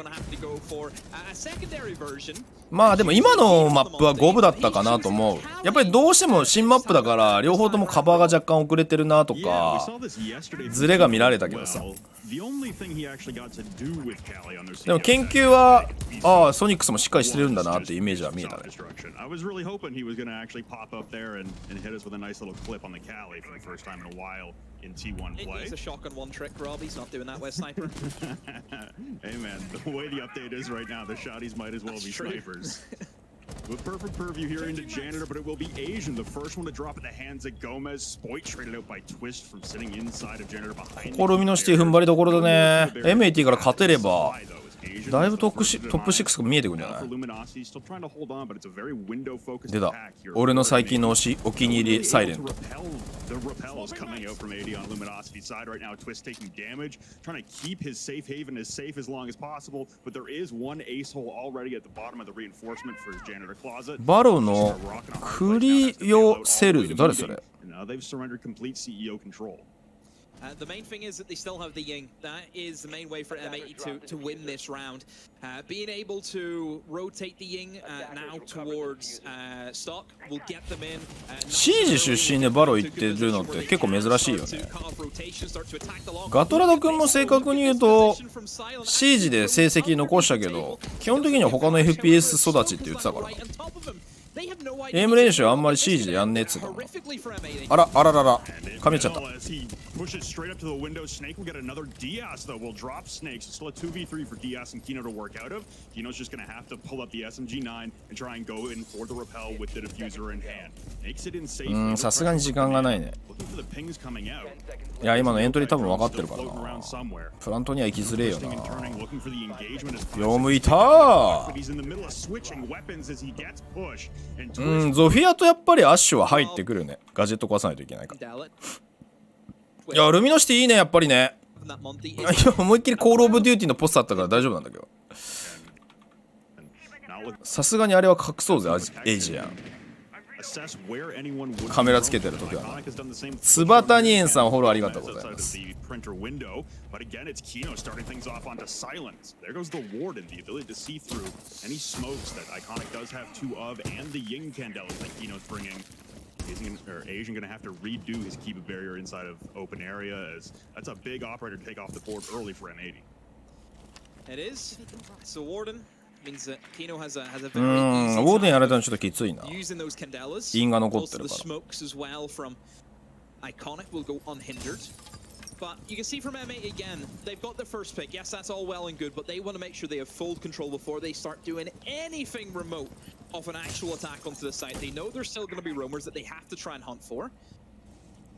まあでも今のマップは五分だったかなと思う。やっぱりどうしても新マップだから両方ともカバーが若干遅れてるなとかズレが見られたけどさ。でも研究はああソニックスもしっかりしてるんだなっていうイメージは見えたね。In T1 play. It's a shotgun one trick, Rob. He's not doing that with sniper. Hey man, the way the update is right now, the shotties might as well be snipers. With perfect purview here into Janitor, but it will be Asian, the first one to drop at the hands of Gomez. Spoit traded out by Twist from sitting inside of Janitor behind. ここルミノシティ踏ん張りどころだね。MAT から勝てればだいぶトップ6が見えてくるんじゃない。出た俺の最近のお気に入りサイレント。バロのクリオセルズ誰それ。The main thing is that they still have the Ying. That is the main way for M80 to win this round. Being able to rotate the Ying now towards stock will get them in. シージ出身でバロ行ってるのって結構珍しいよね。ガトラド君も正確に言うとシージで成績残したけど基本的には他の FPS 育ちって言ってたから。ゲーム練習あんまりシージでやんねえっつうの。あらあららら噛めちゃった。さすがに時間がないね。いや今のエントリー多分分かってるからな。プラントには行きづれえよな。よむいたー。ゾフィアとやっぱりアッシュは入ってくるね。ガジェット壊さないといけないから。いやルミノシティいいねやっぱりね。思いっきりコールオブデューティーのポスターあったから大丈夫なんだけど。さすがにあれは隠そうぜエイジアン。カメラつけてる時はな。つばたにえんさんフォローありがとうございます。Asian going to have to redo his keep barrier inside of open area as that's a big operator to take off the board early for M80. It is. So Warden means that Kino has a ウォーデンやられたのちょっときついな。因が残ってるから。Iconic will go unhindered. But you can see from M8 again, they've got the first pick. Yes, that's all well and good, but they want to make sure they have full control before they start doing anything remote of an actual attack onto the site. They know there's still going to be roamers that they have to try and hunt for.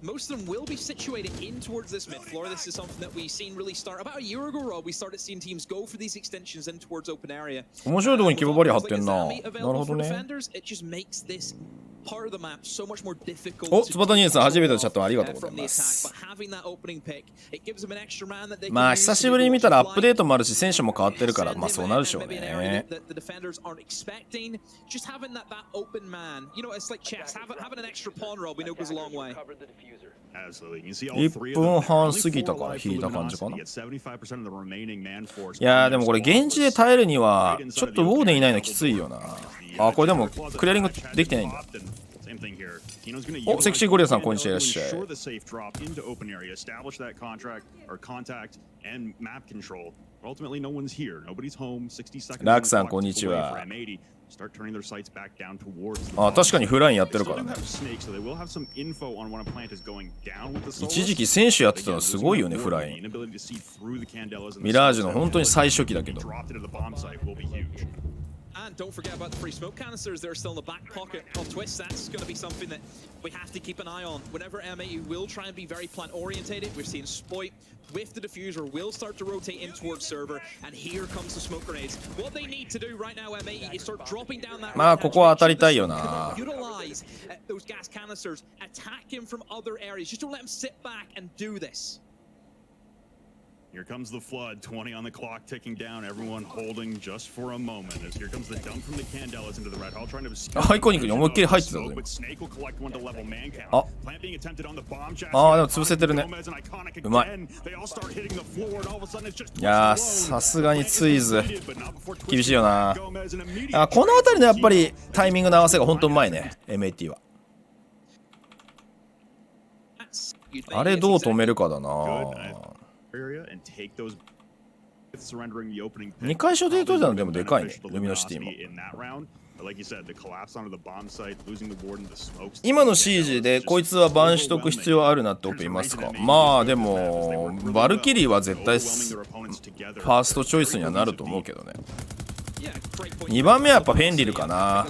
Most of them will be situated in towards this mid floor. This is something that we've seen really start about a year ago, Rob. We started seeing teams go for these extensions in towards open area. 面白いところにキババリ貼ってんな。なるほどね。お、つばたにえんさん初めてのチャットありがとうございます。まあ久しぶりに見たらアップデートもあるし選手も変わってるからまあそうなるでしょうね。1分半過ぎたから引いた感じかな。いやーでもこれ現地で耐えるにはちょっとウォーデンいないのきついよな。あ、これでもクリアリングできてないんだ。お、セクシーゴリラさんこんにちは、いらっしゃい。ラークさんこんにちは。あ、確かにフラインやってるからね。一時期選手やってたのすごいよね、フライン。ミラージュの本当に最初期だけど。And don't forget about the free smoke canisters. They're still in the back pocket of Twist. That's going to be something that we have to keep an eye on. Whenever M80 will try and be very plant orientated, we've seen Spoit with the diffuser will start to rotate in towards server, and here comes the smoke grenades. What they need to do right now, M80, is start dropping down that. まあここは当たりたいよな。 Utilize those gas canisters, attack him from other areas. Just don't let him sit back and do this. Here comes the flood, 20 on the clock, ticking down. Everyone holding just for a moment. As here comes the dump from the Candelas into the red hole, trying to escape. アイコニックに思いっきり入ってたぞ今。 But Snake will collect one to level man count. あ、 Plant being attempted on the bomb chest. あーでも潰せてるね。 Gomez and Iconic うまい。 again. They all start hitting the floor, and all of a sudden it's just いやーさすがにツイズ but not before Twist 厳しいよな。 Gomez and immediate あ、この辺りのやっぱりタイミングの合わせが本当うまいね MAT は。あれどう止めるかだな。 area and take those surrendering the opening 2回所定取れたのでもでかいね、ルミノシティも。 Like you said, the collapse onto the bomb site, losing the ward and the smokes. 今のシージでこいつはバンしとく必要あるなってオペいますか。まあでもバルキリーは絶対ファーストチョイスにはなると思うけどね。2番目はやっぱフェンリルかな。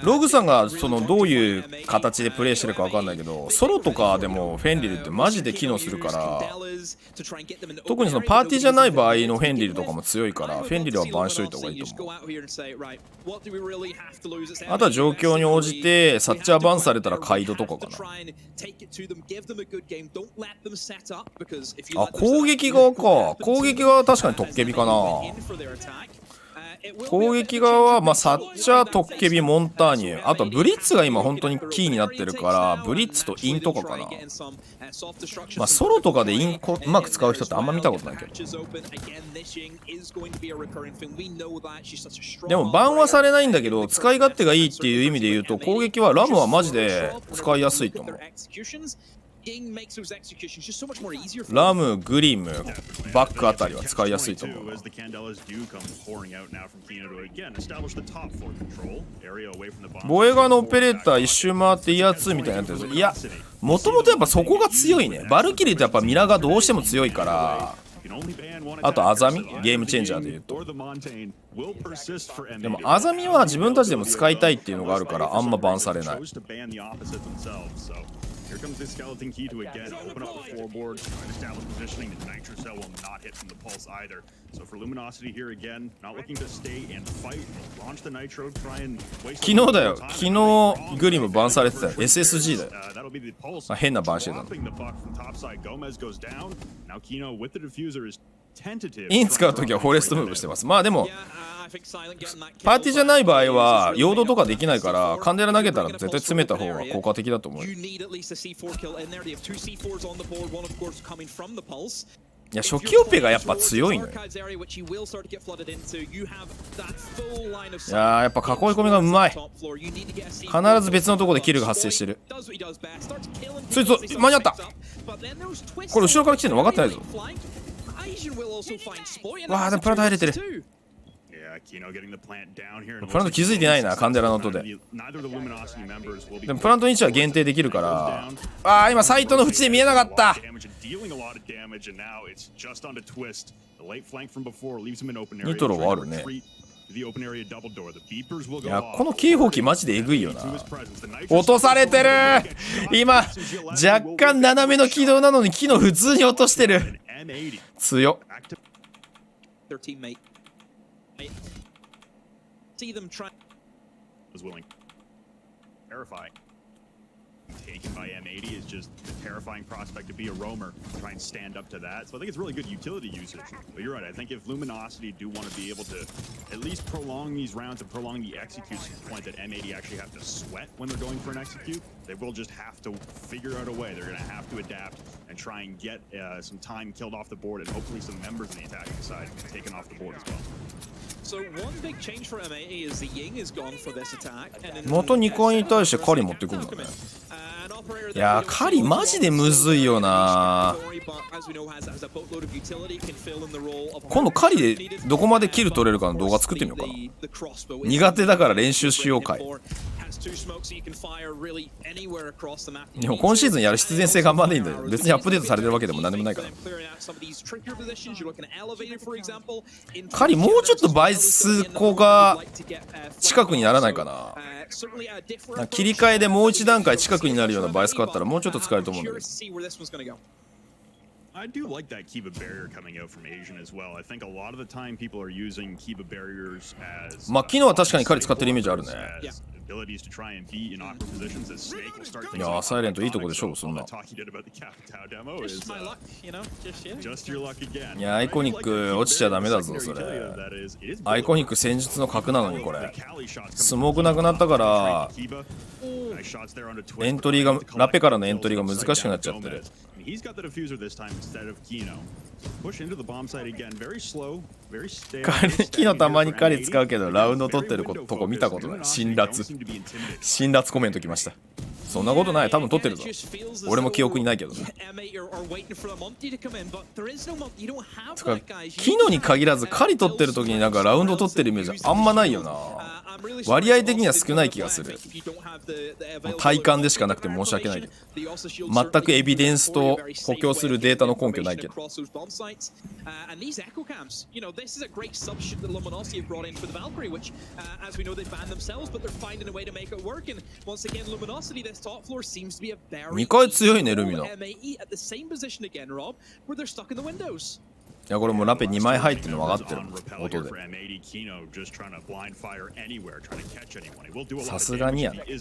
ログさんがそのどういう形でプレイしてるか分かんないけど、ソロとかでもフェンリルってマジで機能するから、特にそのパーティーじゃない場合のフェンリルとかも強いから、フェンリルはバンしといた方がいいと思う。あとは状況に応じてサッチャーバンされたらカイドとかかな。あ、攻撃側か。攻撃側は確かにトッケビかな。攻撃側はまあサッチャー、トッケビ、モンターニュ、あとはブリッツが今本当にキーになってるからブリッツとインとかかな。まあソロとかでインうまく使う人ってあんま見たことないけど。でもバンはされないんだけど使い勝手がいいっていう意味で言うと攻撃はラムはマジで使いやすいと思う。ラム、グリム、バックあたりは使いやすいと思う。ボエガのオペレーター一周回ってイヤー2みたいになってるんですよ。いや、もともとやっぱそこが強いね。バルキリーってやっぱミラがどうしても強いから。あとアザミ、ゲームチェンジャーで言うと。でもアザミは自分たちでも使いたいっていうのがあるからあんまバンされない。Here comes the skeleton key to again open up the floorboards, try and establish positioning. The nitro cell will not hit from the pulse either. So for Luminosity here again, not looking to stay and fight, launch the nitro, try and waste. 昨日だよ。昨日グリムバンされてたよ。SSG だよ。あ、変なバンしてたの。イン使うときはフォレストムーブしてます。まあでもパーティーじゃない場合は陽動とかできないからカンデラ投げたら絶対詰めた方が効果的だと思う。いや初期オペがやっぱ強いのよ。いやーやっぱ囲い込みがうまい。必ず別のところでキルが発生してる。そいつ間に合った。これ後ろから来てるの分かってないぞ。わあでもプラント入れてる。プラント気づいてないな、カンデラの音で。でもプラントの位置は限定できるから。ああ今サイトの縁で見えなかった。ニトロはあるね。いやこの警報機マジでエグいよな。落とされてる。今若干斜めの軌道なのに機能普通に落としてる。強っ。See them try. Was willing. Terrifying. Taken by M80 is just a terrifying prospect to be a roamer. Try and stand up to that. So I think it's really good utility usage. But you're right. I think if Luminosity do want to be able to at least prolong these rounds and prolong the execution to the point that M80 actually have to sweat when they're going for an execute, they will just have to figure out a way. They're going to have to adapt and try and get some time killed off the board and hopefully some members on the attacking side taken off the board as well. So one big change for M80 is the Ying is gone for this attack. 元2回に対してカリ持ってくるんだね。いやーカリマジでむずいよな。今度カリでどこまでキル取れるかの動画作ってみようかな。苦手だから練習しようかい。でも今シーズンやる必然性があんまないんだよ。別にアップデートされてるわけでも何でもないから。カリもうちょっと倍数個が近くにならないかな。切り替えでもう一段階近くになるようなバイスコあったらもうちょっと使えると思うんだけど。I do like that Kiba barrier coming out from Asian as well. I think a lot of the time people are using Kiba barriers as まあ昨日は確かに彼使ってるイメージあるね。abilities to try and beat in awkward positions as Snake will start いやサイレントいいとこで勝負すんな。 talk you did about the Capitao demo is just your luck again. いやアイコニック落ちちゃダメだぞそれ。アイコニック戦術の角なのにこれ。スモークなくなったからエントリーがラペからのエントリーが難しくなっちゃってる。He's got the diffuser this time instead of Kino. Push into the bomb site again. Very slow, very stale. キノたまに彼使うけどラウンド取ってるとこ見たことない。辛辣コメントきました。そんなことない。多分取ってるぞ。俺も記憶にないけどね。つかキノに限らずカリ取ってる時になんかラウンド取ってるイメージあんまないよな。割合的には少ない気がする。体感でしかなくて申し訳ないけど、全くエビデンスと補強するデータの根拠ないけど。2回強いねルミノ。いやこれもうラペ2枚入ってるの分かってるもん音で。さすがにやね。い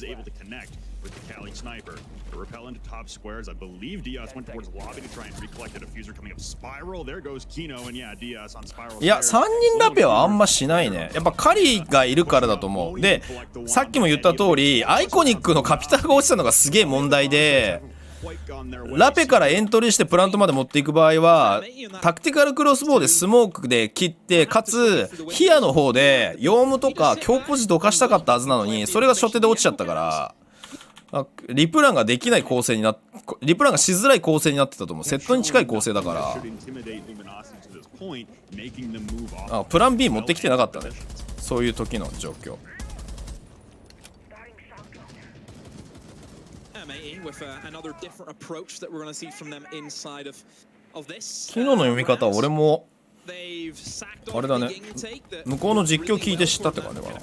や3人ラペはあんましないね。やっぱカリがいるからだと思う。でさっきも言った通りアイコニックのカピタルが落ちたのがすげえ問題で、ラペからエントリーしてプラントまで持っていく場合はタクティカルクロスボウでスモークで切って、かつヒアの方でヨウムとか強ポジどかしたかったはずなのにそれが初手で落ちちゃったからリプランができない構成にリプランがしづらい構成になってたと思う。セットに近い構成だからプラン B 持ってきてなかったね。そういう時の状況。昨日の読み方は俺もあれだね、向こうの実況聞いて知ったって感じかな。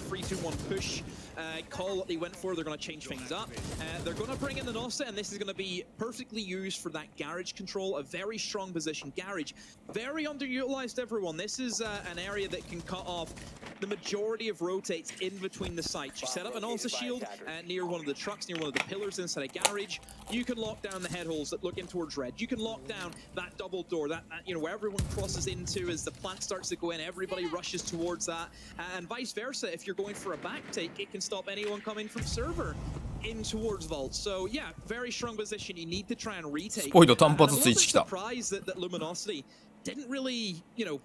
call what they went for. They're going to change things up. They're going to bring in the Nosta, and this is going to be perfectly used for that garage control. A very strong position. Garage, very underutilized, everyone. This is an area that can cut off the majority of rotates in between the sites. You set up an Nosta shield near one of the trucks, near one of the pillars inside a garage. You can lock down the head holes that look in towards red. You can lock down that double door, that you know, where everyone crosses into as the plant starts to go in. Everybody rushes towards that, and vice versa. If you're going for a back take, it can stop anyone coming from server in towards vault. So yeah, very strong position. You need to try and retake. スポイド単発スイッチ来た。 Surprised that Luminosity didn't really, you know,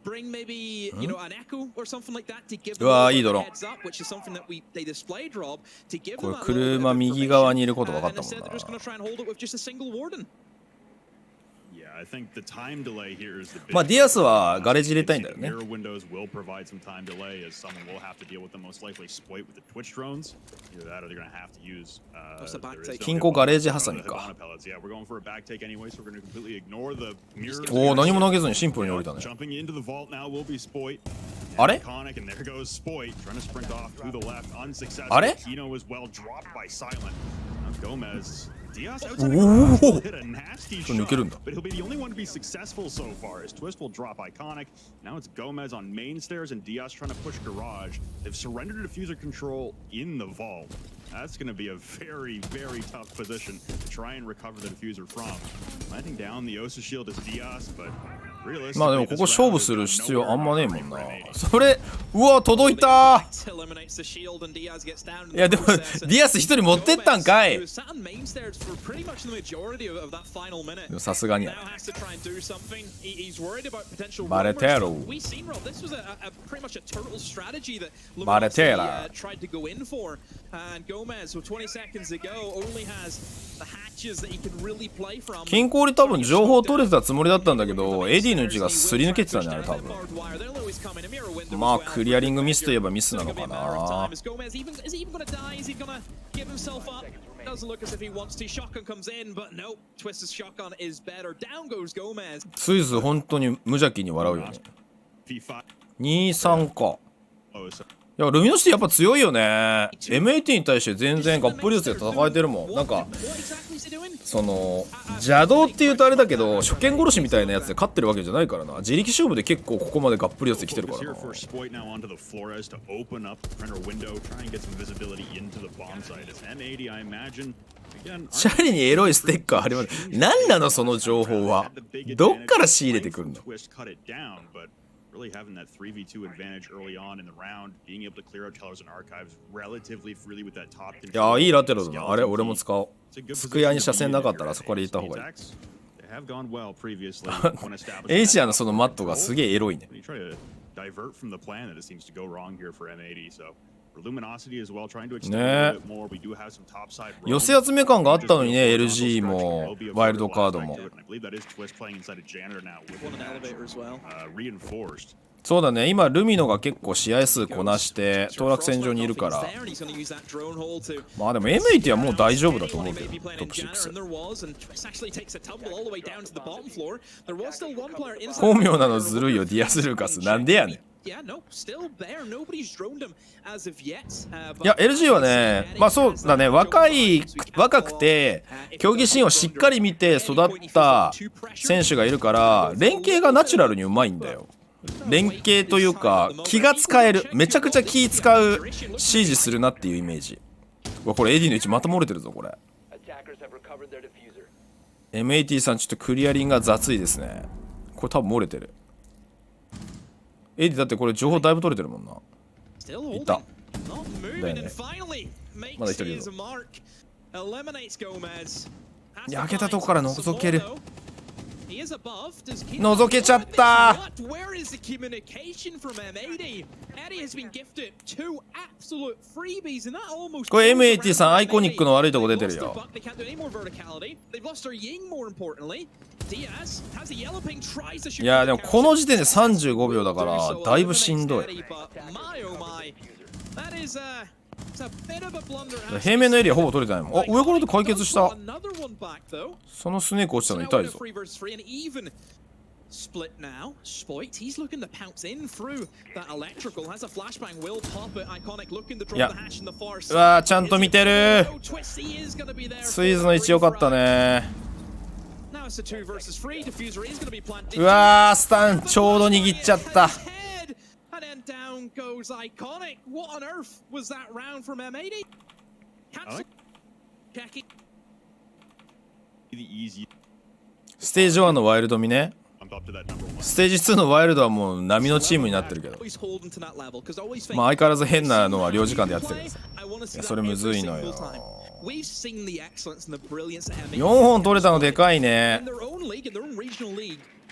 bring maybe you know an echo or something like that to give them a heads up, which is something that they displayed, Rob, to give them that 車右側にいること分かったもんな。 they're just going to try and hold it with just a single warden. まあディアスはガレージ入れたいんだよね。金庫ガレージ挟みか。おお、何も投げずにシンプルに降りたね。あれあれ抜けるんだ。 But he'll be the only one to be successful so far as Twist will drop Iconic. Now it's Gomez on main stairs and Diaz trying to push Garage. They've surrendered diffuser control in the vault. That's going to be a very, very tough position to try and recover the diffuser from. Landing down the Osa shield is Diaz, but まあでもここ勝負する必要あんまねえもんな。それうわ届いた。いやでもディアス一人持ってったんかい。さすがにバレテロバレテラ。均衡に多分情報取れてたつもりだったんだけど、エディの位置がすり抜けてたんじゃない多分。まあクリアリングミスといえばミスなのかな。スイズ本当に無邪気に笑うよね。2-3か。いやルミノシティやっぱ強いよね。M18 に対して全然ガップリウスで戦えてるもん。なんかその邪道っていうとあれだけど、初見殺しみたいなやつで勝ってるわけじゃないからな。自力勝負で結構ここまでガップリウスで来てるからな。シャリにエロいステッカー貼ります。何なのその情報は。どっから仕入れてくるの。Really having that 3v2 advantage early on in the round, being able to clear out tellers and archives relatively freely with that top control. いやいいラテロだな。あれ俺も使おう。スクエアに車線なかったらそこで行った方がいい。エイジアのそのマットがすげえエロいね。ね、寄せ集め感があったのにね。 LG もワイルドカードも。そうだね、今ルミノが結構試合数こなして当落線上にいるから、まあでも M80 はもう大丈夫だと思うけど、トップ6。巧妙なのずるいよディアス・ルーカス。なんでやねん。いや LG はね、まあそうだね、若くて競技シーンをしっかり見て育った選手がいるから、連携がナチュラルにうまいんだよ。連携というか気が使える。めちゃくちゃ気使うシージするなっていうイメージ。うわこれ AD の位置また漏れてるぞこれ。 M80 さんちょっとクリアリングが雑いですね。これ多分漏れてる。エディだってこれ情報だいぶ取れてるもんな。いた。だよね。まだ一人いるぞ。開けたとこから覗ける。覗けちゃった。これ M80 さんアイコニックの悪いとこ出てるよ。いやでもこの時点で35秒だからだいぶしんどい。平面のエリアほぼ取れてないもん。あ、上からで解決した。そのスネーク落ちたの痛いぞ。いや、うわーちゃんと見てる。スイズの位置良かったね。うわースタンちょうど握っちゃった。Down goes Iconic. What on earth was that round from M80?ステージ1のワイルド見ね。ステージ2のワイルドはもう波のチームになってるけど、まあ相変わらず変なのは領事館でやってるんですよ。いやそれむずいのよ。4本取れたのでかいね。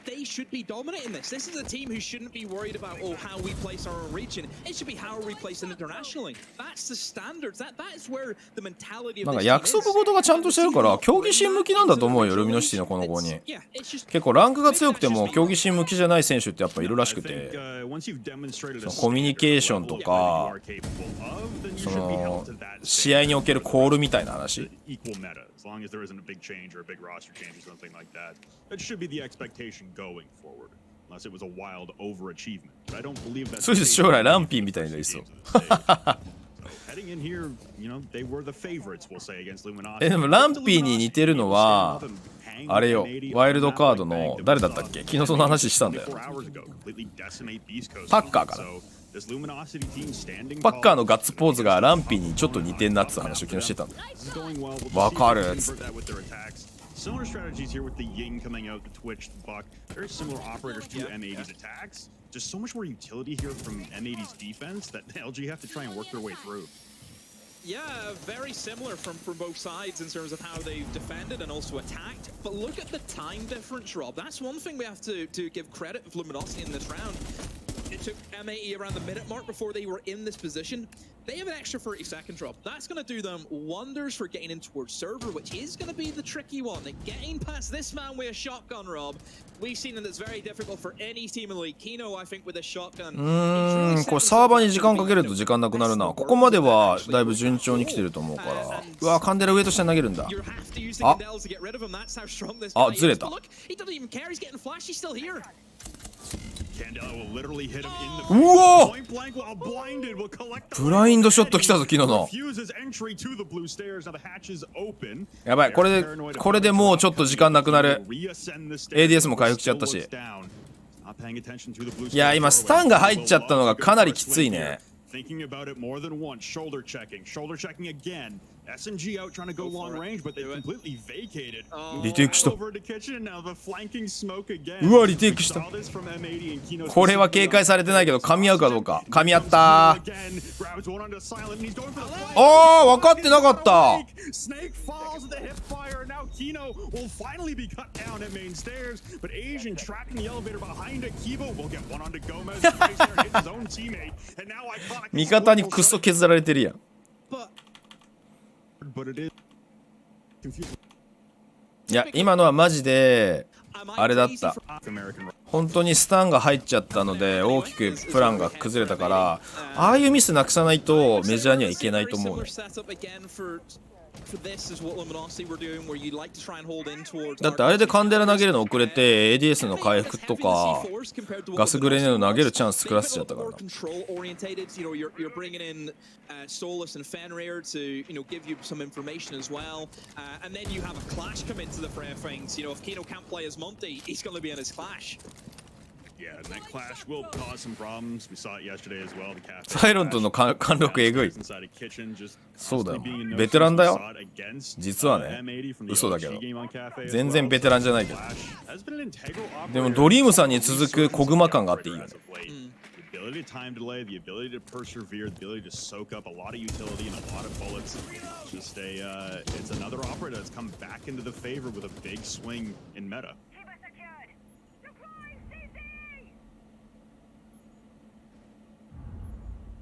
They should be dominating this. This is a team who shouldn't be worried about how we place our own region. It should be how we place it internationally. That's the standards. That is where the mentality of. なんか約束事がちゃんとしてるから競技心向きなんだと思うよ。ルミノシティのこの子に結構ランクが強くても競技心向きじゃない選手ってやっぱいるらしくて、そのコミュニケーションとかその試合におけるコールみたいな話。As long as there isn't a big change or a big roster change or something like that, that should be the expectation going forward. Unless it was a wild overachievement, but I don't believe that. そうです将来ランピーみたいになりそう。Heading in here, you know, they were the favorites, we'll say, against Luminosity. でもランピーに似てるのはあれよ、ワイルドカードの誰だったっけ？昨日その話したんだよ。パッカーかな。パッカーのガッツポーズがランピーにちょっと似てんなって話を昨日してたんだよ。わかるっつって。Similar strategies here with the Ying coming out, the Twitch, the Buck. Very similar operators to M80's attacks. Just so much more utility here from M80's defense that LG have to try and work their way through. Yeah, very similar from both sides in terms of how they've defended and also attacked. But look at the time difference, Rob. That's one thing we have to give credit of Luminosity in this round. took M80 around the minute mark before they were in this position. They have an extra 30-second drop. That's going to do them wonders for getting in towards server, which is going to be the tricky one. And getting past this man with a shotgun, Rob, we've seen that it's very difficult for any team in the league. Kino, I think, with a shotgun. これサーバーに時間かけると時間なくなるな。ここまではだいぶ順調に来てると思うから。うわ、カンデラ上と下に投げるんだ。あ、ずれた。うわ、ブラインドショット来たぞ、昨日の。やばい、これでもうちょっと時間なくなる。 ADS も回復しちゃったし。いや、今スタンが入っちゃったのがかなりきついね。Thinking about it more than once, shoulder checking again. SMG out trying to go long range, but they completely vacated. リテイクした。う Over to kitchen and now the flanking smoke again. うわ、リテイクした。これは警戒されてないけど噛み合うかどうか。噛み合ったー。あー、分かってなかった。Snake falls with the hip fire. Now Kino will finally be cut down at main stairs, but Asian trapping the elevator behind it. Kibo will get one onto Gomez. Hit his own teammate, and now iconic. 味方にクソ削られてるやん。いや、今のはマジであれだった。本当にスタンが入っちゃったので大きくプランが崩れたから、ああいうミスなくさないとメジャーにはいけないと思うね。だってあれでカンデラ投げるの遅れて ADS の回復とかガスグレネード投げるチャンス作らせちゃったからな。サイロントの貫禄えぐい。そうだよ、ベテランだよ実はね。嘘だけど全然ベテランじゃないけど。でもドリームさんに続く小熊感があっていいよね。ability to time delay, the ability to persevere, the ability to soak up a lot of utility and a lot of bullets. Just it's another operator that's come back into the favor with a big swing in meta.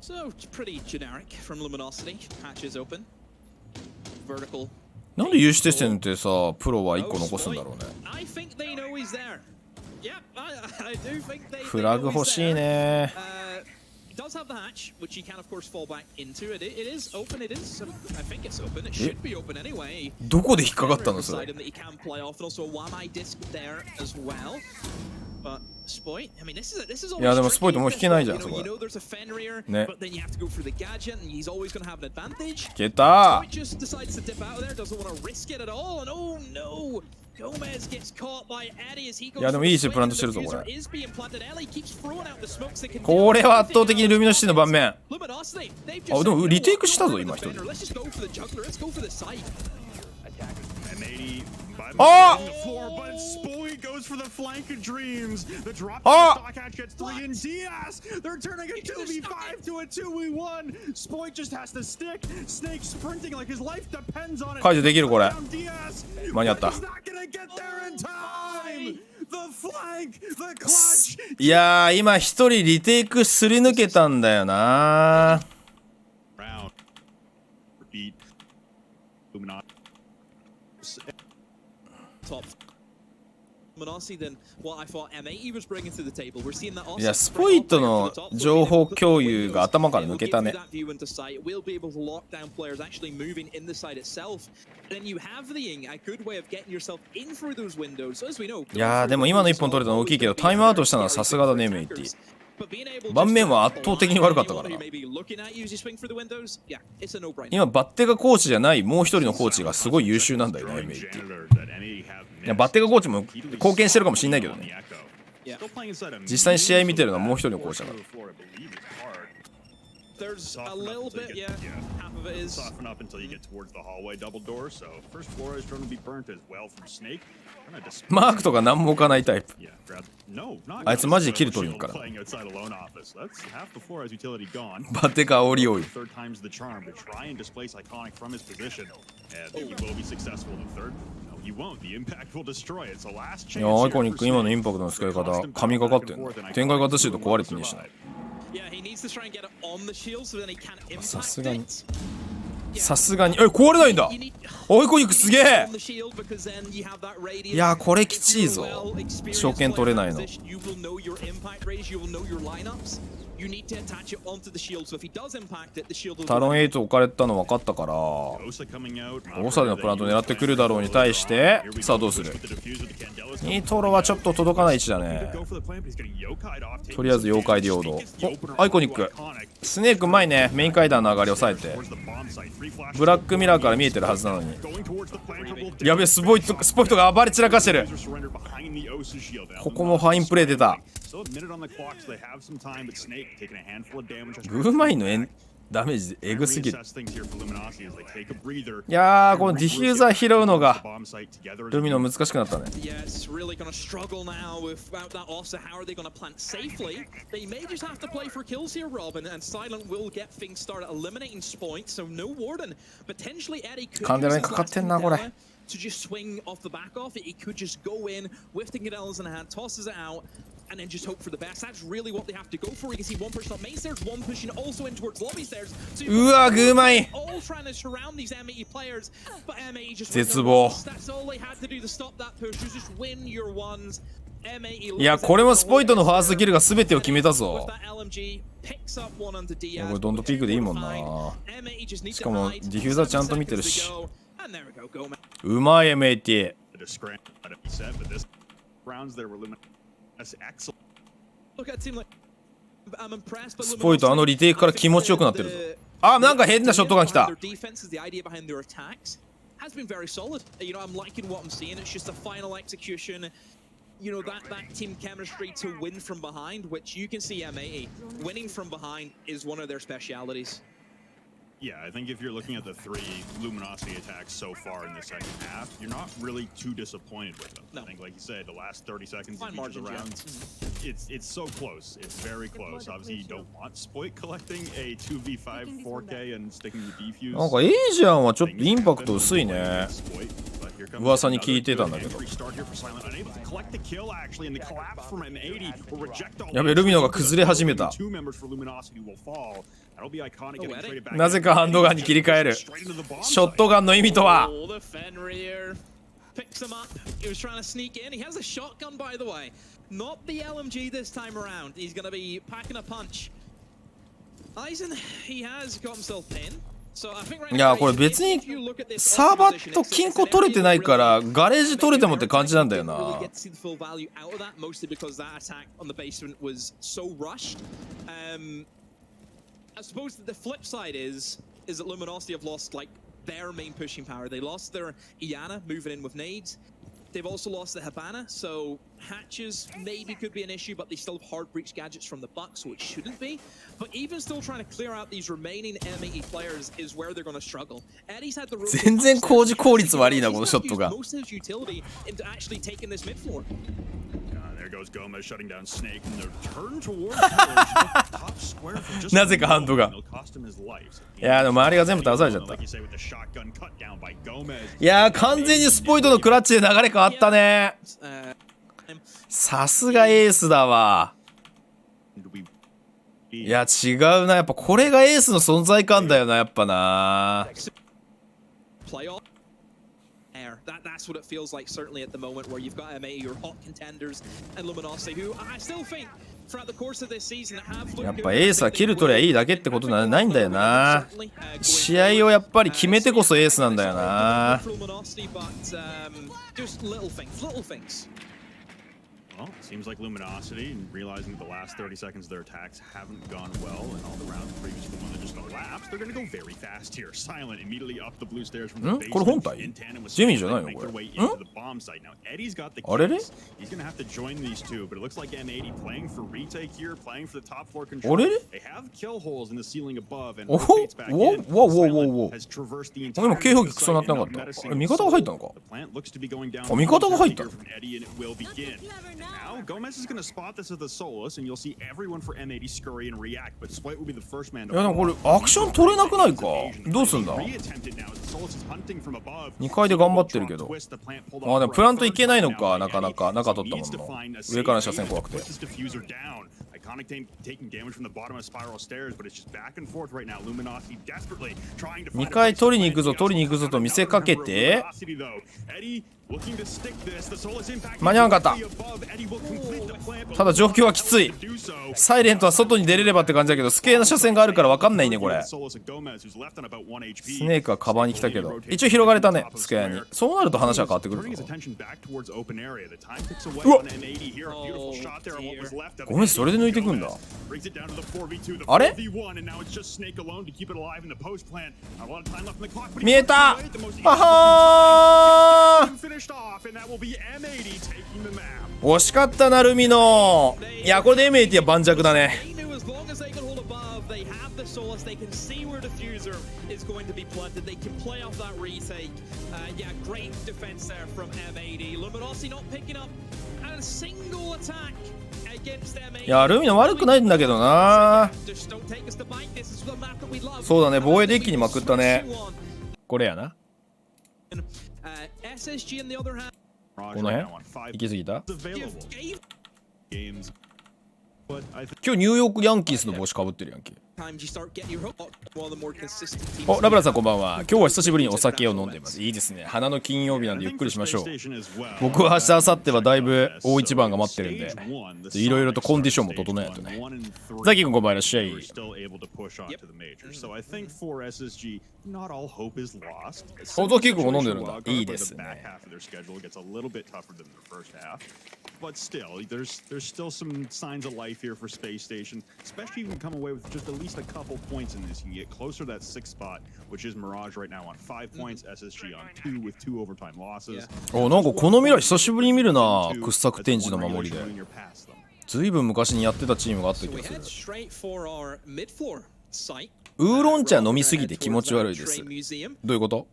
So it's pretty generic from Luminosity. Hatches open. Vertical. なんで有刺鉄線ってさ、プロは1個残すんだろうね。フラグ欲しいね。Does have the hatch, which you can of course fall back into. It is open. It is. I think it's open. It should be open anyway. どこで引っかかったのそれ。That he can play off, and also a Wamai disc there as well. But Spoit, I mean, this is. いやでもスポイトもう引けないじゃんそこ。ね。But then you have to go for the gadget, and he's always going to have an advantage. 引けた。Spoit just decides to dip out of there. Doesn't want to risk it at all. And oh no. Gomez gets caught by Eddie as he goes. いやでもいいしプラントしてるぞこれ。これは圧倒的にルミノシティの盤面。あでもリテイクしたぞ今一人。あ解除できるこれ。間に合った。いやー今一人リテイクすり抜けたんだよな。いやスポイトの情報共有が頭から抜けたね。いやでも今の1本取れたの大きいけどタイムアウトしたのはさすがだねメイティ。盤面は圧倒的に悪かったからな。今バッテがコーチじゃないもう一人のコーチがすごい優秀なんだよねメイティ。いやバッテがコーチも貢献してるかもしれないけどね。実際に試合見てるのはもう一人のコーチだから。There's a little bit, yeah. Half of it is. Soften up until you get towards the hallway double door. So first floor is going to be burnt as well from Snake. マークとか何も置かないタイプ。あいつマジでキル取りに行くから。バッテか煽り多い。いやアイコニック今のインパクトの使い方神がかってんの。展開型シュート壊れてねえしない。さすがにさすがに壊れないんだ。おいこ肉すげえ。いやこれきちいぞ。証券取れないの。タロン8置かれたの分かったからオサでのプラント狙ってくるだろうに対して、さあどうする。ニトロはちょっと届かない位置だね。とりあえず妖怪で陽動。おアイコニックスネークうまいね。メイン階段の上がりを抑えてブラックミラーから見えてるはずなのに。やべえスポイトが暴れ散らかしてる。ここもファインプレー出た。グーマインのダメージエグすぎる。いやーこのディフューザー拾うのがルミノ難しくなったね。カンデラにかかってんなこれ。To just swing off the back off it, he could just go in with the Cadellas in the hand, tosses it out, and then just hope for the best. That's really what they have to go for. You can see one pushing up main stairs, one pushing also in towards lobby stairs. So all trying to surround these M80 players, but M80 just絶望。 That's all they had to do to stop that push. Just win your ones. M80. いやこれもスポイトのファーストキルが全てを決めたぞ。これドントピークでいいもんな。しかもディフューザーちゃんと見てるし。うまい M80。 スポイトリテイクから気持ちよくなってるぞ。あなんか変なショットガン来た。You know, that team chemistry to win from behind, which you can see M80 winning from behind is one of their specialities. Yeah, I think if you're looking at the 3 Luminosity attacks so far in the second half, you're not really too disappointed with them. No. I think, like you said, the last 30 seconds Fine of each of the margins, rounds, it's so close. It's very close. Obviously, you don't want Spoit collecting a 2v5 4K and sticking with defuse. なんかエイジアンはちょっとインパクト薄いね。噂に聞いてたんだけど。やべルミノが崩れ始めた。なぜかハンドガンに切り替える。ショットガンの意味とは。Picks him up. He was trying to sneak in. He has a shotgun, by the way. Not the LMG this time around. He's going to be packing a punch. Eisen, he has got himself in. So I think right now, いやこれ別にサーバーと金庫取れてないからガレージ取れてもって感じなんだよな。Mostly because that attack on the basement was so rushed. I suppose that the flip side is that Luminosity have lost like their main pushing power. They lost their Iana moving in with nades. They've also lost the Habana, so hatches maybe could be an issue, but they still have hard breach gadgets from the Buck, so it shouldn't be. But even still trying to clear out these remaining M80 players is where they're going to struggle. Eddie's had the 全然工事効率悪いなこのショットが。 most of his utility into actually taking this mid floor. Goes Gomez shutting down Snake and their turn towards top square for just なぜかハンドガン。いやでも周りが全部倒されちゃった。いや完全にスポイトのクラッチで流れ変わったね。さすがエースだわ。いや違うな、やっぱこれがエースの存在感だよな、やっぱな。That's what it feels like, certainly at the moment, where you've got M80, your hot contenders, and Luminosity, who I still think throughout the course of this season have やっぱエースはキル取りゃいいだけってことないんだよな。試合をやっぱり決めてこそエースなんだよな。Well, it seems like Luminosity, and realizing that the last 30 seconds of their attacks haven't gone well, and all the rounds previous to the one that just elapsed, they're going to go very fast here. Silent immediately up the blue stairs from the base. これ本体？ジェミーじゃないのこれ？ Eddie's got the あれれ？ He's going to have to join these two, but it looks like M80 playing for retake here, playing for the top floor control. あれれ？ They have kill holes in the ceiling above, and おほ？ rotates back in. Silent has traversed the entire 今警報器クソなってなかった。あれ味方が入ったのか？ The plant looks to be going down. あ味方が入ったの？ From Eddie, and it will begin. Now Gomez is going to spot this as a Solus, and you'll see everyone for M80 scurry and react, but Spoit will be the first man to. いやでもこれアクション取れなくないか？どうすんだ？2階で頑張ってるけど。あでもプラントいけないのか、なかなか中取ったもんな。上から車線怖くて。Iconic taking damage from the bottom of spiral stairs, but it's just back and forth right now. Luminosity desperately trying to 2回取りに行くぞ取りに行くぞと見せかけて間に合わなかった。ただ状況はきつい。サイレントは外に出れればって感じだけど、スケーの車線があるから分かんないねこれ。スネークはカバーに来たけど一応広がれたねスケアに。そうなると話は変わってくるのか。うわっごめんそれで抜いてくんだ。あれ見えた。あはー惜しかったなルミノ。いやこれでM80は盤石だね。いやルミノ悪くないんだけどな。そうだね防衛で一気にまくったね。これやな。この辺行き過ぎた。今日ニューヨークヤンキースの帽子かぶってるやんけ。おラブラさんこんばんは。今日は久しぶりにお酒を飲んでいます。いいですね。花の金曜日なんでゆっくりしましょう。僕は明日明後日はだいぶ大一番が待ってるんでいろいろとコンディションも整えないとね。ザキ君こんばんはいらっしゃい。おザキ君も飲んでるんだ。いいですね。But still, there's still some signs of life here for Space Station, especially if you can come away with just at least a couple points in this. You can get closer to that 6th spot, which is Mirage right now on 5 points, SSG on 2 with 2 overtime losses. おなんかこの未来久しぶりに見るな。掘削展示の守りで。ずいぶん昔にやってたチームがあった気がする。ウーロン茶飲みすぎて気持ち悪いです。どういうこと？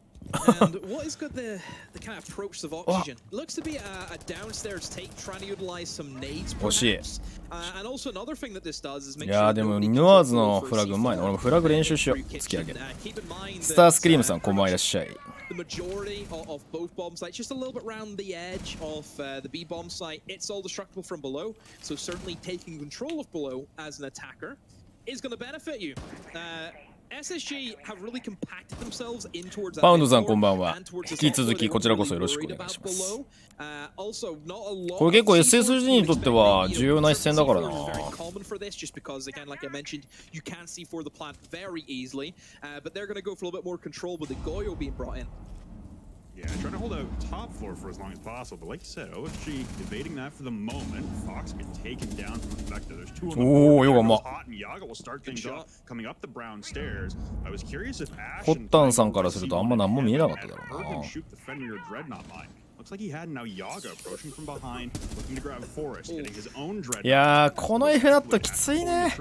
And what is good the kind of approach of oxygen looks to be a downstairs take trying to utilize some nades perhaps. And also another thing that this does is make sure いやでもヌアーズのフラグうまいな。俺もフラグ練習しよう。突き上げる。スタースクリームさんこんばんはいらっしゃい。The majority of both bomb sites, just a little bit around the edge of the B bomb site, it's all destructible from below. So certainly taking control of below as an attacker is going to benefit you. SSG have really compacted themselves in towards パウンドさんこんばんは。引き続きこちらこそよろしくお願いします。これ結構 SSG にとっては重要な一戦だからな。Yeah, trying to hold out top floor for as long as possible. But like you said, OSG evading that for the moment. Fox get taken down from the Vector. There's 2 of them. Hot and Yaga will start things off coming up the brown stairs. I was curious if Ash ホッタンさんからするとあんま何も見えなかっただろうな。 shoot the Fenrir Dreadnought line. Looks like he had now Yaga approaching from behind, looking to grab Forest, getting his own Dreadnought. いやーこの F だときついね。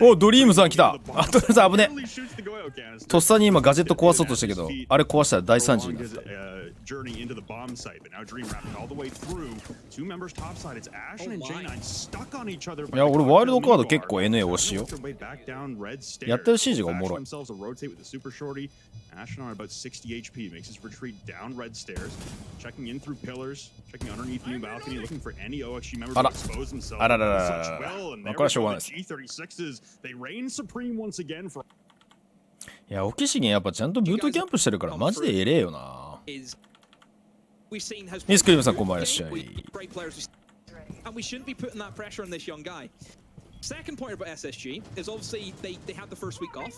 おドリームさん来た。あドリームさん危ね。とっさに今ガジェット壊そうとしたけどあれ壊したら大惨事になった。いや俺ワイルドカード結構 NA 推しよ。やってるシージがおもろい。Ashen on about 60 HP makes his retreat down red stairs, checking in through pillars, checking underneath new balcony, looking for any OXG members to expose themselves. Such well, and there we go, the G36s, they reign supreme once again for. いやオキシゲンやっぱちゃんとブートキャンプしてるからマジでエレえよな。ミスクリームさんこんばんはいらっしゃい。And we shouldn't be putting that pressure on this young guy. Second point about SSG is obviously they had the first week off.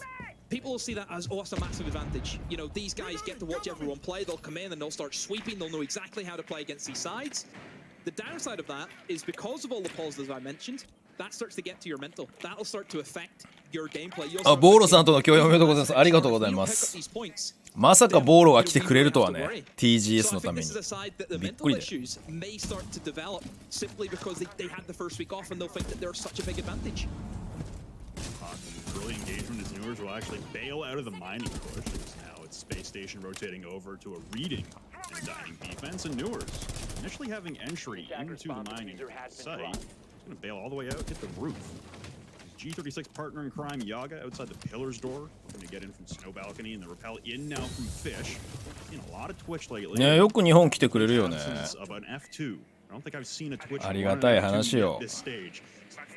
People will see that as, oh, that's a massive advantage. You know, these guys get to watch everyone play. They'll come in and they'll start sweeping. They'll know exactly how to play against these sides. The downside of that is because of all the positives I mentioned, that starts to get to your mental. That'll start to affect your gameplay. あ、ボーロさんとの共演おめでとうございます。ありがとうございます。まさかボーロが来てくれるとはね。TGS のために。びっくりだよ。Early engagement as Newers will actually bail out of the mining push. Now it's Space Station rotating over to a reading and dining defense, and Newers initially having entry into the mining site. He's going to bail all the way out, hit the roof. G36 partner in crime Yaga outside the pillars door, looking to get in from snow balcony, and the repel in now from Fish. Seen a lot of Twitch lately. ねよく日本来てくれるよね。Of an F2. don't think I've seen a Twitch ありがたい話よ。 this stage.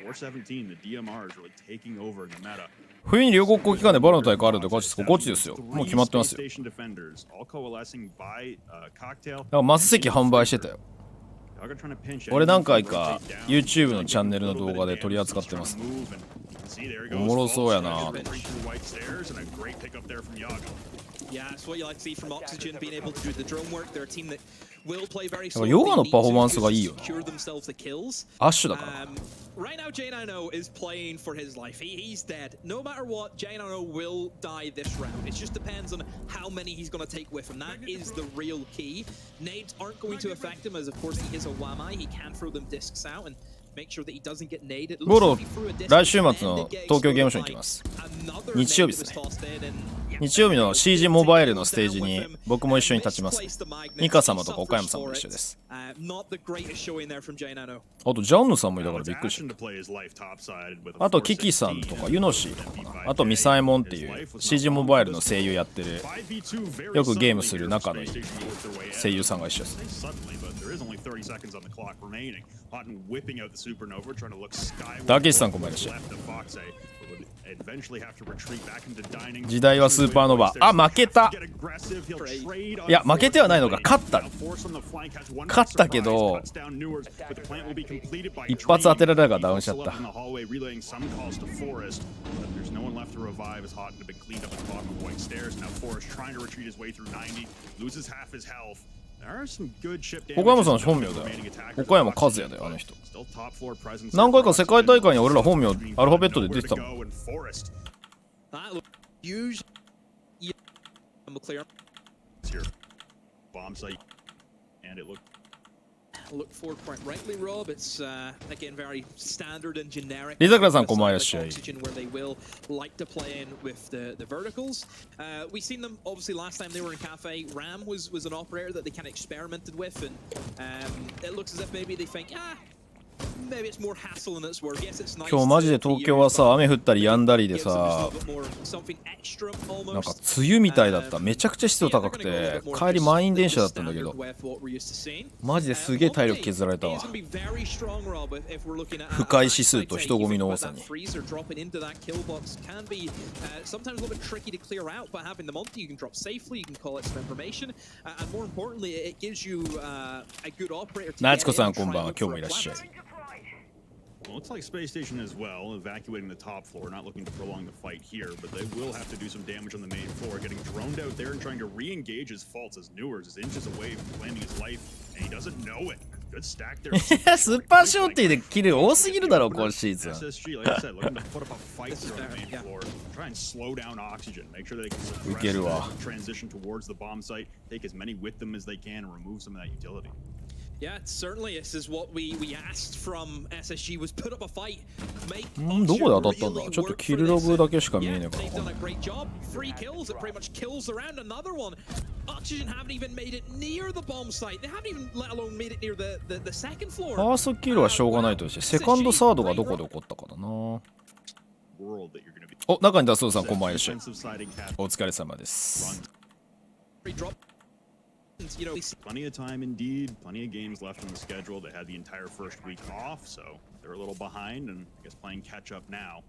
417, the DMR is really taking over the meta. 冬に両国国期間でバロの大会あるんでガチです。ガチですよ。もう決まってますよ。 Station defenders, all coalescing by cocktail. だからマス席販売してたよ。 Dogger trying to pinch 俺何回か YouTube のチャンネルの動画で取り扱ってます。おもろそうやな。 Yeah, it's what you like to see from Oxygen, being able to do the drone work. They're a team that will play very ヨガのパフォーマンスがいいよな。 secure themselves the kills. アッシュだから。 Right now, J90 is playing for his life. He's dead. No matter what, J90 will die this round. It just depends on how many he's going to take with him. That is the real key. Nades aren't going to affect him, as of course he is a Wamai. He can throw them discs out and make sure that he doesn't get naded. ゴロ、来週末の東京ゲームショウに行きます。日曜日ですね。日曜日の CG モバイルのステージに僕も一緒に立ちます。ミカ様とか岡山さんも一緒です。あとジャンヌさんもいたからびっくりした。あとキキさんとかユノシーとかな。あとミサエモンっていう CG モバイルの声優やってる、よくゲームする仲のいい声優さんが一緒です。ダケシさんこんばんは。時代はスーパーノヴァ。あ、負けた。いや負けてはないのか。勝ったけど一発当てられたからダウンしちゃった。岡山さんの本名だよ。岡山和也だよ、あの人。何回か世界大会に俺ら本名アルファベットで出てたもん。リザクラさんこんばんはいらっしゃい。今日マジで東京はさ、雨降ったり止んだりでさ、なんか梅雨みたいだった。めちゃくちゃ湿度高くて帰り満員電車だったんだけど、マジですげえ体力削られたわ。不快指数と人混みの多さに。ナチコさんこんばんは、今日もいらっしゃい。Well, looks like Space Station as well, evacuating the top floor, not looking to prolong the fight here, but they will have to do some damage on the main floor, getting droned out there and trying to re-engage his faults as Newers is inches away from claiming his life, and he doesn't know it. Good stack there. スーパーショーティーでキル多すぎるだろ、今シーズン。SSG, like I said, looking to put up a fight here on the main floor, try and slow down Oxygen, make sure that they can suppress the transition towards the bomb site, take as many with them as they can, and remove some of that utility. Yeah, certainly this is what we asked from SSG was put up a fight. どこで当たったんだ。ちょっとキルログだけしか見えねえから。They've done a great job. 3 kills. It pretty much kills the round. Another one. Oxygen haven't even made it near the bomb site. They haven't even let alone made it near the second floor. ファーストキルはしょうがないとして、セカンドサードがどこで起こったかだな。お、中にダスオさんこんばんはいらっしゃい。お疲れ様です。Plenty of time indeed, plenty of games left on the schedule. They had the entire first week off, so they're a little behind and I guess playing catch up now.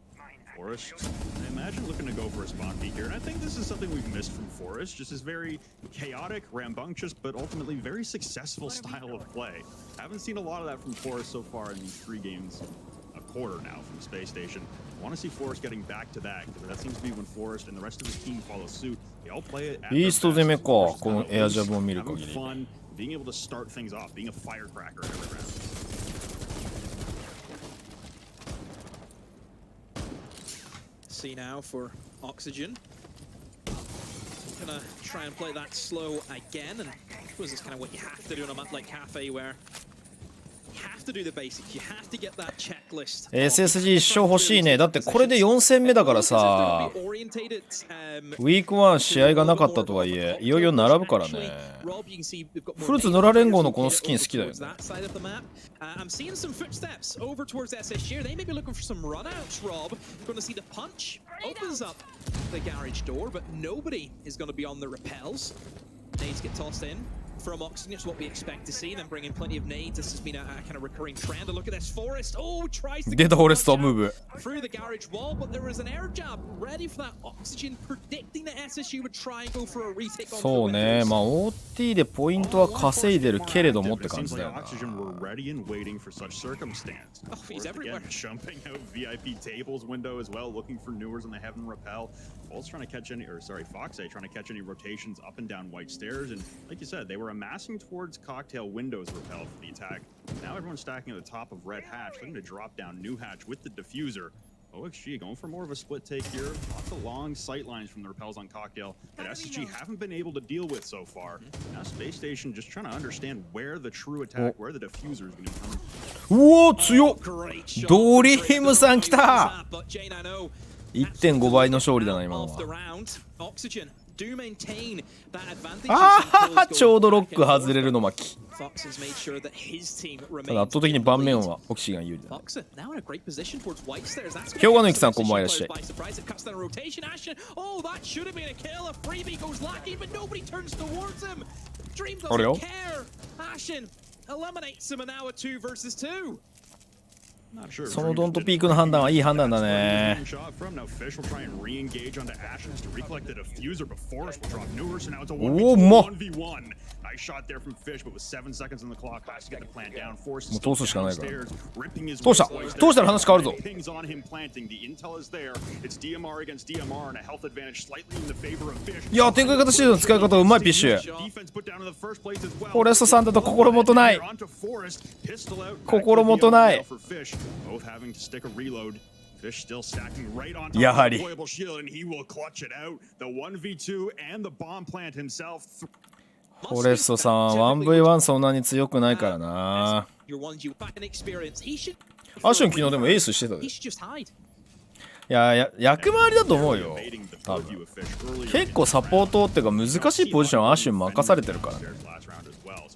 Forest, I imagine looking to go for a spawn peek here, and I think this is something we've missed from Forest, just his very chaotic, rambunctious, but ultimately very successful style of play. Haven't seen a lot of that from Forest so far in these 3 games. A quarter now from Space Station. I want to see Forest getting back to that, because that seems to be when Forest and the rest of his team follow suit. They all play it at their best. 攻めか、このエアジャブを見る限り。 Fun, being able to start things off, being a firecracker every round. See now for Oxygen. Gonna try and play that slow again, and I suppose it's kind of what you have to do on a map like Cafe, where SSG 一勝欲しいね。だってこれで4戦目だからさ、ウィーク1試合がなかったとはいえいよいよ並ぶからね。フルーツ野良連合のこのスキン好きだよね。from Oxygen. It's what we expect to see. Them bringing plenty of nades. This has been a kind of recurring trend. And look at this Forest. Oh, tries to 出たフォレストムーブ。 through the garage wall, but there was an air jab ready for that Oxygen, predicting that SSG would try and go for a retake on そうね、まあ OT でポイントは稼いでるけれどもって感じだよな。 Oxygen were ready and waiting for such circumstance. Oh, he's everywhere. Jumping out VIP tables window as well, looking for newers on the Heaven Rappel. Bolt's trying to catch any, or sorry, Foxay trying to catch any rotations up and down white stairs, and like you said, they were amassing towards Cocktail Windows Rappel for the attack. Now everyone's stacking at the top of Red Hatch, looking to drop down New Hatch with the diffuser. OXG going for more of a split take here. Lots of long sight lines from the repels on Cocktail that SSG haven't been able to deal with so far. Now Space Station just trying to understand where the true attack, where the diffuser is going to come. うお強っ。ドリームさん来た。1.5 倍の勝利だな今のは。ああちょうどロック外れるの巻。ただ圧倒的に盤面はオキシガン有利だ、ね。兵庫のゆきさんこんばんはいらっしゃい。あれよ。そのドントピークの判断はいい判断だね。おお、うまっ。もう通すしかないから。通したら話変わるぞ。いや、展開型シードの使い方うまいピッシュ。フォレストさんだと心もとない。心もとない。やはりフォレストさんは 1v1 そんなに強くないからな。アシュン昨日でもエースしてたで。いや役回りだと思うよ多分。結構サポートっていうか難しいポジションはアシュン任されてるからね。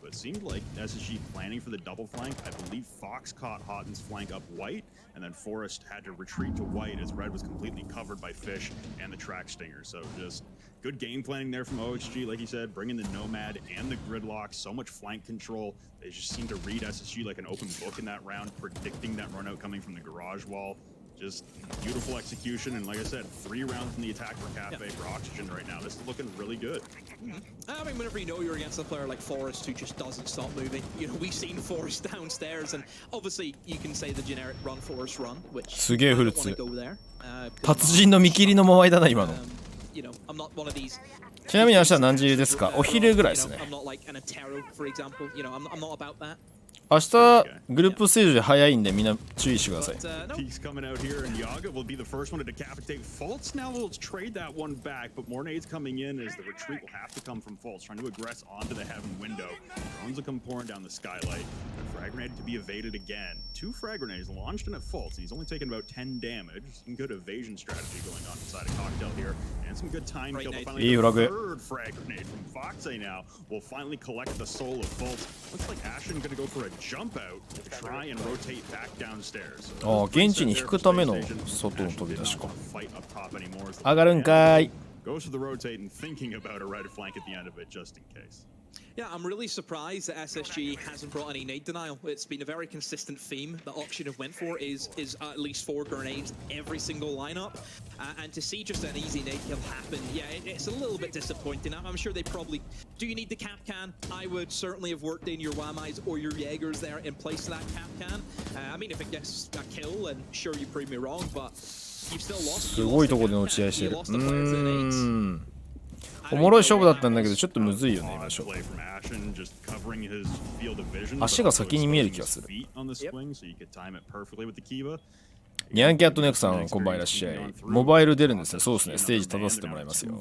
It seemed like SSG planning for the double flank. I believe Fox caught Houghton's flank up white, and then Forrest had to retreat to white as red was completely covered by Fish and the track stinger. So just good game planning there from OXG, like you said, bringing the Nomad and the gridlock, so much flank control. They just seemed to read SSG like an open book in that round, predicting that run out coming from the garage wall. Just beautiful execution, and like I said, 3 rounds in the attack for Cafe for Oxygen right now. This is looking really good. I mean, whenever you know you're against a player like Forrest who just doesn't stop moving, you know, we've seen Forrest downstairs, and obviously you can say the generic run Forrest run, which すげえフルーツ。達人の見切りの間合いだな今の。ちなみに明日何時ですか？お昼ぐらいですね。明日グループステージで早いんでみんな注意してください。He's coming out here, and Yaga will be the first one to decapitate Fultz. Now we'll trade that one back, but more nades coming in as the retreat will have to come from Fultz, trying to aggress onto the heaven window. Drones will come pouring down the skylight. Frag grenade to be evaded again. 2 frag grenades launched in at Fultz, and he's only taken about 10 damage. Some good evasion strategy going on inside a Cocktail here, and some good time kill. Finally, the third frag grenade from Foxay now will finally collect the soul of Fultz. Looks like Ashen going to go for a jump out to try and rotate back downstairs. ああ、現地に引くための外の飛び出しか。上がるんかい。Goes for the rotate and thinking about a right flank at the end of it just in case. Yeah, I'm really surprised that SSG hasn't brought any nade denial. It's been a very consistent theme that Auction have went for is at least 4 grenades every single lineup. And to see just an easy nade kill happen, yeah, it's a little bit disappointing. I'm sure they probably... Do you need the cap can? I would certainly have worked in your Wamais or your Jaegers there in place of that cap can. I mean, if it gets a kill, and sure, you prove me wrong, but you've still lost. すごいとこでの打ち合いしてる。おもろい勝負だったんだけどちょっとむずいよね今勝負。足が先に見える気がする。ニャンキャットネクさんこんばんいらっしゃい。モバイル出るんですね。そうですね。ステージ立たせてもらいますよ。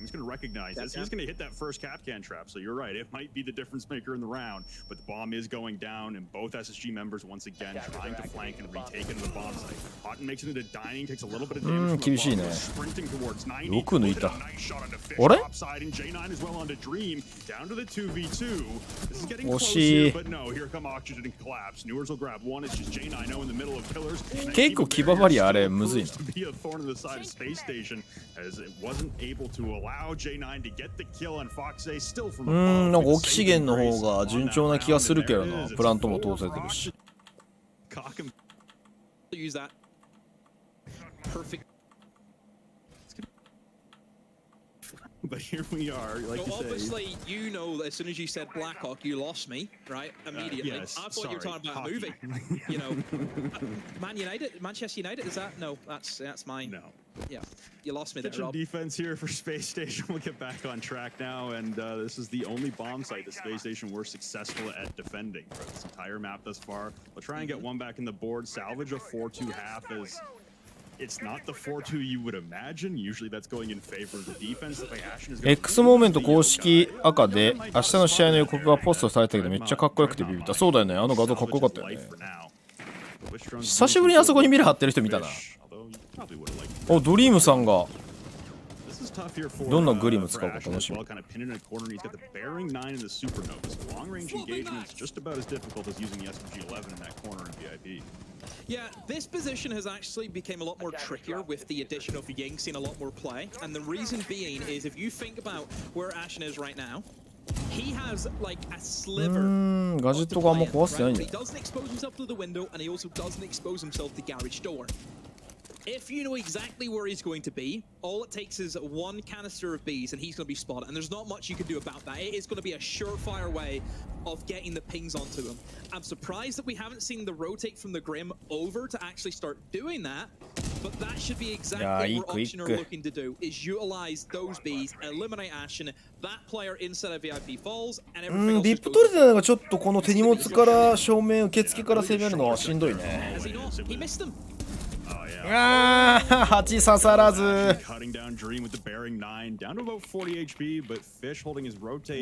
He's going to recognize this. He's going to hit that first Capcan trap. So you're right. It might be the difference maker in the round. But the bomb is going down, and both SSG members once again trying to flank and retake into the bomb site. Houghton makes it into dining, takes a little bit of damage from the bomb, sprinting towards 90. Nice shot onto Fish topside, and J9 as well onto Dream. Down to the 2v2. This is getting close here, but no, here come Oxygen and collapse. Newers will grab one. It's just J9 in the middle of pillars. 結構牙張りあれむずいな。 To be a thorn in the side of Space Station as it wasn't able to allow J9 to get the kill on Foxay still from above. なんかオキシゲンの方が順調な気がするけどな。プラントも通せてるし。Use that. Perfect. But here we are, like so you obviously, say. you know that as soon as you said Blackhawk, you lost me, right? Immediately. Yes, I thought you were talking about hockey. a movie. You know, Manchester United, is that? No, that's mine. No. Yeah, you lost me there, Kitchen Rob. defense here for Space Station. We'll get back on track now, and this is the only bomb site that Space Station were successful at defending for this entire map thus far. We'll try and get one back in the board, salvage a 4-2 half as it's not the 4-2 you would imagine. Usually that's going in favor of the defense. X-MOMENT 公式赤で明日の試合の予告がポストされたけどめっちゃかっこよくてビビった。そうだよね。あの画像かっこよかったよね。久しぶりにあそこにミラー貼ってる人見たな。お、ドリームさんがどんなグリム使うか楽しみ。Yeah, this position has actually become a lot more trickier with the addition of Ying seeing a lot more play. And the reason being is if you think about where Ashen is right now, he has like a sliver. ガジェットがあんま壊してないんだ He doesn't expose himself to the window and he also doesn't expose himself to the garage door. If you know exactly where he's going to be, all it takes is one canister of bees and he's going to be spotted. And there's not much you can do about that. It is going to be a surefire way of getting the pings onto him. I'm surprised that we haven't seen the rotate from the Grim over to actually start doing that. But that should be exactly what Option are looking to do, is utilize those bees, eliminate Ashen, that player inside of VIP falls, and everything else. リップ取れてないのがちょっとこの手荷物から正面受付から攻めるのはしんどいね。He missed them. ああ、8刺さらず。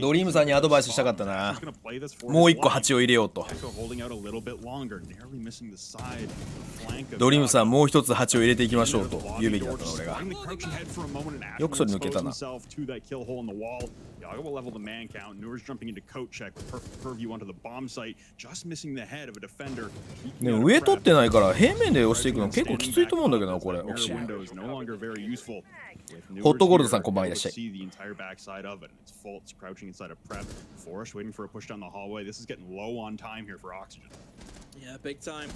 ドリームさんにアドバイスしたかったな。もう一個8を入れようと。ドリームさんもう一つ8を入れていきましょうと言うべきだったの俺が。よくそれ抜けたな。will level the man count. Newers jumping into coat check with perfect purview onto the bomb site, just missing the head of a defender. でも上取ってないから平面で押していくの結構きついと思うんだけどなこれ。オキシゲン。ホットゴールドさんこんばんはいらっしゃい。Forrest waiting for a push down the hallway. This is getting low on time here for Oxygen. Yeah, big time.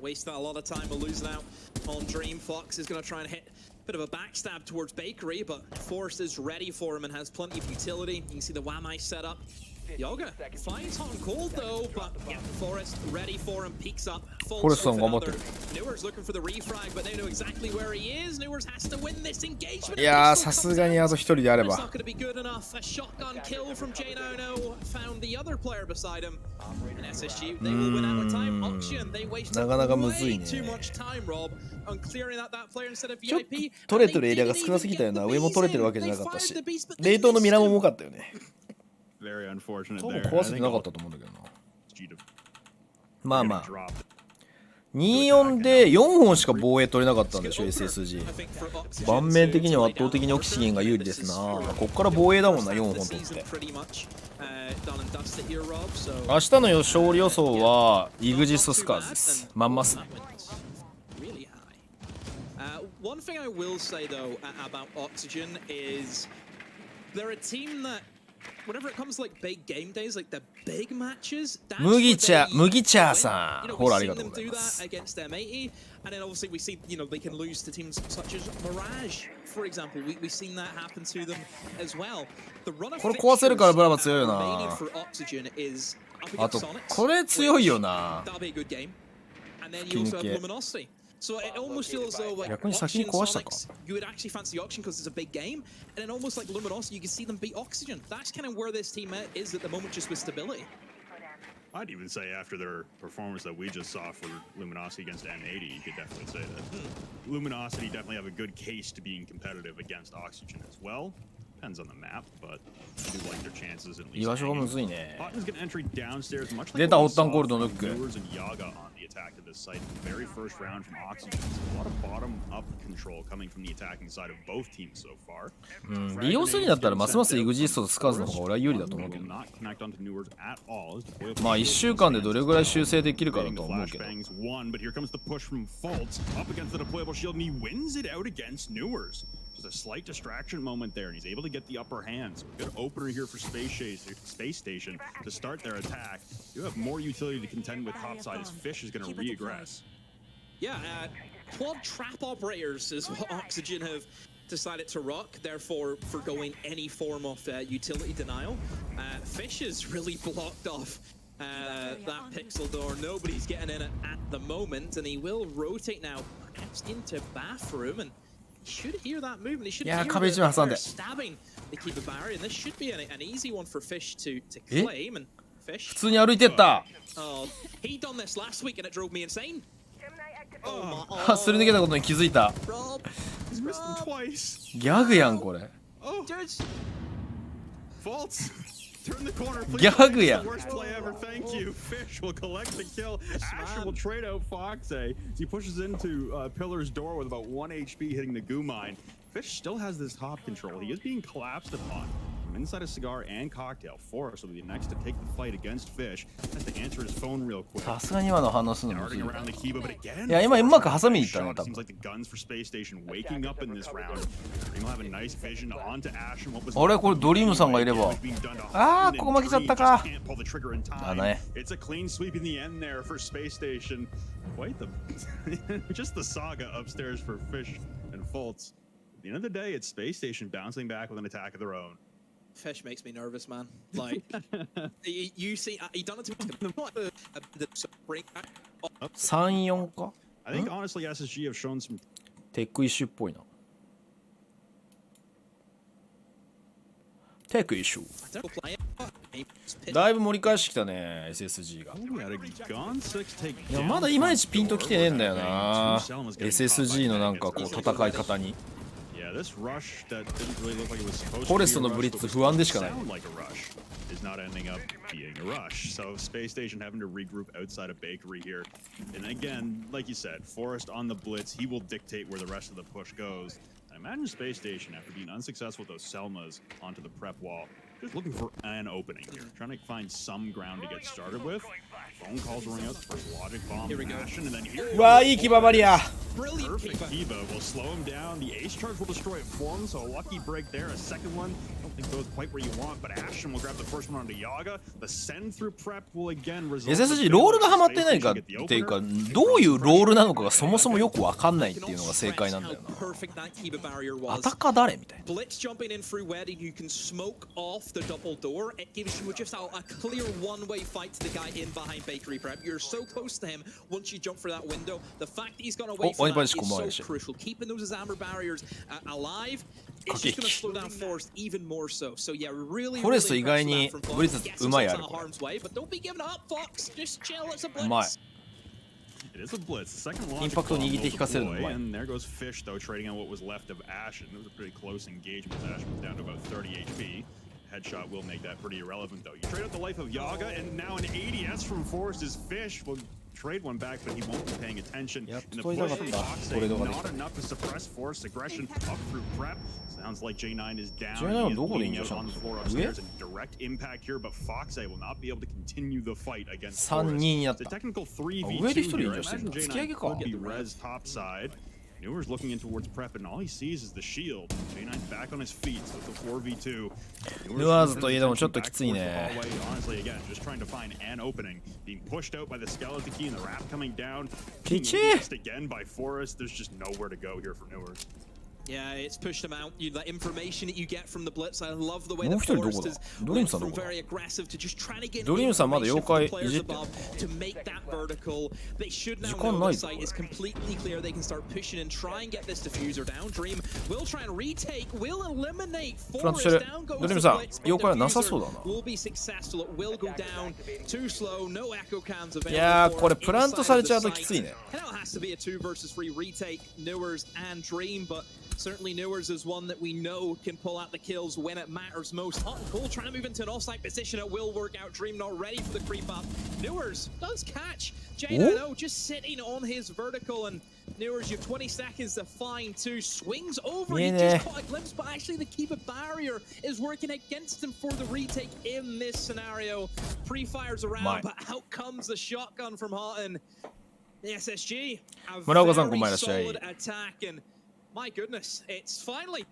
Wasting a lot of time. We're losing out on Dream. Fox is going to try and hit bit of a backstab towards Bakery, but Forrest is ready for him and has plenty of utility. You can see the Wamai set up. Yoga finds hot and cold though, but yeah, Forrest ready for him, peeks up. Forrestさん頑張ってる。Newers looking for the refrag, but they know exactly where he is. Newers has to win this engagement. いやー、さすがにあと一人であれば。It's not going to be good enough. A shotgun kill from J9O found the other player beside him. And SSG, they will win out of time. Auction, they wasted way too much time, Rob, on clearing out that player instead of VIP. 取れてるエリアが少なすぎたよな。上も取れてるわけじゃなかったし。冷凍のミラも重かったよね。Very unfortunate 多分 there. 壊せてなかったと思うんだけどな。まあまあ。2-4で4本しか防衛取れなかったんでしょ SSG。盤面的には圧倒的にオキシゲンが有利ですな。こっから防衛だもんな4本取って。明日の勝利予想はイグジススカーズです。まんまっすね。One thing I will say though about Oxygen is they're a team that whenever it comes to like big game days, like the big matches, that's麦茶さん、ほらありがとうございます。against M80, and then obviously we see, you know, they can lose to teams such as Mirage, for example. We've seen that happen to them as well. The run of これ壊せるからブラバ強いよな。for Oxygen is up あと against Soniqs. これ強いよな。 That'll be a good game. And then you also have Luminosity. So it almost feels though like Auction Soniqs, you would actually fancy Auction because it's a big game, and then almost like Luminosity, you can see them beat Oxygen. That's kind of where this team is at the moment, just with stability. I'd even say after their performance that we just saw for Luminosity against M80, you could definitely say that Luminosity definitely have a good case to being competitive against Oxygen as well. Depends on the map, but I do like their chances at 居 least. 場所がむずいね。 Hotton's gonna entry downstairs, much like 出た、 what we ホッタン saw コールド from ノック。 Lures and Yaga on the attack to this site. Very first round from Oxygen. So a lot of bottom-up control coming from the attacking side of both teams so far. 利用するんだったらますますイグジストとスカーズの方が俺は有利だと思うけど。 Not connect onto Newers at all. まあ1週間でどれぐらい修正できるかだと思うけど。 Flashbangs won, but here comes the push from Fultz up against the deployable shield, and he wins it out against Newers. Just a slight distraction moment there, and he's able to get the upper hand. So a good opener here for Space Station to start their attack. You have more utility to contend with topside as Fish is going to re-aggress. Yeah, quad trap operators is what Oxygen have decided to rock, therefore forgoing any form of utility denial. Fish is really blocked off that pixel door. Nobody's getting in it at the moment, and he will rotate now into bathroom, and he should hear that movement. He should hear the stabbing the keeper barrier, and this should be an easy one for Fish to claim. And Fish, 普通に歩いてった。 oh, he done this last week, and it drove me insane. すり抜けたことに気づいた。 Rob, He's missed him twice. ギャグやんこれ。 Oh, George. Fultz. Turn the corner, please. ギャグやん。 Worst play ever, thank you. Fish will collect the kill. Asher will trade out Foxay as he pushes into Pillar's door with about 1 HP hitting the goo mine. Fish still has this top control. He is being collapsed upon from inside a cigar and cocktail. Forrest will be the next to take the fight against Fish. Has to answer his phone real quick. さすがに今の反応するのむずい Darting な。 around the Kiba, but again, いや今うまく挟みに行ったね多 Seems 分。 like the guns for Space Station waking up in this round. Dream will have a nice vision onto Ash and what was あれこれドリームさんがいれば。あーここ負けちゃったか。だね。 It's a clean sweep in the end there for Space Station. Quite the just the saga upstairs for Fish and Fultz. At the end of the day, it's Space Station bouncing back with an attack of their own. Fish makes me nervous, man. Like, you see, he done it to me. 3-4か。 I think honestly, SSG have shown some. テックイッシュっぽいな。テックイッシュ。だいぶ盛り返してきたね SSG が。いやまだいまいちピンときてねえんだよな SSG のなんかこう戦い方に。フォレストのブリッツ不安でしかない。 is not ending up being a rush. So Space Station having to regroup outside of Bakery here. And again, like you said, Forrest on the blitz, he will dictate where the rest of the push goes. I imagine Space Station, after being unsuccessful with those Selmas onto the prep wall, just looking for an opening here, trying to find some ground to get started with. Phone calls ring out, first logic bomb, passion, and then here. うわーいいキババリア。 Perfect Kiba will slow him down. The ace charge will destroy it for him, so a lucky break there. A second one, I don't think goes quite where you want, but Ashen will grab the first one onto Yaga. The send through prep will again result. SSG ロールがハマってないかっていうかどういうロールなのかがそもそもよくわかんないっていうのが正解なんだよな。アタッカー誰みたいな。 Blitz jumping in through where you can smoke off the double door. It gives you just a clear one-way fight to the guy in behind Bakery Prep. You're so close to him once you jump for that window. The fact that he's gone away from that is so crucial. Keeping those Amber barriers alive, it's just going to slow down Forrest even more so. So yeah, really, really impressive that from Forrest. Gets himself out of harm's way, but don't be giving up, Fox. Just chill. It's a blitz. It is a blitz. The second launch and there goes Fish though, trading on what was left of Ashen. It was a pretty close engagement. Ashen was down to about 30 HP. Headshot will make that pretty irrelevant though. You trade out the life of Yaga, and now an ADS from Forrest is Fish. Will trade one back, but he won't be paying attention. Yep. And the push from Foxay, not enough to suppress Forrest aggression up through prep. Sounds like J9 is down. He is bleeding out on the floor upstairs. And direct impact here, but Foxay will not be able to continue the fight against Forrest. It's a technical 3v2 here. I imagine J9 could be res topside. Newer's looking in towards prep, and all he sees is the shield. J9's back on his feet, so it's a 4v2. ヌアーズといえどもちょっときついね。 Honestly, again, just trying to find an opening. Being pushed out by the skeleton key and the wrap coming down. Being missed again by Forrest. There's just nowhere to go here for Newers. Yeah, it's pushed them out. That information that you get from the blitz. I love the way that Forrest is went from very aggressive to just trying to get information from the players above to make that vertical. They should now know the site is completely clear. They can start pushing and try and get this diffuser down. Dream will try and retake. Will eliminate Forrest. Down goes the blitz. Diffuser will be successful. It will go down. Too slow. No echo cams available. いやーこれプラントされちゃうときついね。 Now it has to be a 2 versus 3 retake. Newers and Dream, but Certainly Newers is one that we know can pull out the kills when it matters most. Hot and cold trying to move into an offside position. It will work out. Dream not ready for the creep up. Newers does catch. J9O just sitting on his vertical, and Newers, you have 20 seconds to find two. Swings over. He just caught a glimpse, but actually the keeper barrier is working against him for the retake in this scenario. Pre-fires around, but out comes the shotgun from Houghton. The SSG, a very solid attack, and my goodness, it's finally.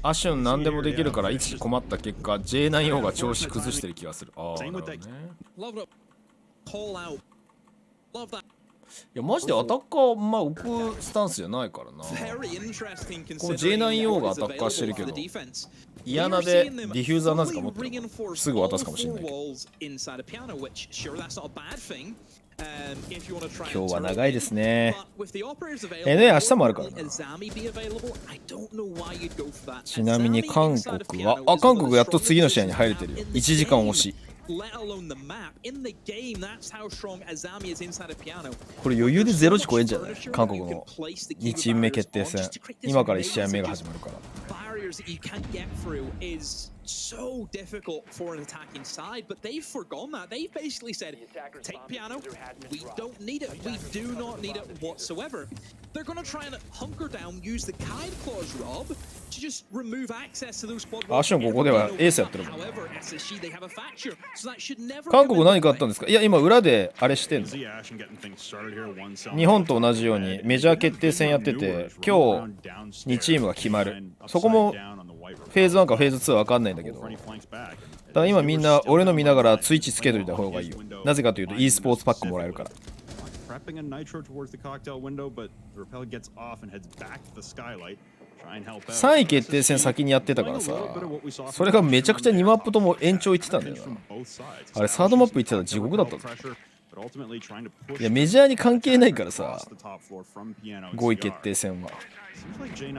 アシュン何でもできるから一時困った結果 J9O が調子崩してる気がする。ああ、なるほどね。いやマジでアタッカーまあ置くスタンスじゃないからな。この J9O がアタッカーしてるけど嫌なでディフューザーなぜか持ってる。すぐ渡すかもしれないけど。今日は長いですね。ね、明日もあるからな。ちなみに韓国は、あ、韓国やっと次の試合に入れてるよ。1時間押し。これ余裕で0時超えんじゃない？韓国の2チーム目決定戦。今から1試合目が始まるから。So difficult for an attacking side, but they've forgone that. They've basically said, take piano, we don't need it. We do not need it whatsoever. They're going to try and hunker down, use the Kide Claws, Rob, to just remove access to those quad walls. ここではエースやってるもん。 However, SSG, they have a facture, so that should never. 韓国何かあったんですか？いや、今裏であれしてんの。日本と同じようにメジャー決定戦やってて、今日2チームが決まる。そこもフェーズ1かフェーズ2は分かんないんだけど、だから今みんな俺の見ながらツイッチつけといた方がいいよ。なぜかというと e スポーツパックもらえるから。3位決定戦先にやってたからさ、それがめちゃくちゃ2マップとも延長いってたんだよな。あれサードマップ行ってたら地獄だったぞ。いやメジャーに関係ないからさ、5位決定戦は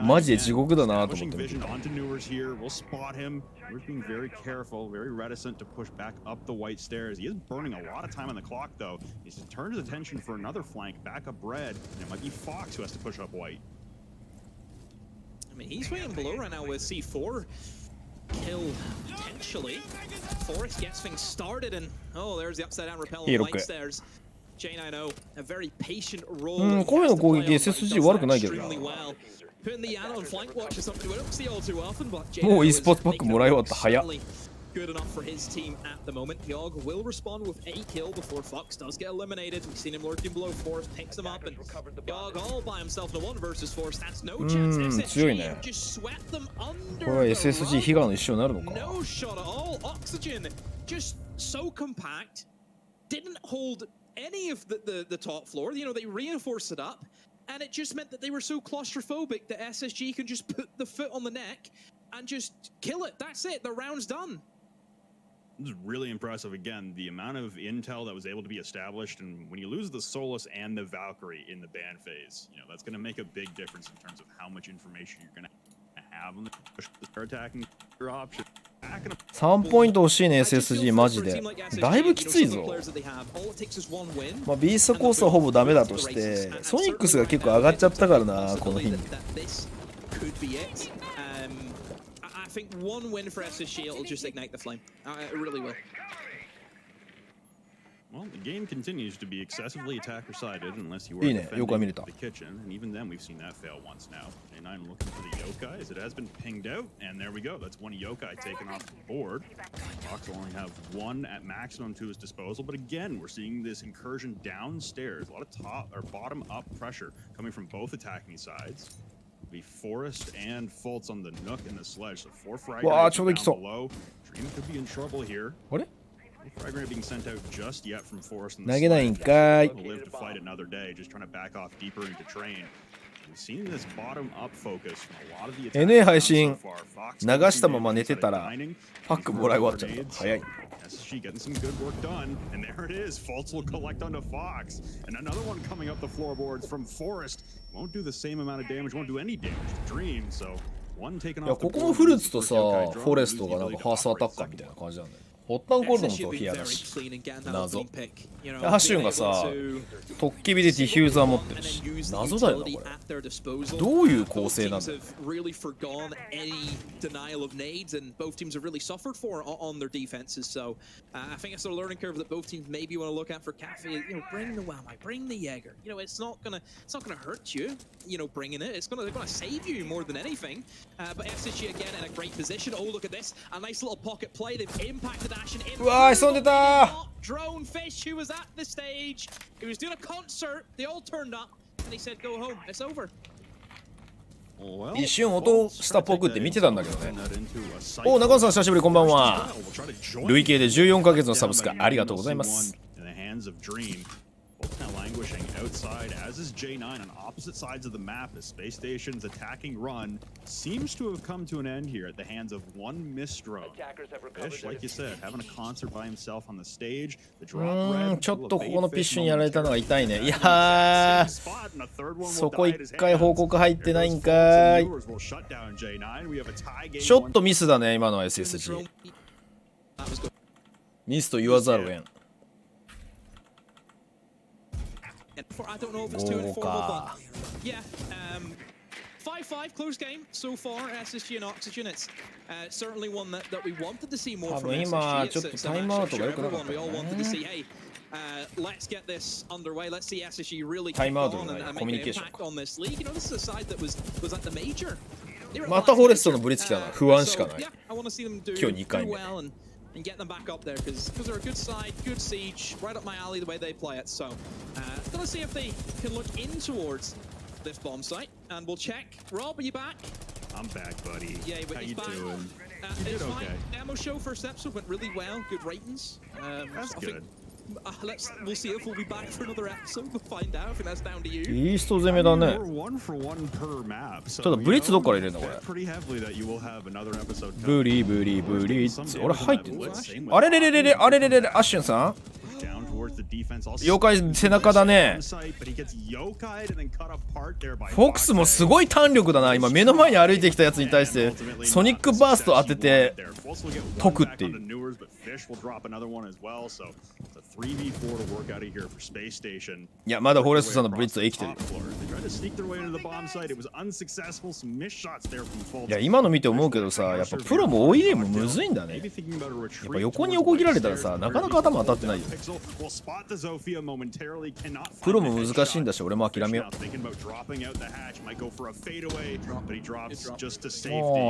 マジで地獄だなと思って見てた。He's waiting below right now with C4 kill potentially. Forest gets things started, and oh, there's the upside down rappel on white stairs. J9O, a very patient role. こういうの攻撃 SSG 悪くないけどな。もう e スポーツパックもらい終わった早っ。Good enough for his team at the moment. Yog will respond with a kill before Fox does get eliminated. We've seen him lurking below. Forest picks him up, and Yog all by himself in a 1 versus Forest. That's no chance. SSG just swept them under. これは SSG 悲願の一生になるのか。 No shot at all. Oxygen just so compact. Didn't hold any of the top floor. You know, they reinforced it up, and it just meant that they were so claustrophobic that SSG can just put the foot on the neck and just kill it. That's it. The round's done. This is really impressive. Again, the amount of intel that was able to be established, and when you lose the Solus and the Valkyrie in the ban phase, you know that's going to make a big difference in terms of how much information you're going to have on the push to start attacking your option. 3ポイント欲しいね SSG マジで。だいぶきついぞ。まあビーストコースはほぼダメだとして、ソニックスが結構上がっちゃったからなこの日に。I think one win for SSG, it'll just ignite the flame. It really will. Well, the game continues to be excessively attacker-sided unless you are defending the kitchen, and even then we've seen that fail once now. J9 looking for the yokai as it has been pinged out, and there we go. That's one yokai taken off the board. Fox will only have one at maximum to his disposal, but again, we're seeing this incursion downstairs. A lot of top or bottom-up pressure coming from both attacking sides. The Forest and Fultz on the Nook and the Sledge, so 4 fragments down below. Dream could be in trouble here. What? Fragment being sent out just yet from Forest and the Sledge. Sledge. Will live to fight another day, just trying to back off deeper into train. We've seen this bottom-up focus from a lot of the NA 配信流したまま寝てたらパックもらい終わっちゃった。早い。SSG getting some good work done, and there it is. Fultz will collect onto Fox, and another one coming up the floorboards from Forest. Won't do the same amount of damage, won't do any damage to Dream, so one taken off. ここもフルーツとさ、フォレストがなんかファーストアタッカーみたいな感じなんだよ。ホッタンコールドもとヒアだし謎。ハシュンがさトッキビでディフューザー持ってるし謎だよなこれ。どういう構成なんだよ。うわー潜んでたー。Drone fish who was at the stage. He was doing a concert. They all turned up and he said, "Go home. It's over." 一瞬音したっぽくって見てたんだけどね。お、中野さん久しぶりこんばんは。累計で14ヶ月のサブスクありがとうございます。Both now languishing outside, as is J9 on opposite sides of the map as Space Station's attacking run seems to have come to an end here at the hands of one missed drone. Fish, like you said, having a concert by himself on the stage. The drop red. ちょっとここのピッシュにやられたのが痛いね。いやー、そこ一回報告入ってないんかーい。ちょっとミスだね今のは SSG。ミスと言わざるを得ん。I don't know if it's too informal, but yeah, 5-5 close game so far. SSG and Oxygen. It's certainly one that we wanted to see more from SSG. It's a match for everyone. We all wanted to see, hey, let's get this underway. Let's see SSG really take on and make an impact on this league. You know, this is a side that was at the major. またフォレストのブリッツ来たな。不安しかない。今日2回目。And get them back up there because they're a good side, good siege, right up my alley the way they play it. So, gonna see if they can look in towards this bomb site, and we'll check. Rob, are you back? I'm back, buddy. Yeah, but he's back. It's fine. Demo show first episode went really well. Good ratings. That's good. We'll see if we'll be back for another episode. We'll find out. I think that's down to you. イースト攻めだね。ちょっとブリッツどっから入れるのこれ。ブリブリブリッツ。俺入ってんの？あれれれれれあれれれれアッシュンさん？妖怪背中だね。フォックスもすごい弾力だな。今目の前に歩いてきたやつに対してソニックバースト当てて解くっていう。いやまだフォレストさんのブリッツは生きてる。いや今の見て思うけどさ、やっぱプロもオイレもむずいんだね。やっぱ横に横切られたらさ、なかなか頭当たってないよ。プロも難しいんだし、俺も諦めよう。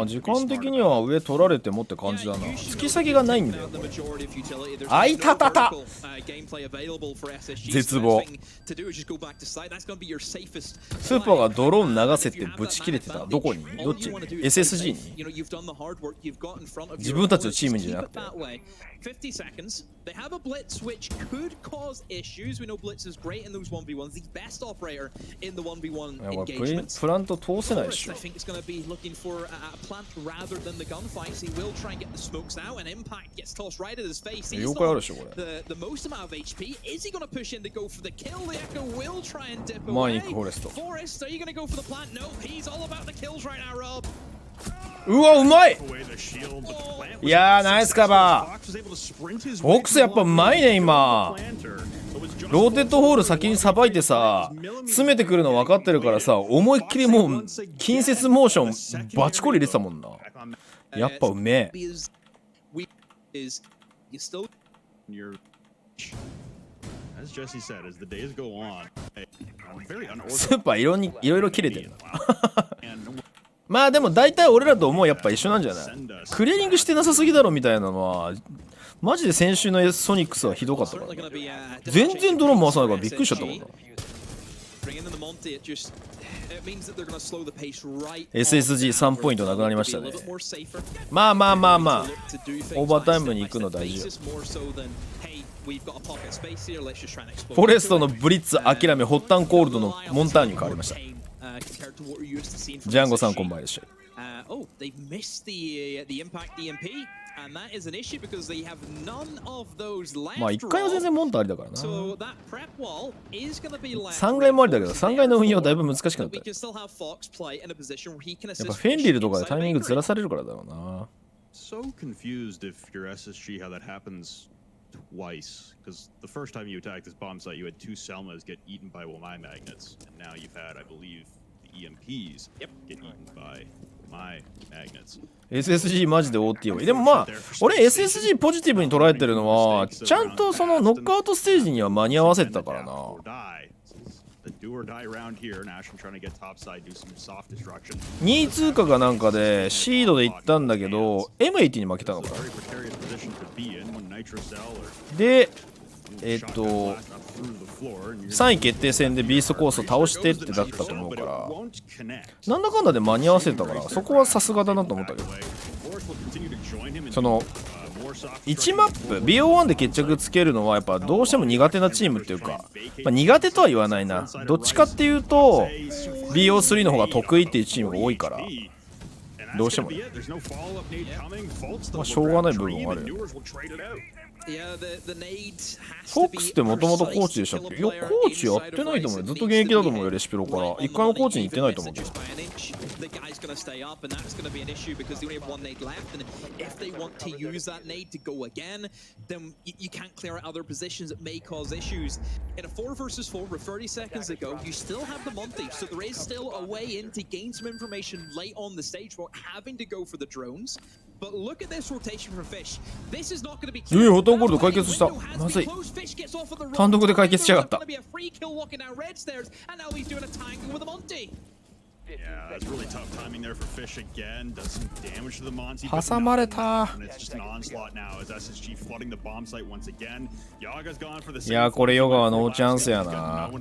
時間的には上取られてもって感じだな。突き先がないんだよ。あいたたた。絶望。スーパーがドローン流せってぶち切れてた。どこに？どっち？ SSG に？自分たちのチームじゃなくて。50 seconds. They have a blitz which could cause issues. We know Blitz is great in those 1v1s. The best operator in the 1v1 engagements. プラント通せないでしょ。I think it's going to be looking for a plant rather than the gunfights. He will try and get the smokes out, and Impact gets tossed right at his face. He's got the most amount of HP. Is he going to push in to go for the kill? The Echo will try and dip away. Forest, are you going to go for the plant? No, he's all about the kills right now, Rob. うわうまい。いやーナイスカバー。ボックスやっぱうまいね今。ローテッドホール先にさばいてさ、詰めてくるの分かってるからさ、思いっきりもう近接モーションバチコリ入れてたもんな。やっぱうめえ。スーパーいろいろ切れてるな。まあでも大体俺らと思うやっぱ一緒なんじゃない？クリアリングしてなさすぎだろみたいなのはマジで先週のソニックスはひどかったから、ね、全然ドローン回さないからびっくりしちゃったもんな。SSG3 ポイントなくなりましたね。まあオーバータイムに行くの大事よ。フォレストのブリッツ諦めホッタンコールドのモンターニュに変わりました。ジャンゴさんこんばんはでした。まあ1階は全然モンターありだからな。3階もありだけど3階の運用だいぶ難しくなった。やっぱフェンリルとかでタイミングずらされるからだろうな。so confused if you're SSG how that happens twice. Because the first time you attacked this bomb site, you had 2 Selmas get eaten by my magnets, and now you've had, I believe, the EMPs get eaten by my magnets. SSG マジで OT 多い。でもまあ俺 SSG ポジティブに捉えてるのはちゃんとそのノックアウトステージには間に合わせてたからな。2位通過がなんかでシードで行ったんだけど M80 に負けたのかな。で3位決定戦でビーストコースを倒してってだったと思うからなんだかんだで間に合わせたからそこはさすがだなと思ったけど、その1マップ BO1 で決着つけるのはやっぱどうしても苦手なチームっていうか、苦手とは言わないな、どっちかっていうと BO3 の方が得意っていうチームが多いからどうしてもね、まあしょうがない部分はあるよね。フォックスってもともとコーチでしたっけ？いや、コーチやってないと思うよ。ずっと現役だと思うよ、レシピロから。一回もコーチに行ってないと思うけど。ホトンゴールド解決した。まずい。単独で解決しやがった。挟まれた。いやこれヨガはノーチャンスやな。う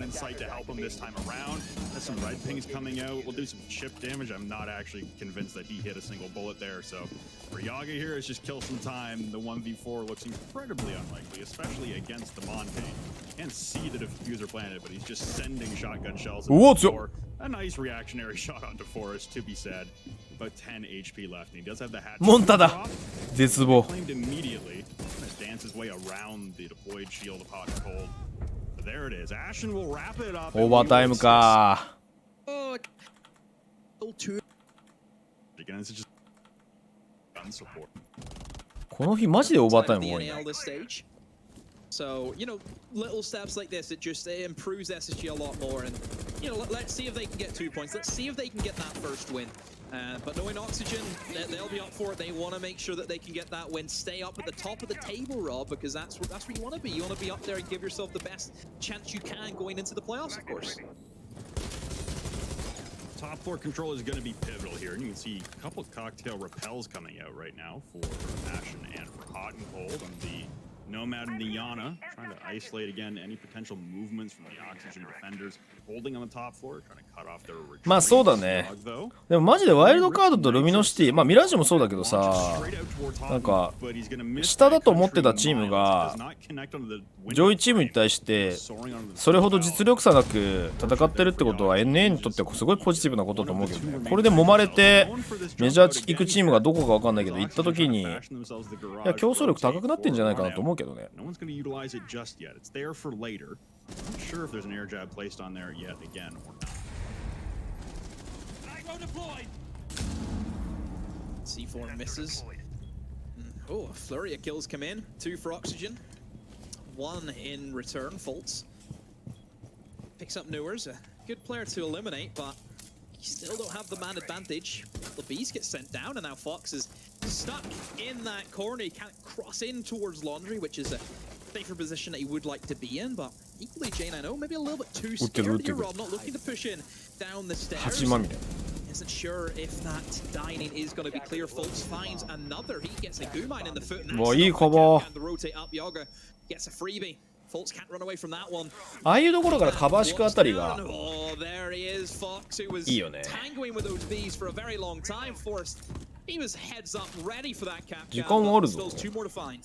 お強っ。A nice reactionary shot onto Forest, to be said. About 10 HP left, and he does have the hat. モンタだ。絶望。Immediately, dance his way around the deployed shield of hot and cold. But there it is. Ashen will wrap it up. オーバータイムか。この日マジでオーバータイム多いね。So, you know, little steps like this, it improves SSG a lot more. And, you know, let's see if they can get 2 points. Let's see if they can get that first win. But knowing Oxygen, they'll be up for it. They want to make sure that they can get that win. Stay up at the top of the table, Rob, because that's where you want to be. You want to be up there and give yourself the best chance you can going into the playoffs, of course. Top floor control is going to be pivotal here. And you can see a couple cocktail repels coming out right now for Ashen and for Hot and Cold on the Nomad and Niana, trying to isolate again any potential movements from the Oxygen defenders, holding on the top floor, trying to cut off their retreat. まあそうだね。でもマジでワイルドカードとルミノシティ、まあミラージュもそうだけどさ、なんか下だと思ってたチームが上位チームに対してそれほど実力差なく戦ってるってことは NA にとってはすごいポジティブなことだと思うけどね。これで揉まれてメジャー行くチームがどこか分かんないけど行った時にいや競争力高くなってんじゃないかなと思うけどね。No one's going to utilize it just yet. It's there for later. I'm not sure if there's an air jab placed on there yet again or not. C4 misses. Oh, a flurry of kills come in. 2 for Oxygen. 1 in return. Faults picks up Newers. A good player to eliminate, but you still don't have the man advantage. The Beast gets sent down, and now Fox is stuck in that corner. He can't cross in towards Laundry, which is a safer position that he would like to be in, but equally, Jane, I know, maybe a little bit too scared here, Rob, not looking to push in down the stairs. Isn't sure if that dining is going to be clear. Folks finds another. He gets a goo mine in the foot. And the rotate up. Yoga gets a freebie. Folks can't run away from that one. ああいうところからカバーシクあたりが Oh, there he is, Fox, who was いいよね。 tangoing with those bees for a very long time. Forrest, he was heads up, ready for that cap. 時間はあるぞ。 Two more to find.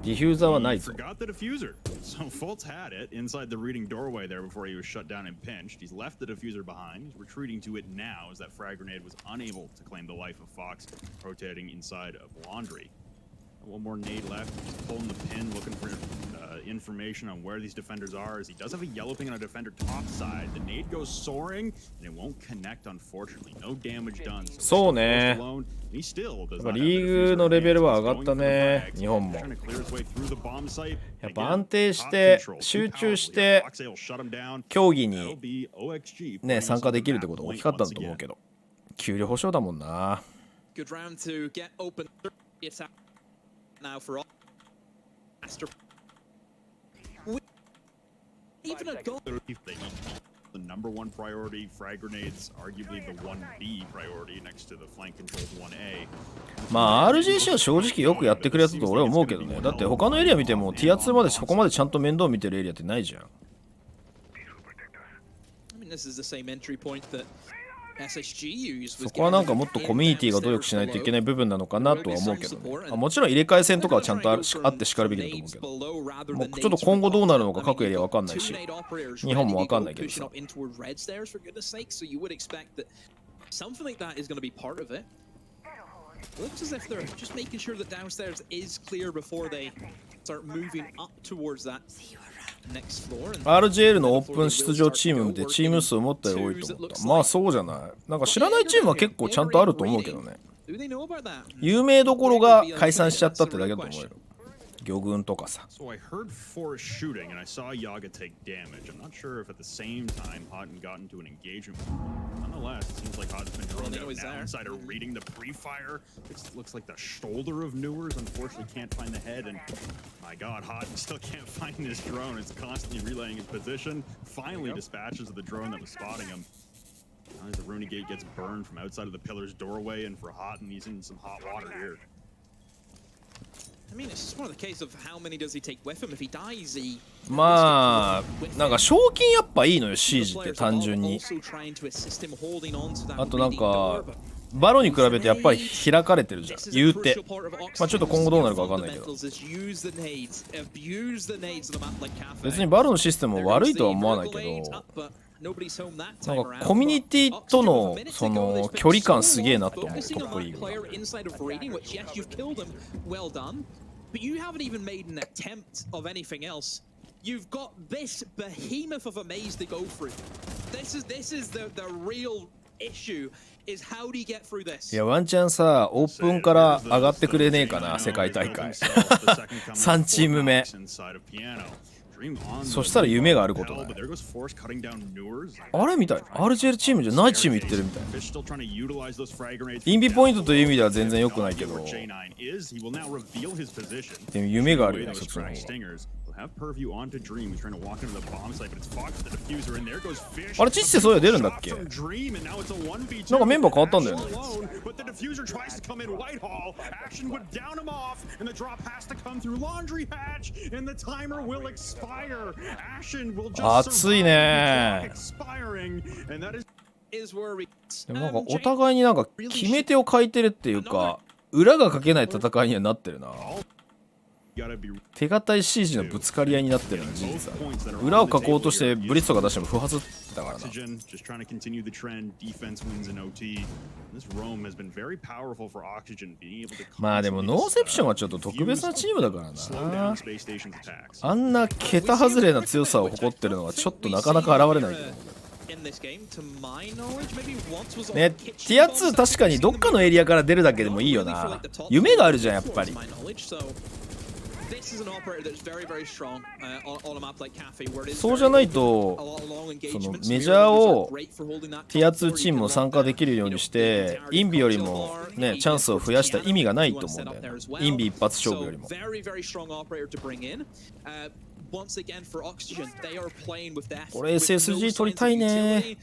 ディフューザーはないぞ。 Forgot the diffuser. So Fultz had it inside the reading doorway there before he was shut down and pinched. He's left the diffuser behind. He's retreating to it now as that frag grenade was unable to claim the life of Fox, rotating inside of Laundry. One more nade left. He's pulling the pin, looking for information on where these defenders are is he does have a yellow ping on a defender top side. The nade goes soaring and it won't connect, unfortunately. No damage done. そうね。リーグのレベルは上がったね、日本も。やっぱ安定して集中して競技にね参加できるってことが大きかったんだと思うけど、給料保証だもんな。Good round to get open. Now for all. Even a goal. The number one priority, frag grenades, arguably the 1B priority next to the flank controls 1A. まあ RGC は正直よくやってくれたと俺は思うけどね。だって他のエリア見てもティア2までそこまでちゃんと面倒見てるエリアってないじゃん。I mean, this is the same entry point that SSG used. そこはなんかもっとコミュニティが努力しないといけない部分なのかなとは思うけどね。もちろん入れ替え戦とかはちゃんとあってしかるべきだと思うけど、もうちょっと今後どうなるのか各エリアわかんないし、日本もわかんないけどさ。Something like that is going to be part of it. Looks as if they're just making sure that downstairs is clear before they start moving up towards that next floor. RGL のオープン出場チームでチーム数思ったより多いと思った。まあそうじゃない。なんか知らないチームは結構ちゃんとあると思うけどね。有名どころが解散しちゃったってだけだと思うよ。魚群とかさ。So I heard Forrest shooting and I saw Yaga take damage. I'm not sure if at the same time Houghton got into an engagement. Nonetheless, it seems like Houghton's been droned out now. Insider reading the pre-fire. It looks like the shoulder of Newers. Unfortunately, can't find the head. And my God, Houghton still can't find this drone. It's constantly relaying his position. Finally dispatches the drone that was spotting him. Now as the Rooney Gate gets burned from outside of the pillar's doorway, and for Houghton, he's in some hot water here. I mean, it's just more the case of how many does he take with him. If he dies, he. まあなんか賞金やっぱいいのよシージって単純に。あとなんかバロに比べてやっぱり開かれてるじゃん言うて。まあちょっと今後どうなるかわかんないけど。別にバロのシステムも悪いとは思わないけど。なんかコミュニティとのその距離感すげえなと思うトップリーグ。But you haven't even made an attempt of anything else. You've got this behemoth of a maze to go through. This is the real issue. Is how do you get through this? いやワンチャンさオープンから上がってくれねえかな世界大会。3チーム目。そしたら夢があることだ。あれみたい。RGL チームじゃないチーム行ってるみたい。インビポイントという意味では全然良くないけど。でも夢があるよねそっちの方が。あれチッセそういや出るんだっけ。なんかメンバー変わったんだよね。熱いね。でもなんかお互いになんか決め手を欠いてるっていうか裏がかけない戦いにはなってるな。手堅いシージのぶつかり合いになってるのは事実だ。裏をかこうとしてブリッツとか出しても不発だからな。まあでもノーセプションはちょっと特別なチームだからな。あんな桁外れな強さを誇ってるのはちょっとなかなか現れないけどね。ティア2確かにどっかのエリアから出るだけでもいいよな。夢があるじゃんやっぱり。そうじゃないとそのメジャーをティア2チームも参加できるようにしてインビよりもねチャンスを増やした意味がないと思うんだよね。インビ一発勝負よりも。これ SSG 取りたいね。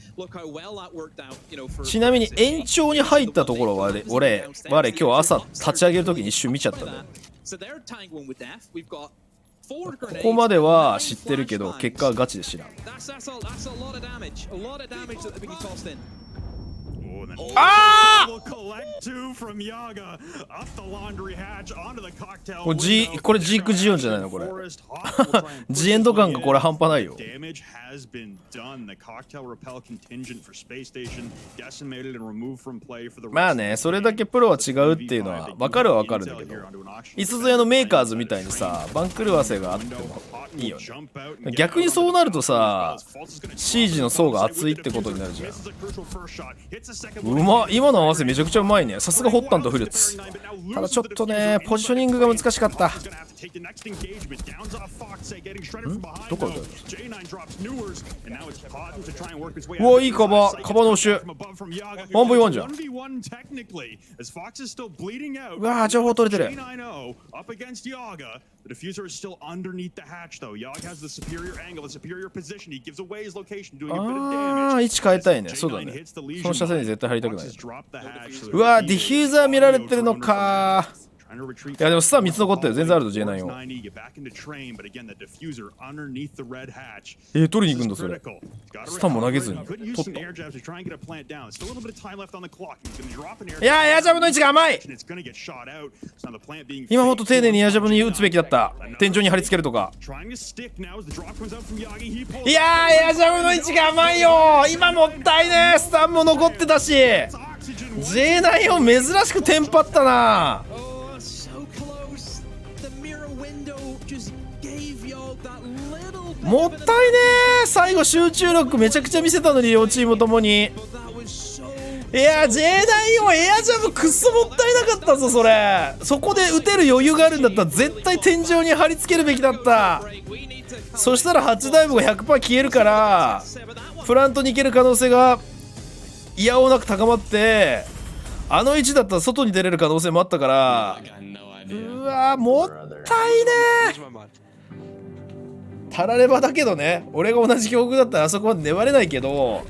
ちなみに延長に入ったところは俺今日朝立ち上げるときに一瞬見ちゃったね。ここまでは知ってるけど結果はガチで知らん。あここれこれジークジオンじゃないのこれ。ジエンド感がこれ半端ないよ。まあね、それだけプロは違うっていうのは分かるは分かるんだけど、いつぞやのメーカーズみたいにさ、番狂わせがあってもいいよね。逆にそうなるとさ、シージの層が厚いってことになるじゃん。うまっ、今の合わせめちゃくちゃうまいね。さすがホッタンとフルーツ。ただちょっとね、ポジショニングが難しかった。どこだよ。うわ、いいカバーの押し。1v1 じゃん。うわー、情報取れてる。ああ、位置変えたいね。そうだね。その車線に絶対入りたくない。うわー、ディフューザー見られてるのかー。いやでもスター3つ残ってる。全然あると J9 を。取りに行くんだそれ。スターも投げずに取った。いやエアジャブの位置が甘い。今もっと丁寧にエアジャブに打つべきだった。天井に貼り付けるとか。いやエアジャブの位置が甘いよ。今もったいね。スターも残ってたし J9 を珍しくテンパったな。もったいねー。最後集中力めちゃくちゃ見せたのに両チームともに。いや J9 をエアジャブくっそもったいなかったぞそれ。そこで打てる余裕があるんだったら絶対天井に貼り付けるべきだった。そしたら8ダイブが 100% 消えるからプラントに行ける可能性がいやおうなく高まって、あの位置だったら外に出れる可能性もあったから、うわーもったいねー。たらればだけどね、俺が同じ境遇だったらあそこまで粘れないけど、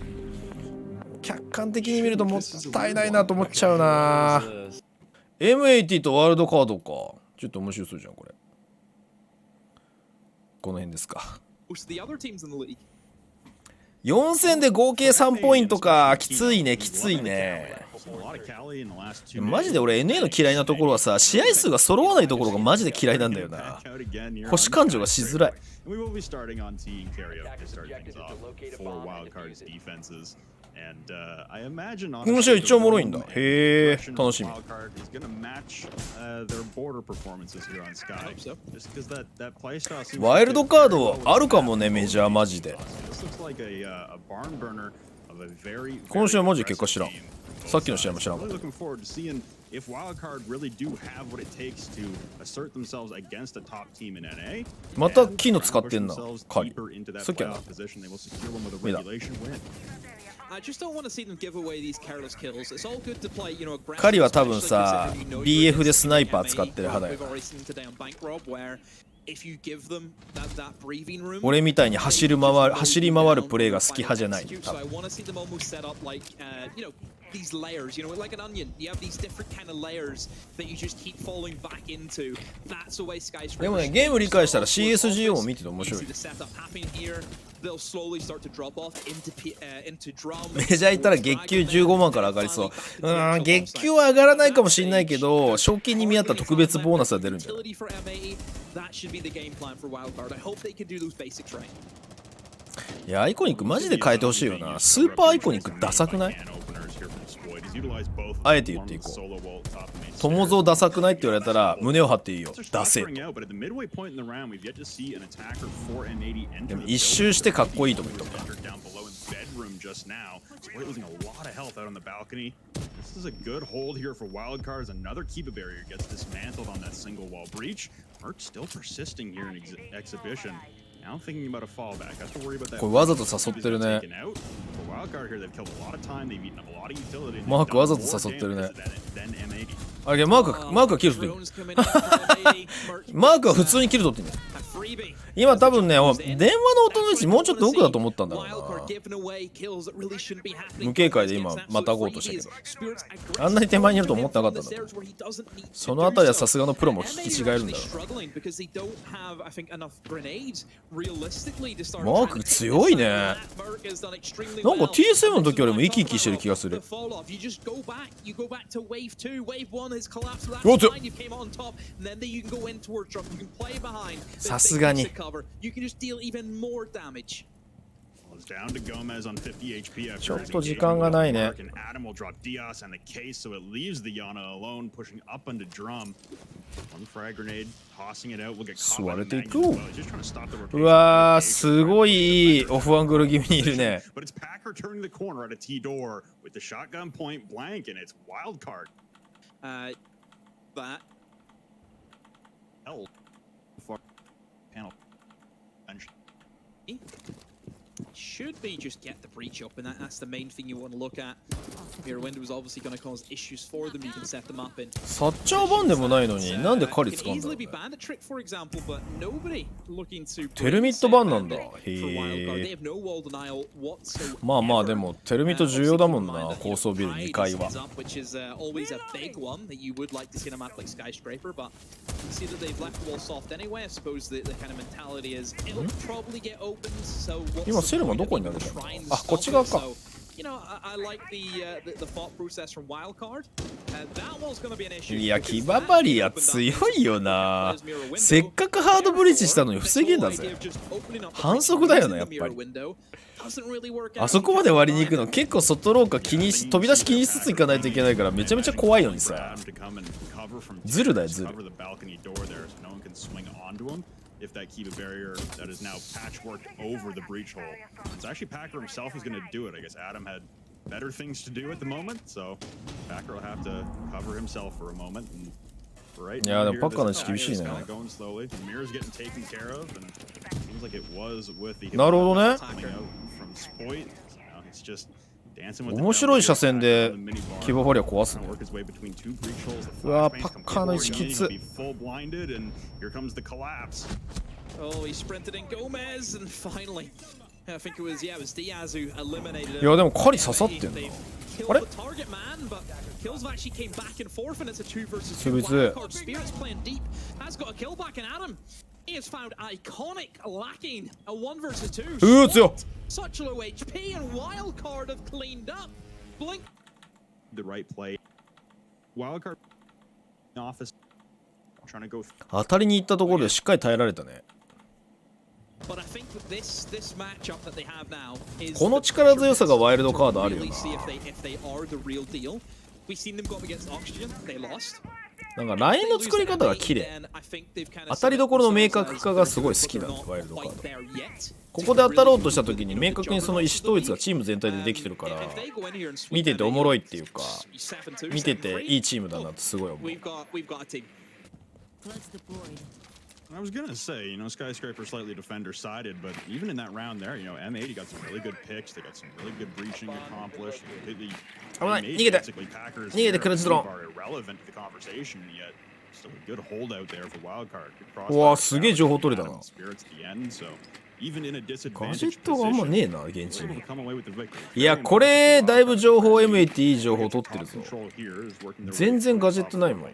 客観的に見るともったいないなと思っちゃうな。 M80 とワールドカードか。ちょっと面白そうじゃんこれ。この辺ですか。4戦で合計3ポイントか。きついねきついね。マジで俺 NA の嫌いなところはさ、試合数が揃わないところがマジで嫌いなんだよな。保守感情がしづらい。この試合一応おもろいんだ。へえ、楽しみ。ワイルドカードあるかもね、メジャーマジで。この試合マジで結果知らん。さっきの試合も知らんかった。またキーノ使ってんな。カリさっきやな。見た。カリは多分さ BF でスナイパー使ってる派だよ。俺みたいに走り回るプレーが好き派じゃない。でもね、ゲーム理解したら CSGO も見てて面白い。メジャー行ったら月給15万から上がりそう。月給は上がらないかもしれないけど、賞金に見合った特別ボーナスが出るんじゃない。いやアイコニックマジで変えてほしいよな。スーパーアイコニックダサくない？あえて言っていこう。トモゾダサくないって言われたら胸を張っていいよ。ダセーと。でも一周してかっこいいと思ったから。これわざと誘ってるね。マークわざと誘ってるね。あれマークはキル取ってる。マークは普通にキル取ってるね。今多分ね、電話の音の位置もうちょっと奥だと思ったんだろうな。無警戒で今またごうとしたけど、あんなに手前にいると思ってなかったんだろう。そのあたりはさすがのプロも聞き違えるんだろうな。マーク強いね。なんか TSM の時よりも生き生きしてる気がする。おっと、さすがにちょっと時間がないね。吸われていく。うわー、すごいいいオフアングル気味にいるね。Should be just get the breach up, and that's the main thing you want to look at. Mirror window is obviously going to cause issues for them. You can set them up in. サッチャーバンでもないのになんで狩り使うんだろうね。テルミットバンなんだ。へえ。まあまあでもテルミット重要だもんな、高層ビル2階は。今セルマどこに投げたの？あ、こっち側か。いや、キババリア強いよな。せっかくハードブリッジしたのに防げんだぜ。反則だよな、やっぱり。あそこまで割りに行くの結構外廊下気にし、飛び出し気にしつつ行かないといけないからめちゃめちゃ怖いのにさ。ズルだよ、ズル。If that Kiva barrier that is now patchworked over the breach hole. It's actually Packer himself who's going to do it. I guess Adam had better things to do at the moment, so Packer will have to cover himself for a moment. And right now, the puck on is kind of going slowly. Mirror's getting taken care of, and it seems like it was with the coming out from Spoit. It's just面白い車線でキババリア壊すの。うわー、パッカーの位置きつ。いやでも狩り刺さってんな。あれ？つぶつ。He has found iconic lacking a 1 versus 2. Such low HP and WildCard have cleaned up. Blink. The right play. WildCard office trying to go. 当たりに行ったところでしっかり耐えられたね。この力強さがワイルドカードあるよな。なんかラインの作り方が綺麗。当たりどころの明確化がすごい好きだ、ワイルドカード。ここで当たろうとした時に明確にその意思統一がチーム全体でできてるから見てておもろいっていうか、見てていいチームだなってすごい思う。I was gonna say, Skyscraper slightly defender-sided, but even in that round there, M80 got some really good picks. They got some really good breaching accomplished. Completely basically Packers are irrelevant to the conversation, yet still a good holdout there for WildCard. うわ、すげえ情報取れたな。ガジェットがあんまねえな、現地に。いや、これだいぶ情報 M80 いい情報取ってるぞ。全然ガジェットないもん。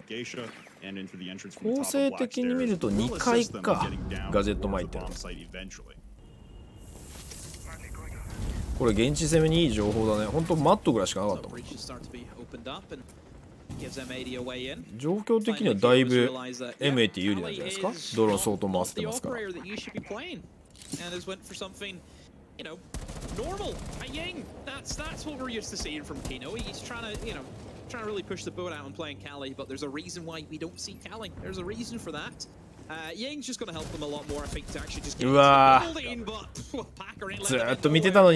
構成的に見ると2回かガジェット巻いてる。これ現地攻めにいい情報だね。ほんとマットぐらいしかなかったもん。状況的にはだいぶ M80 有利なんじゃないですか。ドローン相当回せてますから。And has went for something, normal. Ying, that's what we're used to seeing from Kino. He's trying to really push the boat out and playing Cali, but there's a reason why we don't see Cali. There's a reason for that. Ying's just going to help them a lot more, I think, to actually just get in, but Packer ain't letting it go.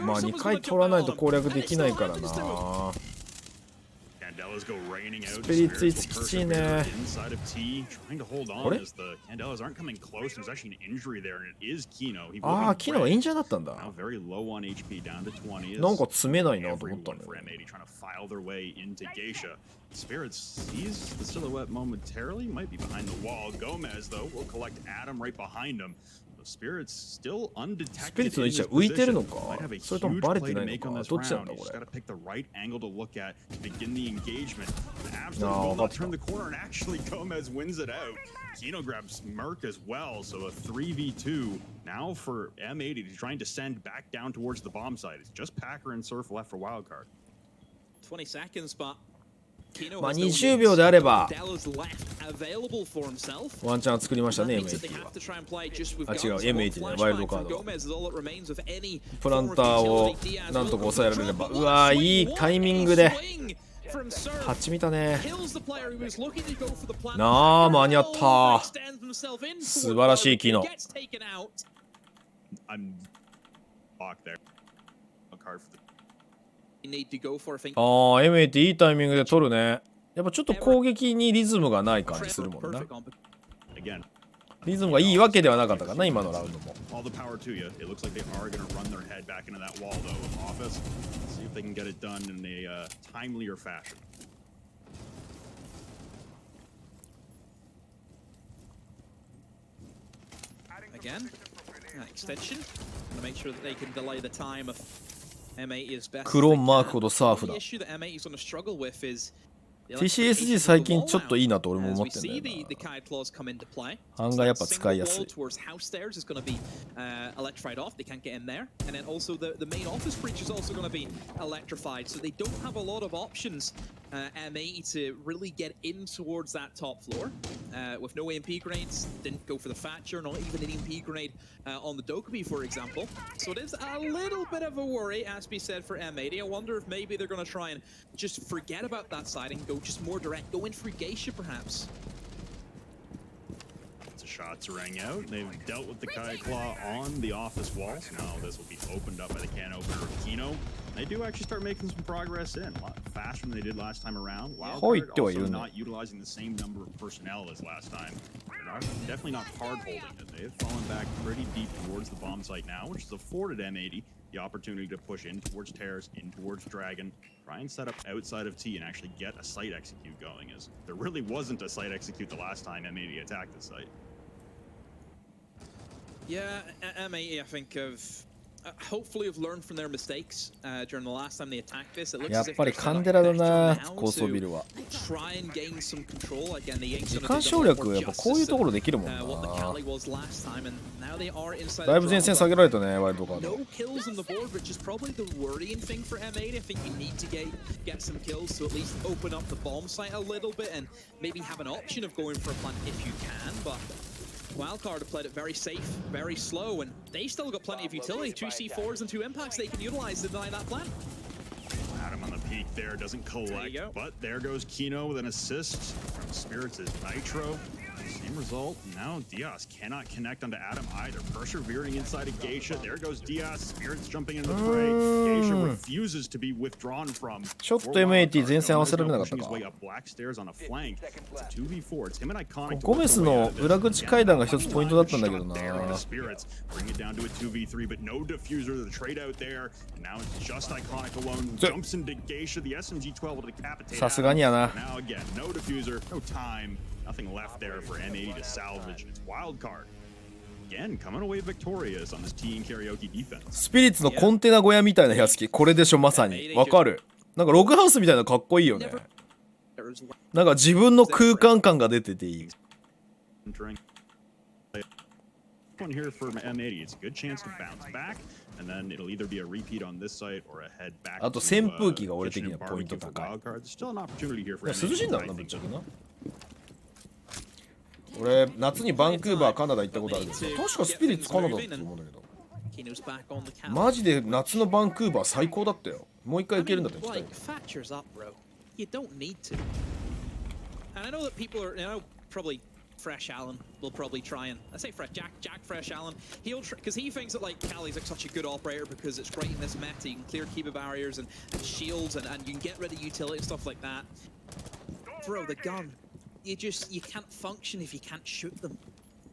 まあ2回取らないと攻略できないからな。Candelas go raining out. スピリッツ1きちいね。 Inside of T, trying to hold on as the Candelas aren't coming close. There's actually an injury there, and it is Kino. He ああ、キノインジャーだったんだ。 now very low on HP, down to 20. なんか詰めないなと思った Everyone んだ for よ。 M80 trying to file their way into Geisha. Spirits sees the silhouette momentarily, might be behind the wall. Gomez, though, will collect Adam right behind him. The Spirits still ス undetected ピリッツの位 in 置 this は浮いてる position. のか Might have a それとも huge バレ play て to ないの make か on this どっちなん round. だ You こ just れ got to pick the right angle to look at to begin the engagement. The Abs No, will not that's turn not. the corner, and actually Gomez wins it out. Kino grabs Merc as well, so a 3v2 now for M80. He's trying to send back down towards the bomb site. It's just Packer and Surf left for Wildcard. 20 seconds, but まあ20秒であれば Della's left available for himself. ワンチャン作りましたね That means that they M80 は have to try and play just with あ違う guns. M80 ね One ワイルド flashback カー from ド Gomez is all that remains of any プラン form of ターを utility. Diaz なんとか will 抑えられれ control, ば but うわ what a いい swing, タイミン what グ a で swing from Surf. 勝ち見たね Kills the player who was looking to go for the plant. なあ間に合った Extends himself in 素晴らしい機能 Gets taken out. I'm locked there. A card for the Need to go for, I think. ああ M80 いいタイミングで取るねやっぱちょっと攻撃にリズムがない感じするもんな Perfect on. again. リズムがいいわけではなかったかな今のラウンドも All the power to you. It looks like they are going to run their head back into that wall, though, with Office. See if they can get it done in a timelier fashion. Again, extension. To make sure that they can delay the time of M80 as best as クロー they ンマークほ can. どサーフ The だ issue that M80 is going to struggle with is the TCSG electrification 最 of the 近ちょっといいなと俺も wall 思 now. って As ん we だ see よ the kite claws come into play. な案外やっぱ使いや Single す wall い towards house stairs is going to be electrified off. They can't get in there. And then also the main office breach is also going to be electrified. So they don't have a lot of options, M80, to really get in towards that top floor. With no EMP grenades, didn't go for the Thatcher, not even an EMP grenade on the Dokkaebi, for example. So it is a little bit of a worry, as we said, for M80. I wonder if maybe they're going to try and just forget about that side and go just more direct, go in for Geisha, perhaps. The shots rang out. They've dealt with the Kai Claw on the office wall. So now this will be opened up by the can opener of Kino. They do actually start making some progress in. A lot faster than they did last time around. Wildcard also not utilizing the same number of personnel as last time. They're definitely not hard holding it. They have fallen back pretty deep towards the bomb site now, which has afforded M80 the opportunity to push in towards Terrace, in towards Dragon, try and set up outside of T and actually get a site execute going, as there really wasn't a site execute the last time M80 attacked the site. Yeah, M80, I think, hopefully have learned from their mistakes during the last time they attacked this. It looks や as っ if ぱり they're カン set デラ up だ better な now 高層ビル to は try and gain some control. Again, the Yanks 時 gonna 間 do 省 more 略やっぱこういうところ justice できるもん than, な what the Cali was last time, and now they are inside だいぶ the 前線 drama. 下げられたねワイルドカード No kills on the board, which is probably the worrying thing for M80. I think you need to get some kills to at least open up the bomb site a little bit and maybe have an option of going for a plant if you can, but Wildcard have played it very safe, very slow, and they still got plenty of utility. 2 C4s and 2 impacts they can utilize to deny that plant. Adam on the peak there, doesn't collect, go. but there goes Kino with an assist from Spirits' Nitro. Same result. Now Diaz cannot connect onto Adam either. Persevering inside of Geisha. There goes Diaz. Spirits jumping into the fray. Geisha refuses to be withdrawn from. ちょっと M80 前線合わせられなかったか Pushing his way up black stairs on a flank. It's a 2v4. It's him and Iconic. ゴメスの裏口階段が一つポイントだったんだけどな Spirits bring it down to a 2v3, but no diffuser. The trade out there. And now it's just Iconic alone. Jumps into Geisha. The SMG-12 will decapitate. さすがにやな Now again, no diffuser, no time, nothing left there for M80 to salvage. It's Wildcard. Again, coming away victorious on this teen karaoke defense. スピリッツのコンテナ小屋みたいな部屋好きこれでしょまさにわかるなんかログハウスみたいなのかっこいいよねなんか自分の空間感が出てていい Entering. One here for M80. It's a good chance to bounce back, and then it'll either be a repeat on this site or a head back. あと扇風機が俺的にはポイント for 高い Wildcard. There's still an opportunity here for 涼 M80. しいんだろうなぶっちゃけな俺夏にバンクーバーカナダ行ったことあるけどさ確かスピリッツカナダだったと思うんだけど Kino's back on the count. マジで夏のバンクーバー最高だったよもう一回行けるんだったら行きたい like, Thatcher's up, bro. You don't need to. And I know that people are, probably Fresh Allen will probably try and I say Jack Fresh Allen. He'll because he thinks that like Callie's like such a good operator because it's great in this meta. You can clear keeper barriers and shields and you can get rid of utility stuff like that. Throw the gun. You can't function if you can't shoot them.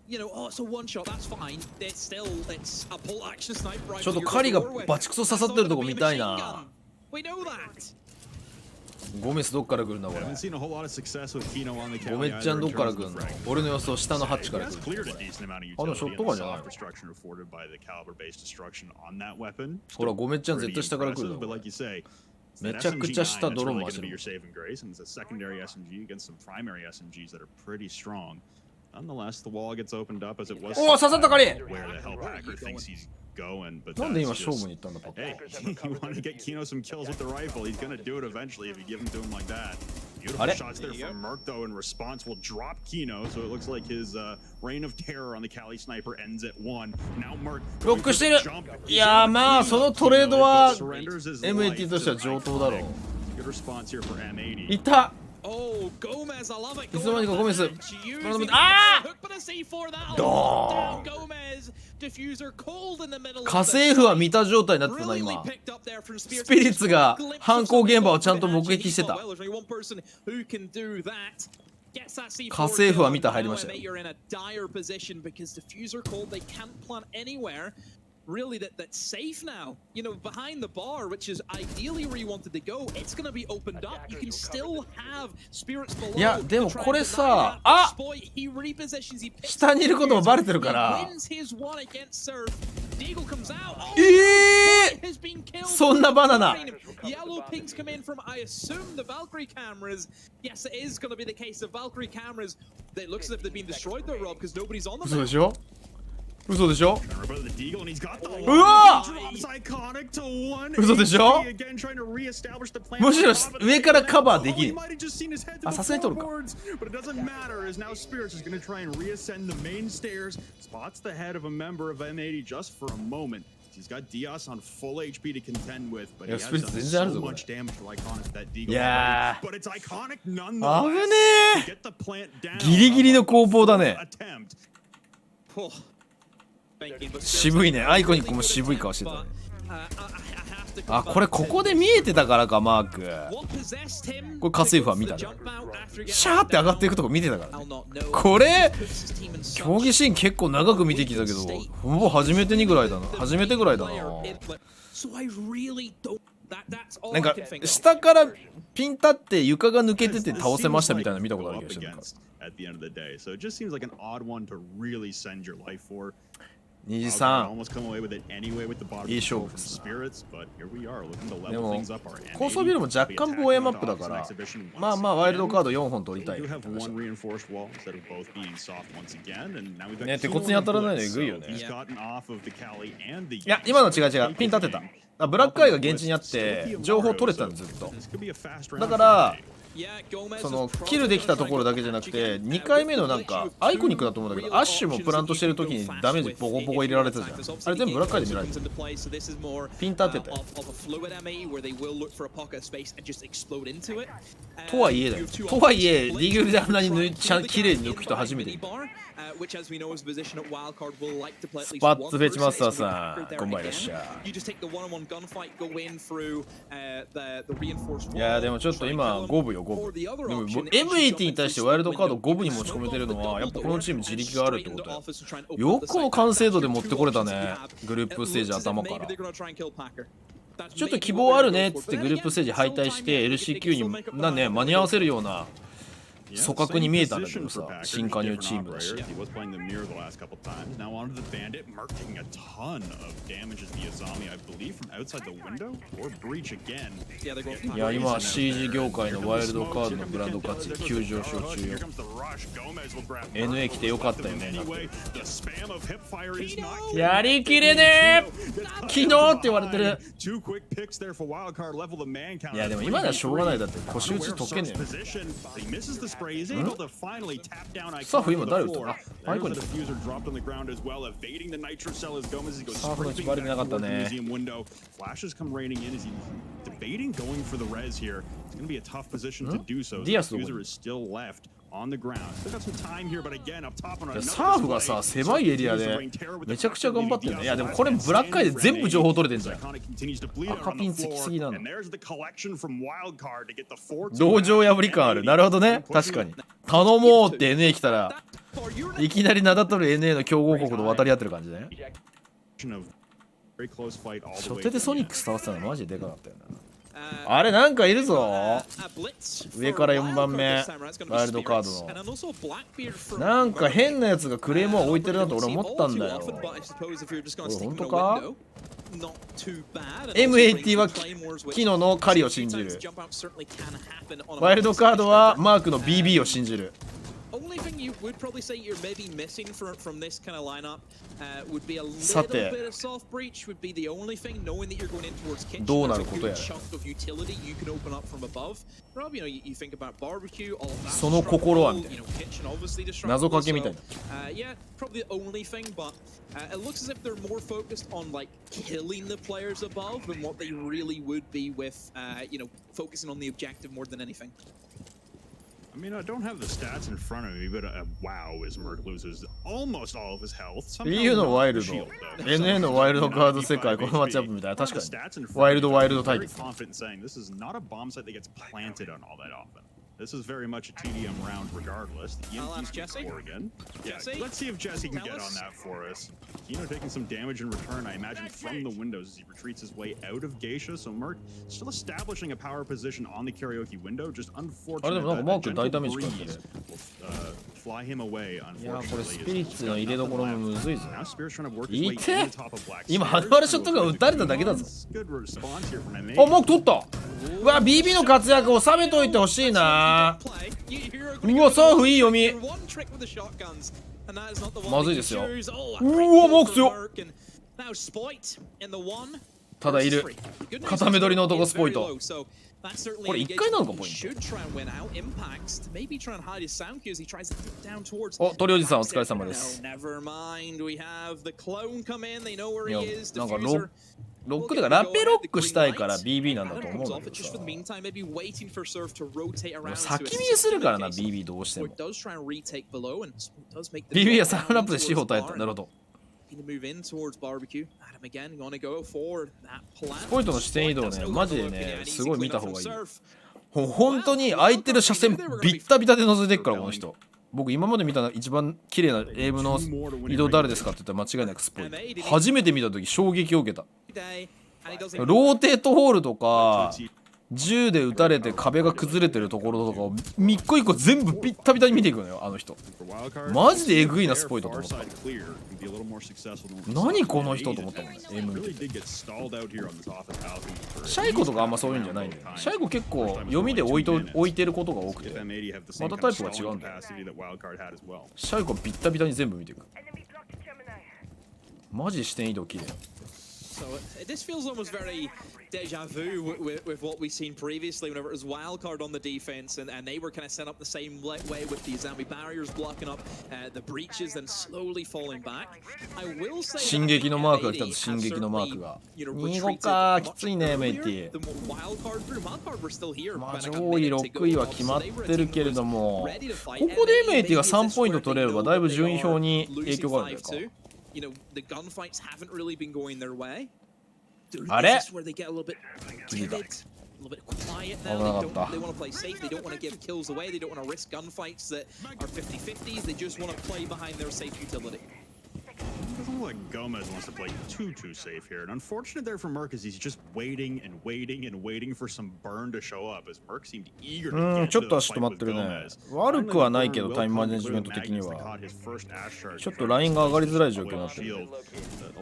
You know, oh, it's a one shot. That's fine. It's a pull action sniper rifle. ちょっとカリがバチクソ刺さってるとこ見たいな。We know that. ゴメスどっから来るんだこれ。ゴメちゃんどっから来るんだ。俺の予想下のハッチから来る。あのショットガンじゃないの。ほらゴメちゃん絶対下から来るんだ。めちゃくちゃ下ドローン回してる。おお刺さったカリ。なんで今勝負に行ったんだパパ。あれ？ロックしてる。いやーまあそのトレードは MAT としては上等だろう。いた。いつの間にかゴメス。ああ！ドーン。家政婦は見た状態になってたな今。スピリッツが犯行現場をちゃんと目撃してた。家政婦は見た入りましたよ。Really, that's safe now. You know, behind the bar, which is ideally where you wanted to go, it's going to be opened up. You can still have spirits below. いや、でもこれさ、あ、下にいることもバレてるから。そんなバナナ。Yellow pings come in from, I assume, the Valkyrie cameras. Yes, it is going to be the case. The Valkyrie cameras, it looks as if they've been destroyed though, Rob, because nobody's on them. 嘘でしょ？嘘でしょ？うわ！嘘でしょ？むしろ上からカバーできる。あ、さすがに取るか。いや、スピリッツ全然あるぞこれ。いやー、危ねえ。ギリギリの攻防だね。渋いね。アイコニックも渋い顔してたね。あ、これここで見えてたからかマーク。これ家政婦は見たね。シャーって上がっていくとこ見てたからね。これ競技シーン結構長く見てきたけど、ほぼ初めてにぐらいだな。初めてぐらいだな。なんか下からピン立って床が抜けてて倒せましたみたいなの見たことある気がしてる。虹さん、いい勝負です。でも高層ビルも若干防衛マップだから、まあまあワイルドカード4本取りたい。ね、手骨に当たらないのえぐいよね。いや、今の違う違う、ピン立てた。ブラックアイが現地にあって情報取れてたのずっと。だからそのキルできたところだけじゃなくて2回目のなんかアイコニックだと思うんだけど、アッシュもプラントしてる時にダメージボコボコ入れられてたじゃん。あれ全部ブラックアイで見られてる。ピン立ててとはいえだよ。とはいえリーグであんなに綺麗に抜く人初めて見た。スパッツフェチマスターさん、こんばんいらっしゃい。いやでもちょっと今5分よ5分。でも M80 に対してワイルドカード5分に持ち込めてるのはやっぱこのチーム自力があるってことだよ。よくこの完成度で持ってこれたね。グループステージ頭から。ちょっと希望あるねっつってグループステージ敗退して LCQ にね間に合わせるような組閣に見えたんだけどさ、新加入チームだし。いや今 CG 業界のワイルドカードのブランド価値急上昇中よ。NA 来てよかったよね。やりきれねえ昨日って言われてる。いやでも今ではしょうがない。だって腰打ち解けねえよ。サーフ今誰打ったの？アイコニック。サーフの一番悪くなかったね。ディアスどこに？ on the ground. Still got some time here, but again up top on another サーフがさ狭いエリアでめちゃくちゃ頑張ってるね。いやでもこれブラックアイで全部情報取れてんじゃん。赤ピンつきすぎなの。道場破り感ある。なるほどね。確かに頼もうって NA 来たらいきなり名だたる NA の強豪国と渡り合ってる感じね。初手でソニックス倒せたのマジででかかったよな。あれなんかいるぞ。上から4番目ワイルドカードのなんか変なやつがクレームを置いてるなと俺思ったんだよ。これ本当か。 M80 はキノの狩りを信じる。ワイルドカードはマークの BB を信じる。Only thing you would probably say you're maybe missing from this kind of lineup would be a little さて bit of soft breach would be the only thing, knowing that you're going in towards kitchen. どうなることやら。 There's a good chunk of utility you can open up from above. Rob, you know, you think about barbecue, all of that. その心はみたいな。 Kitchen obviously destructible. 謎かけみたいな。 Yeah, probably the only thing, but it looks as if they're more focused on like killing the players above than what they really would be with, you know, focusing on the objective more than anything. I mean, I don't have the stats in front of me, but wow, as Merc loses almost all of his health. EU のワイルド NA のワイルドカード世界このマッチアップみたいな。確かにワイルド対決。 This is not a bomb site that gets planted on all that often. This is very much a TDM round regardless. The EMP's can score again. Yeah, let's see if Jesse can get on that for us. Kino taking some damage in return, I imagine, from the windows as he retreats his way out of Geisha. So Merc still establishing a power position on the karaoke window. Just unfortunate that a gentle breeze will fly him away, いや unfortunately. これスピリッツの入れどころもむずいぞ。 Now Spirit's trying to work his way い in て the top of Black 今 Stairs. ハドバルショットが打たれただけだぞ。 Good response here from MA. あマーク取った。うわ BB の活躍収めといてほしいな。うわサーフいい読み。まずいですよ。うわマーク強っ。ただいる固め取りの男スポイト。これ1回なのかポイント。お鳥おじさんお疲れ様です。いやなんかロックとかラペロックしたいから BB なんだと思うんだけどさ。先見えするからな BB どうしても。BB は3ラップで四方耐えた。なるほど。スポイトの視点移動ねマジでねすごい見た方がいい。本当に空いてる車線ビッタビタで覗いてるからこの人。僕今まで見た一番綺麗なエイムの移動誰ですかって言ったら間違いなくスポイト。初めて見た時衝撃を受けた。ローテートホールとか銃で撃たれて壁が崩れてるところとかを一個一個全部ビッタビタに見ていくのよあの人。マジでエグいなスポイトと思った。何この人と思ったもんねエイム見てて。シャイコとかあんまそういうんじゃないんだよ。シャイコ結構読みで置いてることが多くてまたタイプが違うんだよ。シャイコビッタビタに全部見ていく。マジ視点移動綺麗。So this feels almost very deja vu with what we've seen previously whenever it was WildCard on the defense and they were kind of set up the same way with the zombie barriers blocking up the breaches and slowly falling back. I will say 進撃のマークが来たぞ。進撃のマークが25かきついねメイティ。まあ上位6位は決まってるけれどもここでメイティが3ポイント取れればだいぶ順位表に影響があるんですか。You know, the gunfights haven't really been going their way. あれ This is where they get a little bit timid, a little bit quiet now. They want to play safe. They don't want to give kills away. They don't want to risk gunfights that are 50-50s. They just want to play behind their safe utility. It doesn't look like Gomez wants to play too safe here. And unfortunate there for Merc is he's just waiting for some burn to show up as Merc seemed eager to get ちょっ into と the 足止 fight まっ with てるね。 Gomez. 悪くはないけどタイムマネジメント的にはちょっとラインが上がりづらい状況になってる。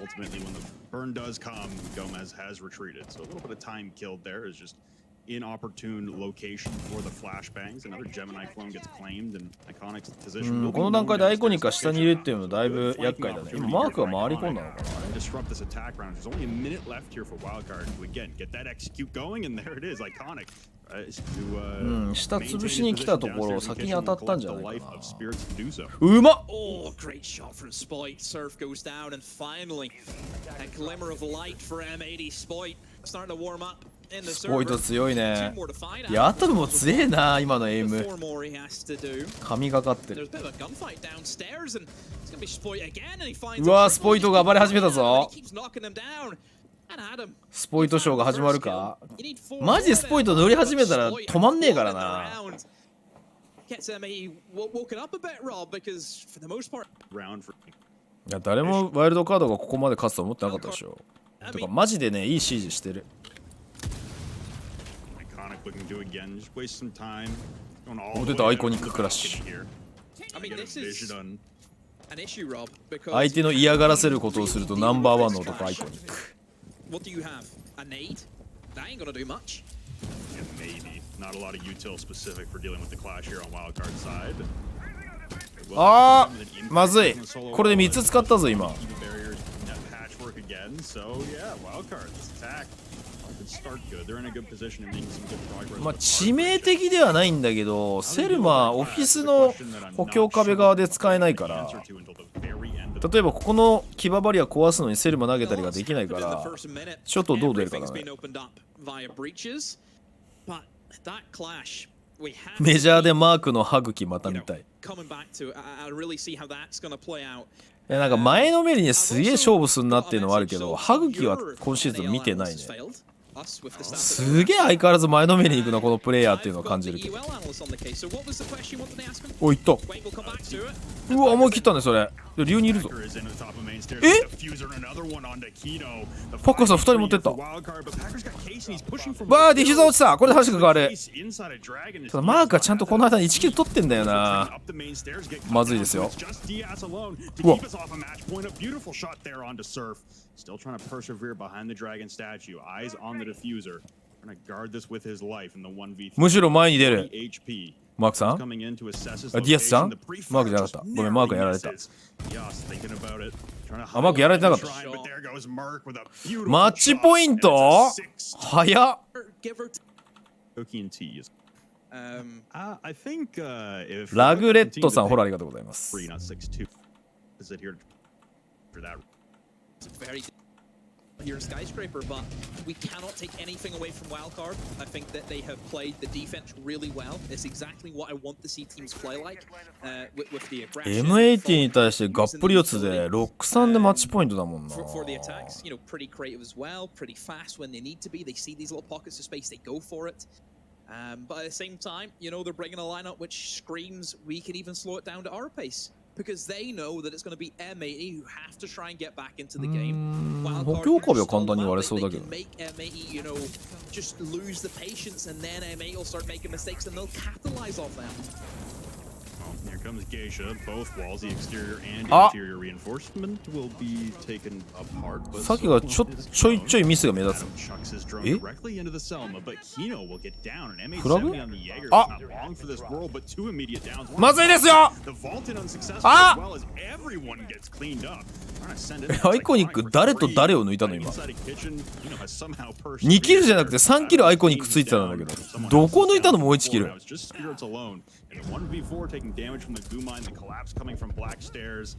Ultimately, when the burn does come, Gomez has retreated. So a little bit of time killed there is just inopportune location for the flashbangs. Another Gemini clone gets claimed and Iconic's position. この段階でアイコニカ下にいるっていうのはだいぶ厄介だね。今マークが回り込んだのかな。 Disrupt this attack round. There's only a minute left here for WildCard to again get that execute going, and there it is, Iconic. 下潰しに来たところ先に当たったんじゃないかな。 うまっ Oh, great shot from Spoit. Surf goes down, and finally, a glimmer of light for M80 Spoit. Starting to warm up. スポイト強いね。いや、アトムも強えな、今のエイム。神がかってる。うわー、スポイトが暴れ始めたぞ。スポイトショーが始まるか。マジでスポイト乗り始めたら止まんねえからな。いや、誰もワイルドカードがここまで勝つと思ってなかったでしょ。てかマジでね、いいシージしてる。お、出た、アイコニッククラッシュ。相手の嫌がらせることをするとナンバーワンの男、アイコニック。あー、まずい。これで3つ使ったぞ今。まあ致命的ではないんだけど、セルマオフィスの補強壁側で使えないから、例えばここの騎馬バリア壊すのにセルマ投げたりができないから、ちょっとどう出るかだね。メジャーでマークの歯茎また見たい。なんか前のめりにすげえ勝負すんなっていうのはあるけど、歯茎は今シーズン見てないね。すげえ相変わらず前のめりに行くなこのプレイヤーっていうのを感じるけど。おい、いった。うわ、思い切ったねそれ。竜にいるぞ。え、パッカーさん2人持ってった。わあ、ディフューザー落ちた。これで話が変わる。ただマークはちゃんとこの間に1キル取ってんだよな。まずいですよ。うわ、Still trying to persevere behind the dragon statue. Eyes on the diffuser. Trying to guard this with his life in the 1v3. むしろ前に出る。マークさん？あ、ディアスさん？マークじゃなかった。ごめん、マークやられた。あ、マークやられてなかった。マッチポイント？早っ。ラグレットさん、ほらありがとうございます。Very here in Skyscraper, but we cannot take anything away from WildCard. I think that they have played the defense really well. It's exactly what I want to see teams play like with the aggression. M80 に対してがっぷり四つで6-3でマッチポイントだもんな。For the attacks, you know, pretty creative as well, pretty fast when they need to be. They see these little pockets of space, they go for it. But at the same time, you know, they're bringing a lineup which screams we can even slow it down to our pace. Because they know that it's going to be M80 who have to try and get back into the game. 補強壁は簡単に割れそうだけど。Make M80, you know, just lose the patience, and then M80 will start making mistakes, and they'll capitalize off them. Here comes Geisha. Both walls, the exterior and interior reinforcement, will be taken apart. さっきがちょいちょいミスが目立つ。え？フラグ？あ！まずいですよ！あ！アイコニック誰と誰を抜いたの今。2キルじゃなくて3キルアイコニックついてたんだけど、どこ抜いたのもう1キル。1v4 taking damage from the goo mine, the collapse coming from black stairs.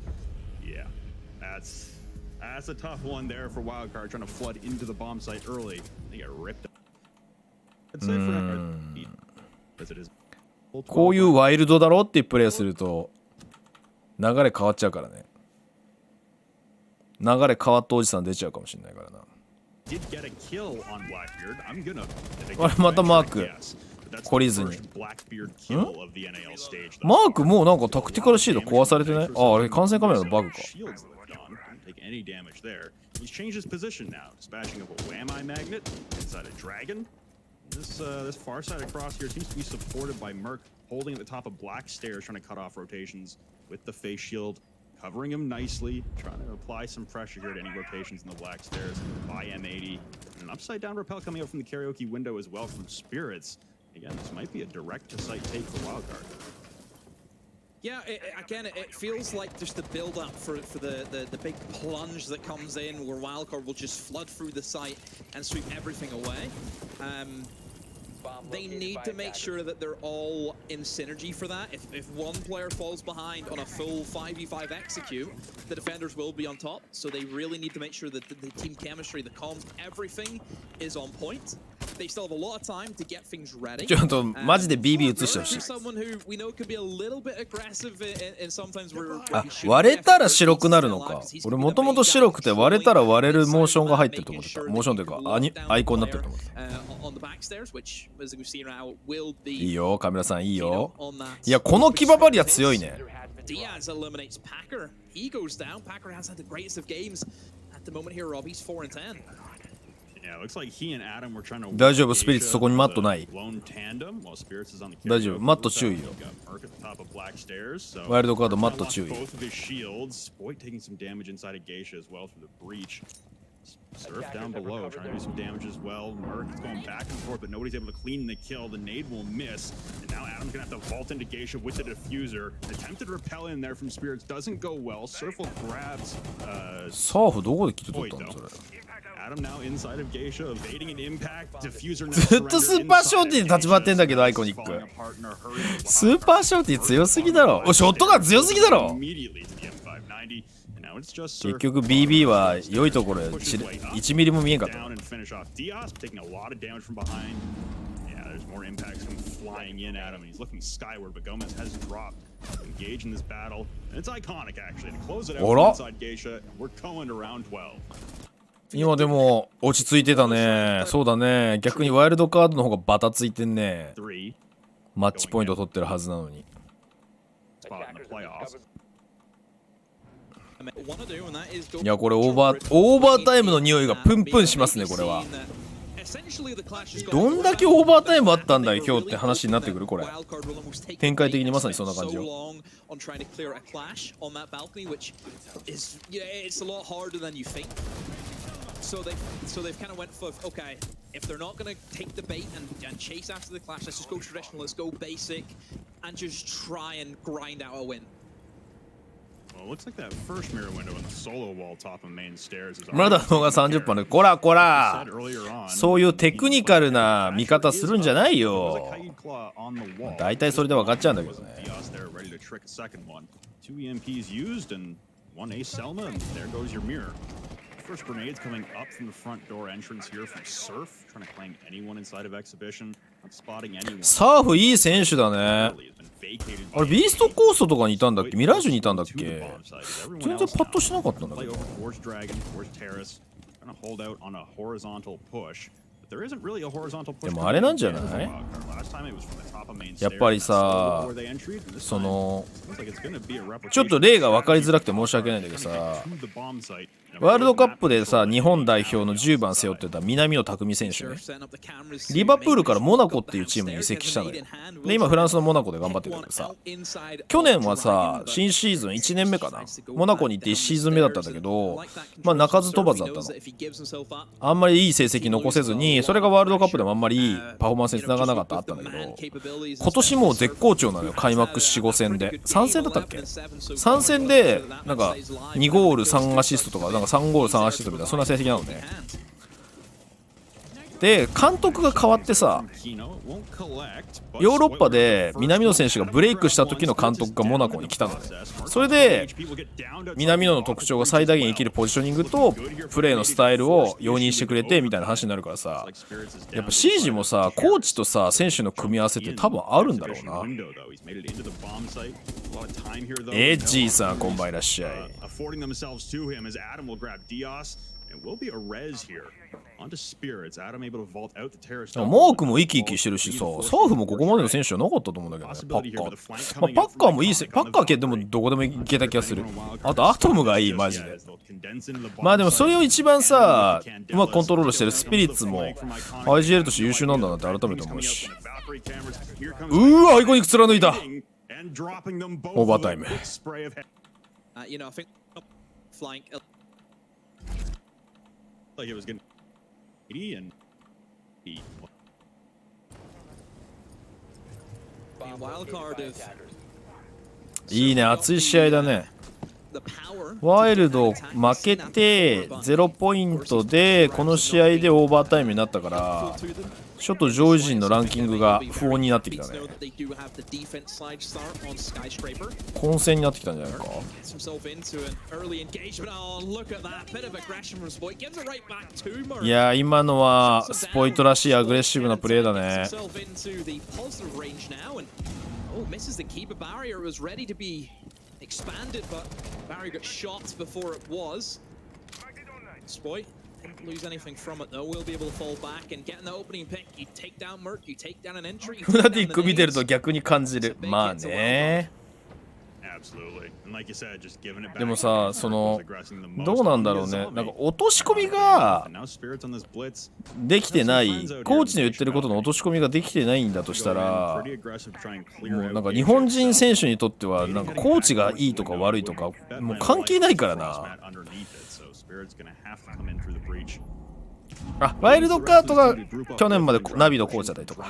Yeah, that's a tough one there for WildCard, trying to flood into the bomb site early. They get ripped up. I'd say for as it is. こういうワイルドだろっていうプレイすると流れ変わっちゃうからね。流れ変わったおじさん出ちゃうかもしれないからな。あれまたマーク。懲りずに。マークもうなんかタクティカルシード壊されてない？あ、あれ感染カメラのバグか。This far side across here seems to be supported by Merc, holding at the top of black stairs, trying to cut off rotations with the face shield, covering him nicely, trying to apply some pressure here to any rotations in the black stairs by M80. And an upside down rappel coming out from the karaoke window as well from Spirits. Again, this might be a direct-to-site take for WildCard. Yeah, it feels like just the build-up for the big plunge that comes in, where WildCard will just flood through the site and sweep everything away. They need to make sure that they're all in synergy for that. If one player falls behind on a full 5v5 execute, the defenders will be on top. So they really need to make sure that the team chemistry, the comms, everything is on point. they still have a lot of time to get things ready. ちょっとマジで BB 移してほしい。 Someone who we know could be a little bit aggressive and sometimes we're あ、割れたら白くなるのか。俺もともと白くて割れたら割れるモーションが入ってると思ってた。モーションというかアイコンになってると思ってた。いいよカメラさんいいよ。いやこの騎馬バリア強いね。Diaz eliminates Packer. He goes down. Packer has had the greatest of games at the moment here, Rob. He's 4-10. Yeah, looks like he and Adam were trying to 大丈夫スピリッツそこにマットない。 lone tandem while Spirits is on the 大丈夫マット注意よ。 Merc at the top of Black Stairs. So ワイルドカードマット注意。 both of his shields. Boyd taking some damage inside of Geisha as well through the breach. Surf down below, trying to do some damage as well. Merc is going back and forth, but nobody's able to clean the kill. The nade will miss. And now Adam's gonna have to vault into Geisha with the diffuser. Attempted repel in there from Spirits doesn't go well. Surfle grabs サーフどこで切って取ったのそれ。 Adam now inside of Geisha, evading an impact. Diffuser now ずっとスーパーショーティーで立ち回ってんだけどアイコニック。スーパーショーティー強すぎだろ。おショットガン強すぎだろ。 immediately to the M590. And now it's just 結局 BB は良いところで1ミリも見えんかった。 down and finish off. Diaz taking a lot of damage from behind. Yeah, there's more impacts come flying in at him. He's looking skyward, but Gomez has dropped. Engage in this battle. And it's iconic actually to close it out from inside Geisha. And we're going to round 12. 今でも落ち着いてたね。そうだね。逆にワイルドカードの方がバタついてんね。マッチポイント取ってるはずなのに。いやこれオーバータイムの匂いがプンプンしますねこれは。どんだけオーバータイムあったんだよ今日って話になってくるこれ。展開的にまさにそんな感じよ。So they've kind of went for, okay, if they're not going to take the bait and chase after the clash, let's just go traditional, let's go basic, and just try and grind out a win. Well, it looks like that first mirror window in the solo wall top of main stairs is まだ動画30分でこらこらそういうテクニカルな見方するんじゃないよ。大体それで分かっちゃうんだけどね。Two EMPs used and one ace Selma, and there goes your mirror. First grenades coming up from the front door entrance here from Surf, trying to claim anyone inside of Exhibition, not spotting anyone. サーフいい選手だね。あれビーストコーストとかにいたんだっけ？ミラージュにいたんだっけ？全然パッとしなかったんだけど。でもあれなんじゃない？やっぱりさ、そのちょっと例が分かりづらくて申し訳ないんだけどさ、ワールドカップでさ日本代表の10番背負ってた南野拓実選手ね、リバプールからモナコっていうチームに移籍したのよ。で今フランスのモナコで頑張ってるんだけどさ、去年はさ新シーズン1年目かな、モナコに行って1シーズン目だったんだけど、まあ鳴かず飛ばずだったの。あんまりいい成績残せずに、それがワールドカップでもあんまりいいパフォーマンスにつながらなかったあったんだけど、今年もう絶好調なのよ。開幕 4,5 戦で3戦だったっけ、3戦でなんか2ゴール3アシストとか、なんか3ゴール3アシストみたいなそんな成績なのね。で監督が変わってさ、ヨーロッパで南野選手がブレイクした時の監督がモナコに来たのね。それで南野の特徴が最大限生きるポジショニングとプレーのスタイルを容認してくれてみたいな話になるからさ、やっぱシージもさコーチとさ選手の組み合わせって多分あるんだろうな。エッジーさんこんばんいらっしゃい。モークも生き生きしてるしさ、サーフもここまでの選手じゃなかったと思うんだけどね。パッカー、まあ、パッカーもいいし、パッカーでもどこでもいけた気がする。あとアトムがいいマジで。まあでもそれを一番さうまくコントロールしてるスピリッツも IGL として優秀なんだなって改めて思うし、うわアイコニック貫いた。オーバータイム。いいね、熱い試合だね。ワイルド負けて0ポイントでこの試合でオーバータイムになったから、ちょっと上位陣のランキングが不穏になってきたね。混戦になってきたんじゃないか。いやー、今のはスポイトらしいアグレッシブなプレーだね。Lose anything from it though. We'll be able to fall back and get in the opening pick. You take down Merc, you take down an entry. フナティック見てると逆に感じる。まあね。でもさ、そのどうなんだろうね。なんか落とし込みができてない、コーチの言ってることの落とし込みができてないんだとしたら、もうなんか日本人選手にとってはなんかコーチがいいとか悪いとかもう関係ないからな。あ、ワイルドカートが去年までナビのコーチだったりとか。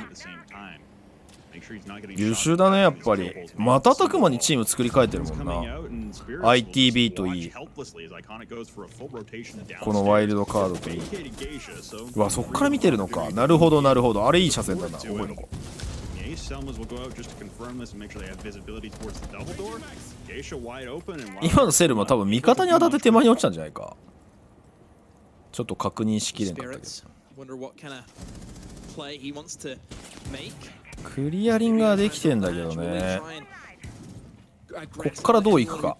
優秀だね、やっぱり。瞬く間にチーム作り変えてるもんな。ITB といい、このワイルドカードといい。うわ、そっから見てるのか。なるほどなるほど。あれいい車線だな。覚えとこう。今のセルも多分味方に当たって手前に落ちたんじゃないか。ちょっと確認しきれんかったけど。クリアリングはできてんだけどね。こっからどういくか。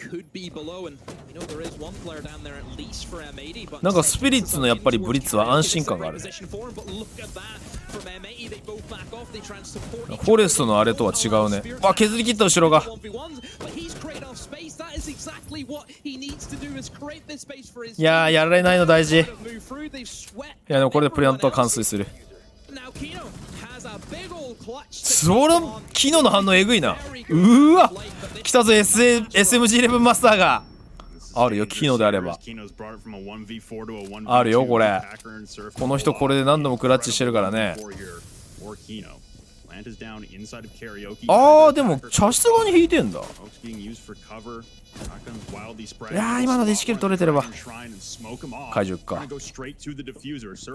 なんかスピリッツのやっぱりブリッツは安心感があるね。フォレストのあれとは違うね。わ、削り切った後ろが。いやー、やられないの大事。いやでもこれでプレアントは完遂する。それキノの反応えぐいな。うーわ、来たぞ SMG11 マスターが。あるよ、キノであればあるよ。これこの人これで何度もクラッチしてるからね。あー、でも茶室側に引いてんだ。いやー、今ので1キル取れてれば。怪獣か。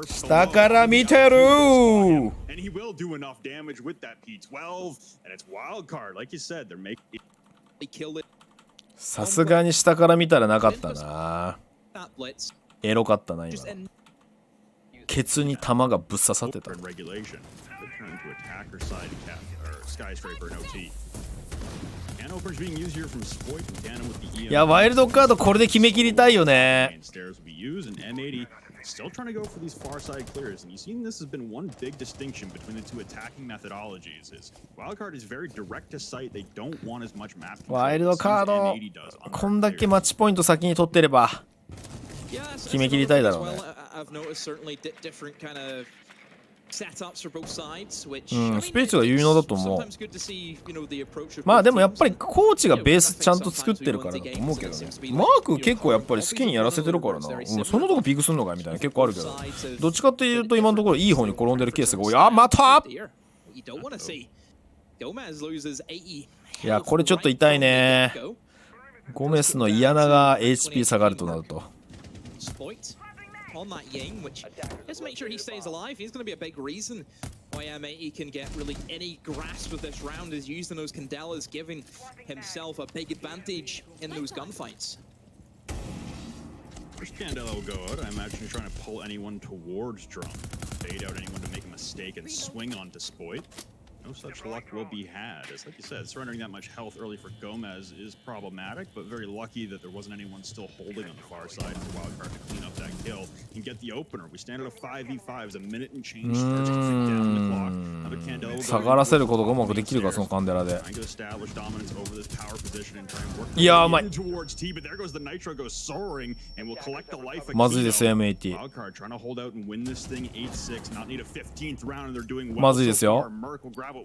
下から見てるー。さすがに下から見たらなかったな。エロかったな今。ケツに弾がぶっ刺さってた。いや、ワイルドカードこれで決めきりたいよね。Still trying to go for these far side clears, and you've seen this has been one big distinction between the two attacking methodologies. Is WildCard is very direct to sight. They don't want as much map control. ワイルドカードこんだけマッチポイント先に取ってれば決めきりたいだろうね。スピリッツが有能だと思う。まあでもやっぱりコーチがベースちゃんと作ってるからだと思うけどね。マーク結構やっぱり好きにやらせてるからな。そんなとこピークすんのかみたいな結構あるけど、どっちかっていうと今のところいい方に転んでるケースが多い。あ、またいや、これちょっと痛いね。ゴメスの嫌なが HP 下がるとなるとon that Ying, which just make sure he stays alive. He's going to be a big reason why M80 can get really any grasp of this round, is using those Candelas, giving himself a big advantage in those gunfights. First Candela will go out. I imagine you're trying to pull anyone towards Drum, bait out anyone to make a mistake and swing onto Spoit. No such luck will be had. As like you said, surrendering that much health early for Gomez is problematic, but very lucky that there wasn't anyone still holding on the far side for WildCard to clean up that kill and get the opener. We stand at a 5v5 as a minute and change starts to tick down the clock. Now the Candela 下がらせることがうまくできるか、そのカンデラで。 trying to establish dominance over this tower position and try and work いや、うまい。 towards T, but there goes the Nitro goes soaring and will collect the life. まずいです M80。 WildCard trying to hold out and win this thing 8-6, not need a 15th round, and they're doing well. まずいですよ。 Merc will grab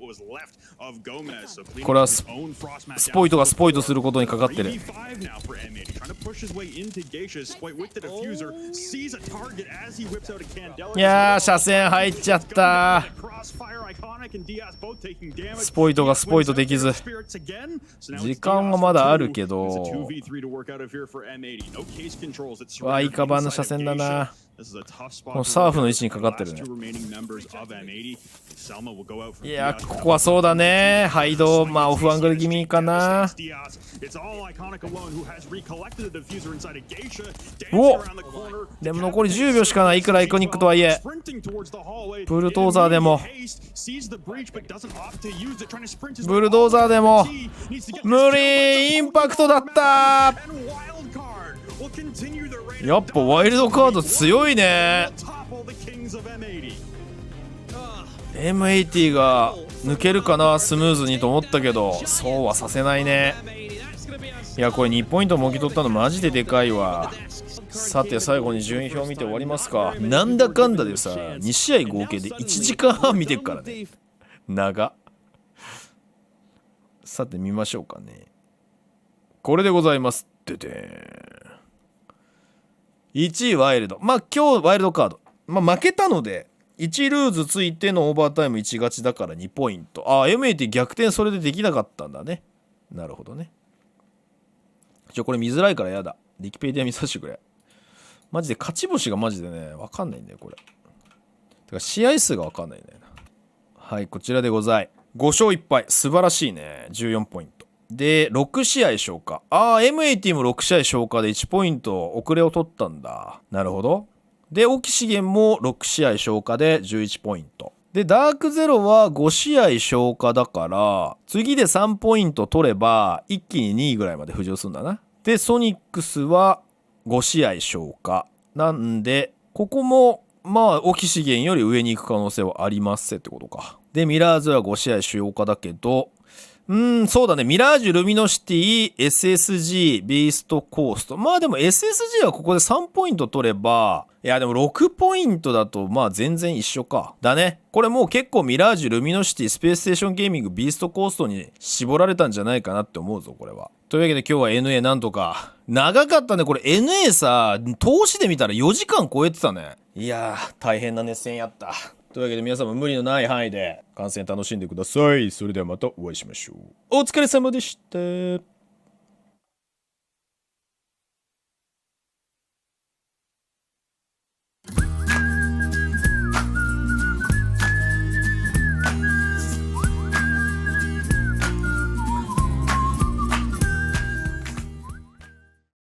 これはスポイトがスポイトすることにかかってる。いやー、車線入っちゃった。スポイトがスポイトできず。時間はまだあるけど、いいカバーの車線だな。このサーフの位置にかかってるね。いや、ここはそうだね。ハイド、オフアングル気味かな。おっ、でも残り10秒しかない。いくらアイコニックとはいえ。ブルドーザーでも無理。インパクトだった。やっぱワイルドカード強いね。M80 が抜けるかな、スムーズにと思ったけど、そうはさせないね。いや、これ2ポイントもぎ取ったのマジででかいわ。さて最後に順位表見て終わりますか。なんだかんだでさ、2試合合計で1時間半見てるからね。長。さて見ましょうかね。これでございます。ででーん。1位ワイルド。今日ワイルドカード。負けたので、1ルーズついてのオーバータイム1勝ちだから2ポイント。M80 逆転それでできなかったんだね。なるほどね。これ見づらいからやだ。ウィキペディア見させてくれ。マジで勝ち星がマジでね、わかんないんだよ、これ。てか試合数がわかんないんだよな。はい、こちらでござい。5勝1敗。素晴らしいね。14ポイント。で、6試合消化。M80 も6試合消化で1ポイント遅れを取ったんだ。なるほど。で、オキシゲンも6試合消化で11ポイント。で、ダークゼロは5試合消化だから、次で3ポイント取れば、一気に2位ぐらいまで浮上するんだな。で、ソニックスは5試合消化。なんで、ここも、オキシゲンより上に行く可能性はありますってことか。で、ミラーズは5試合消化だけど、そうだね。ミラージュ、ルミノシティ、SSG、ビーストコースト。でも SSG はここで3ポイント取れば、いやでも6ポイントだと全然一緒か。だね。これもう結構ミラージュ、ルミノシティ、スペースステーションゲーミング、ビーストコーストに絞られたんじゃないかなって思うぞ、これは。というわけで今日は NA なんとか。長かったね。これ NA さ、投資で見たら4時間超えてたね。いやー、大変な熱戦やった。というわけで皆さんも無理のない範囲で観戦楽しんでください。それではまたお会いしましょう。お疲れ様でした。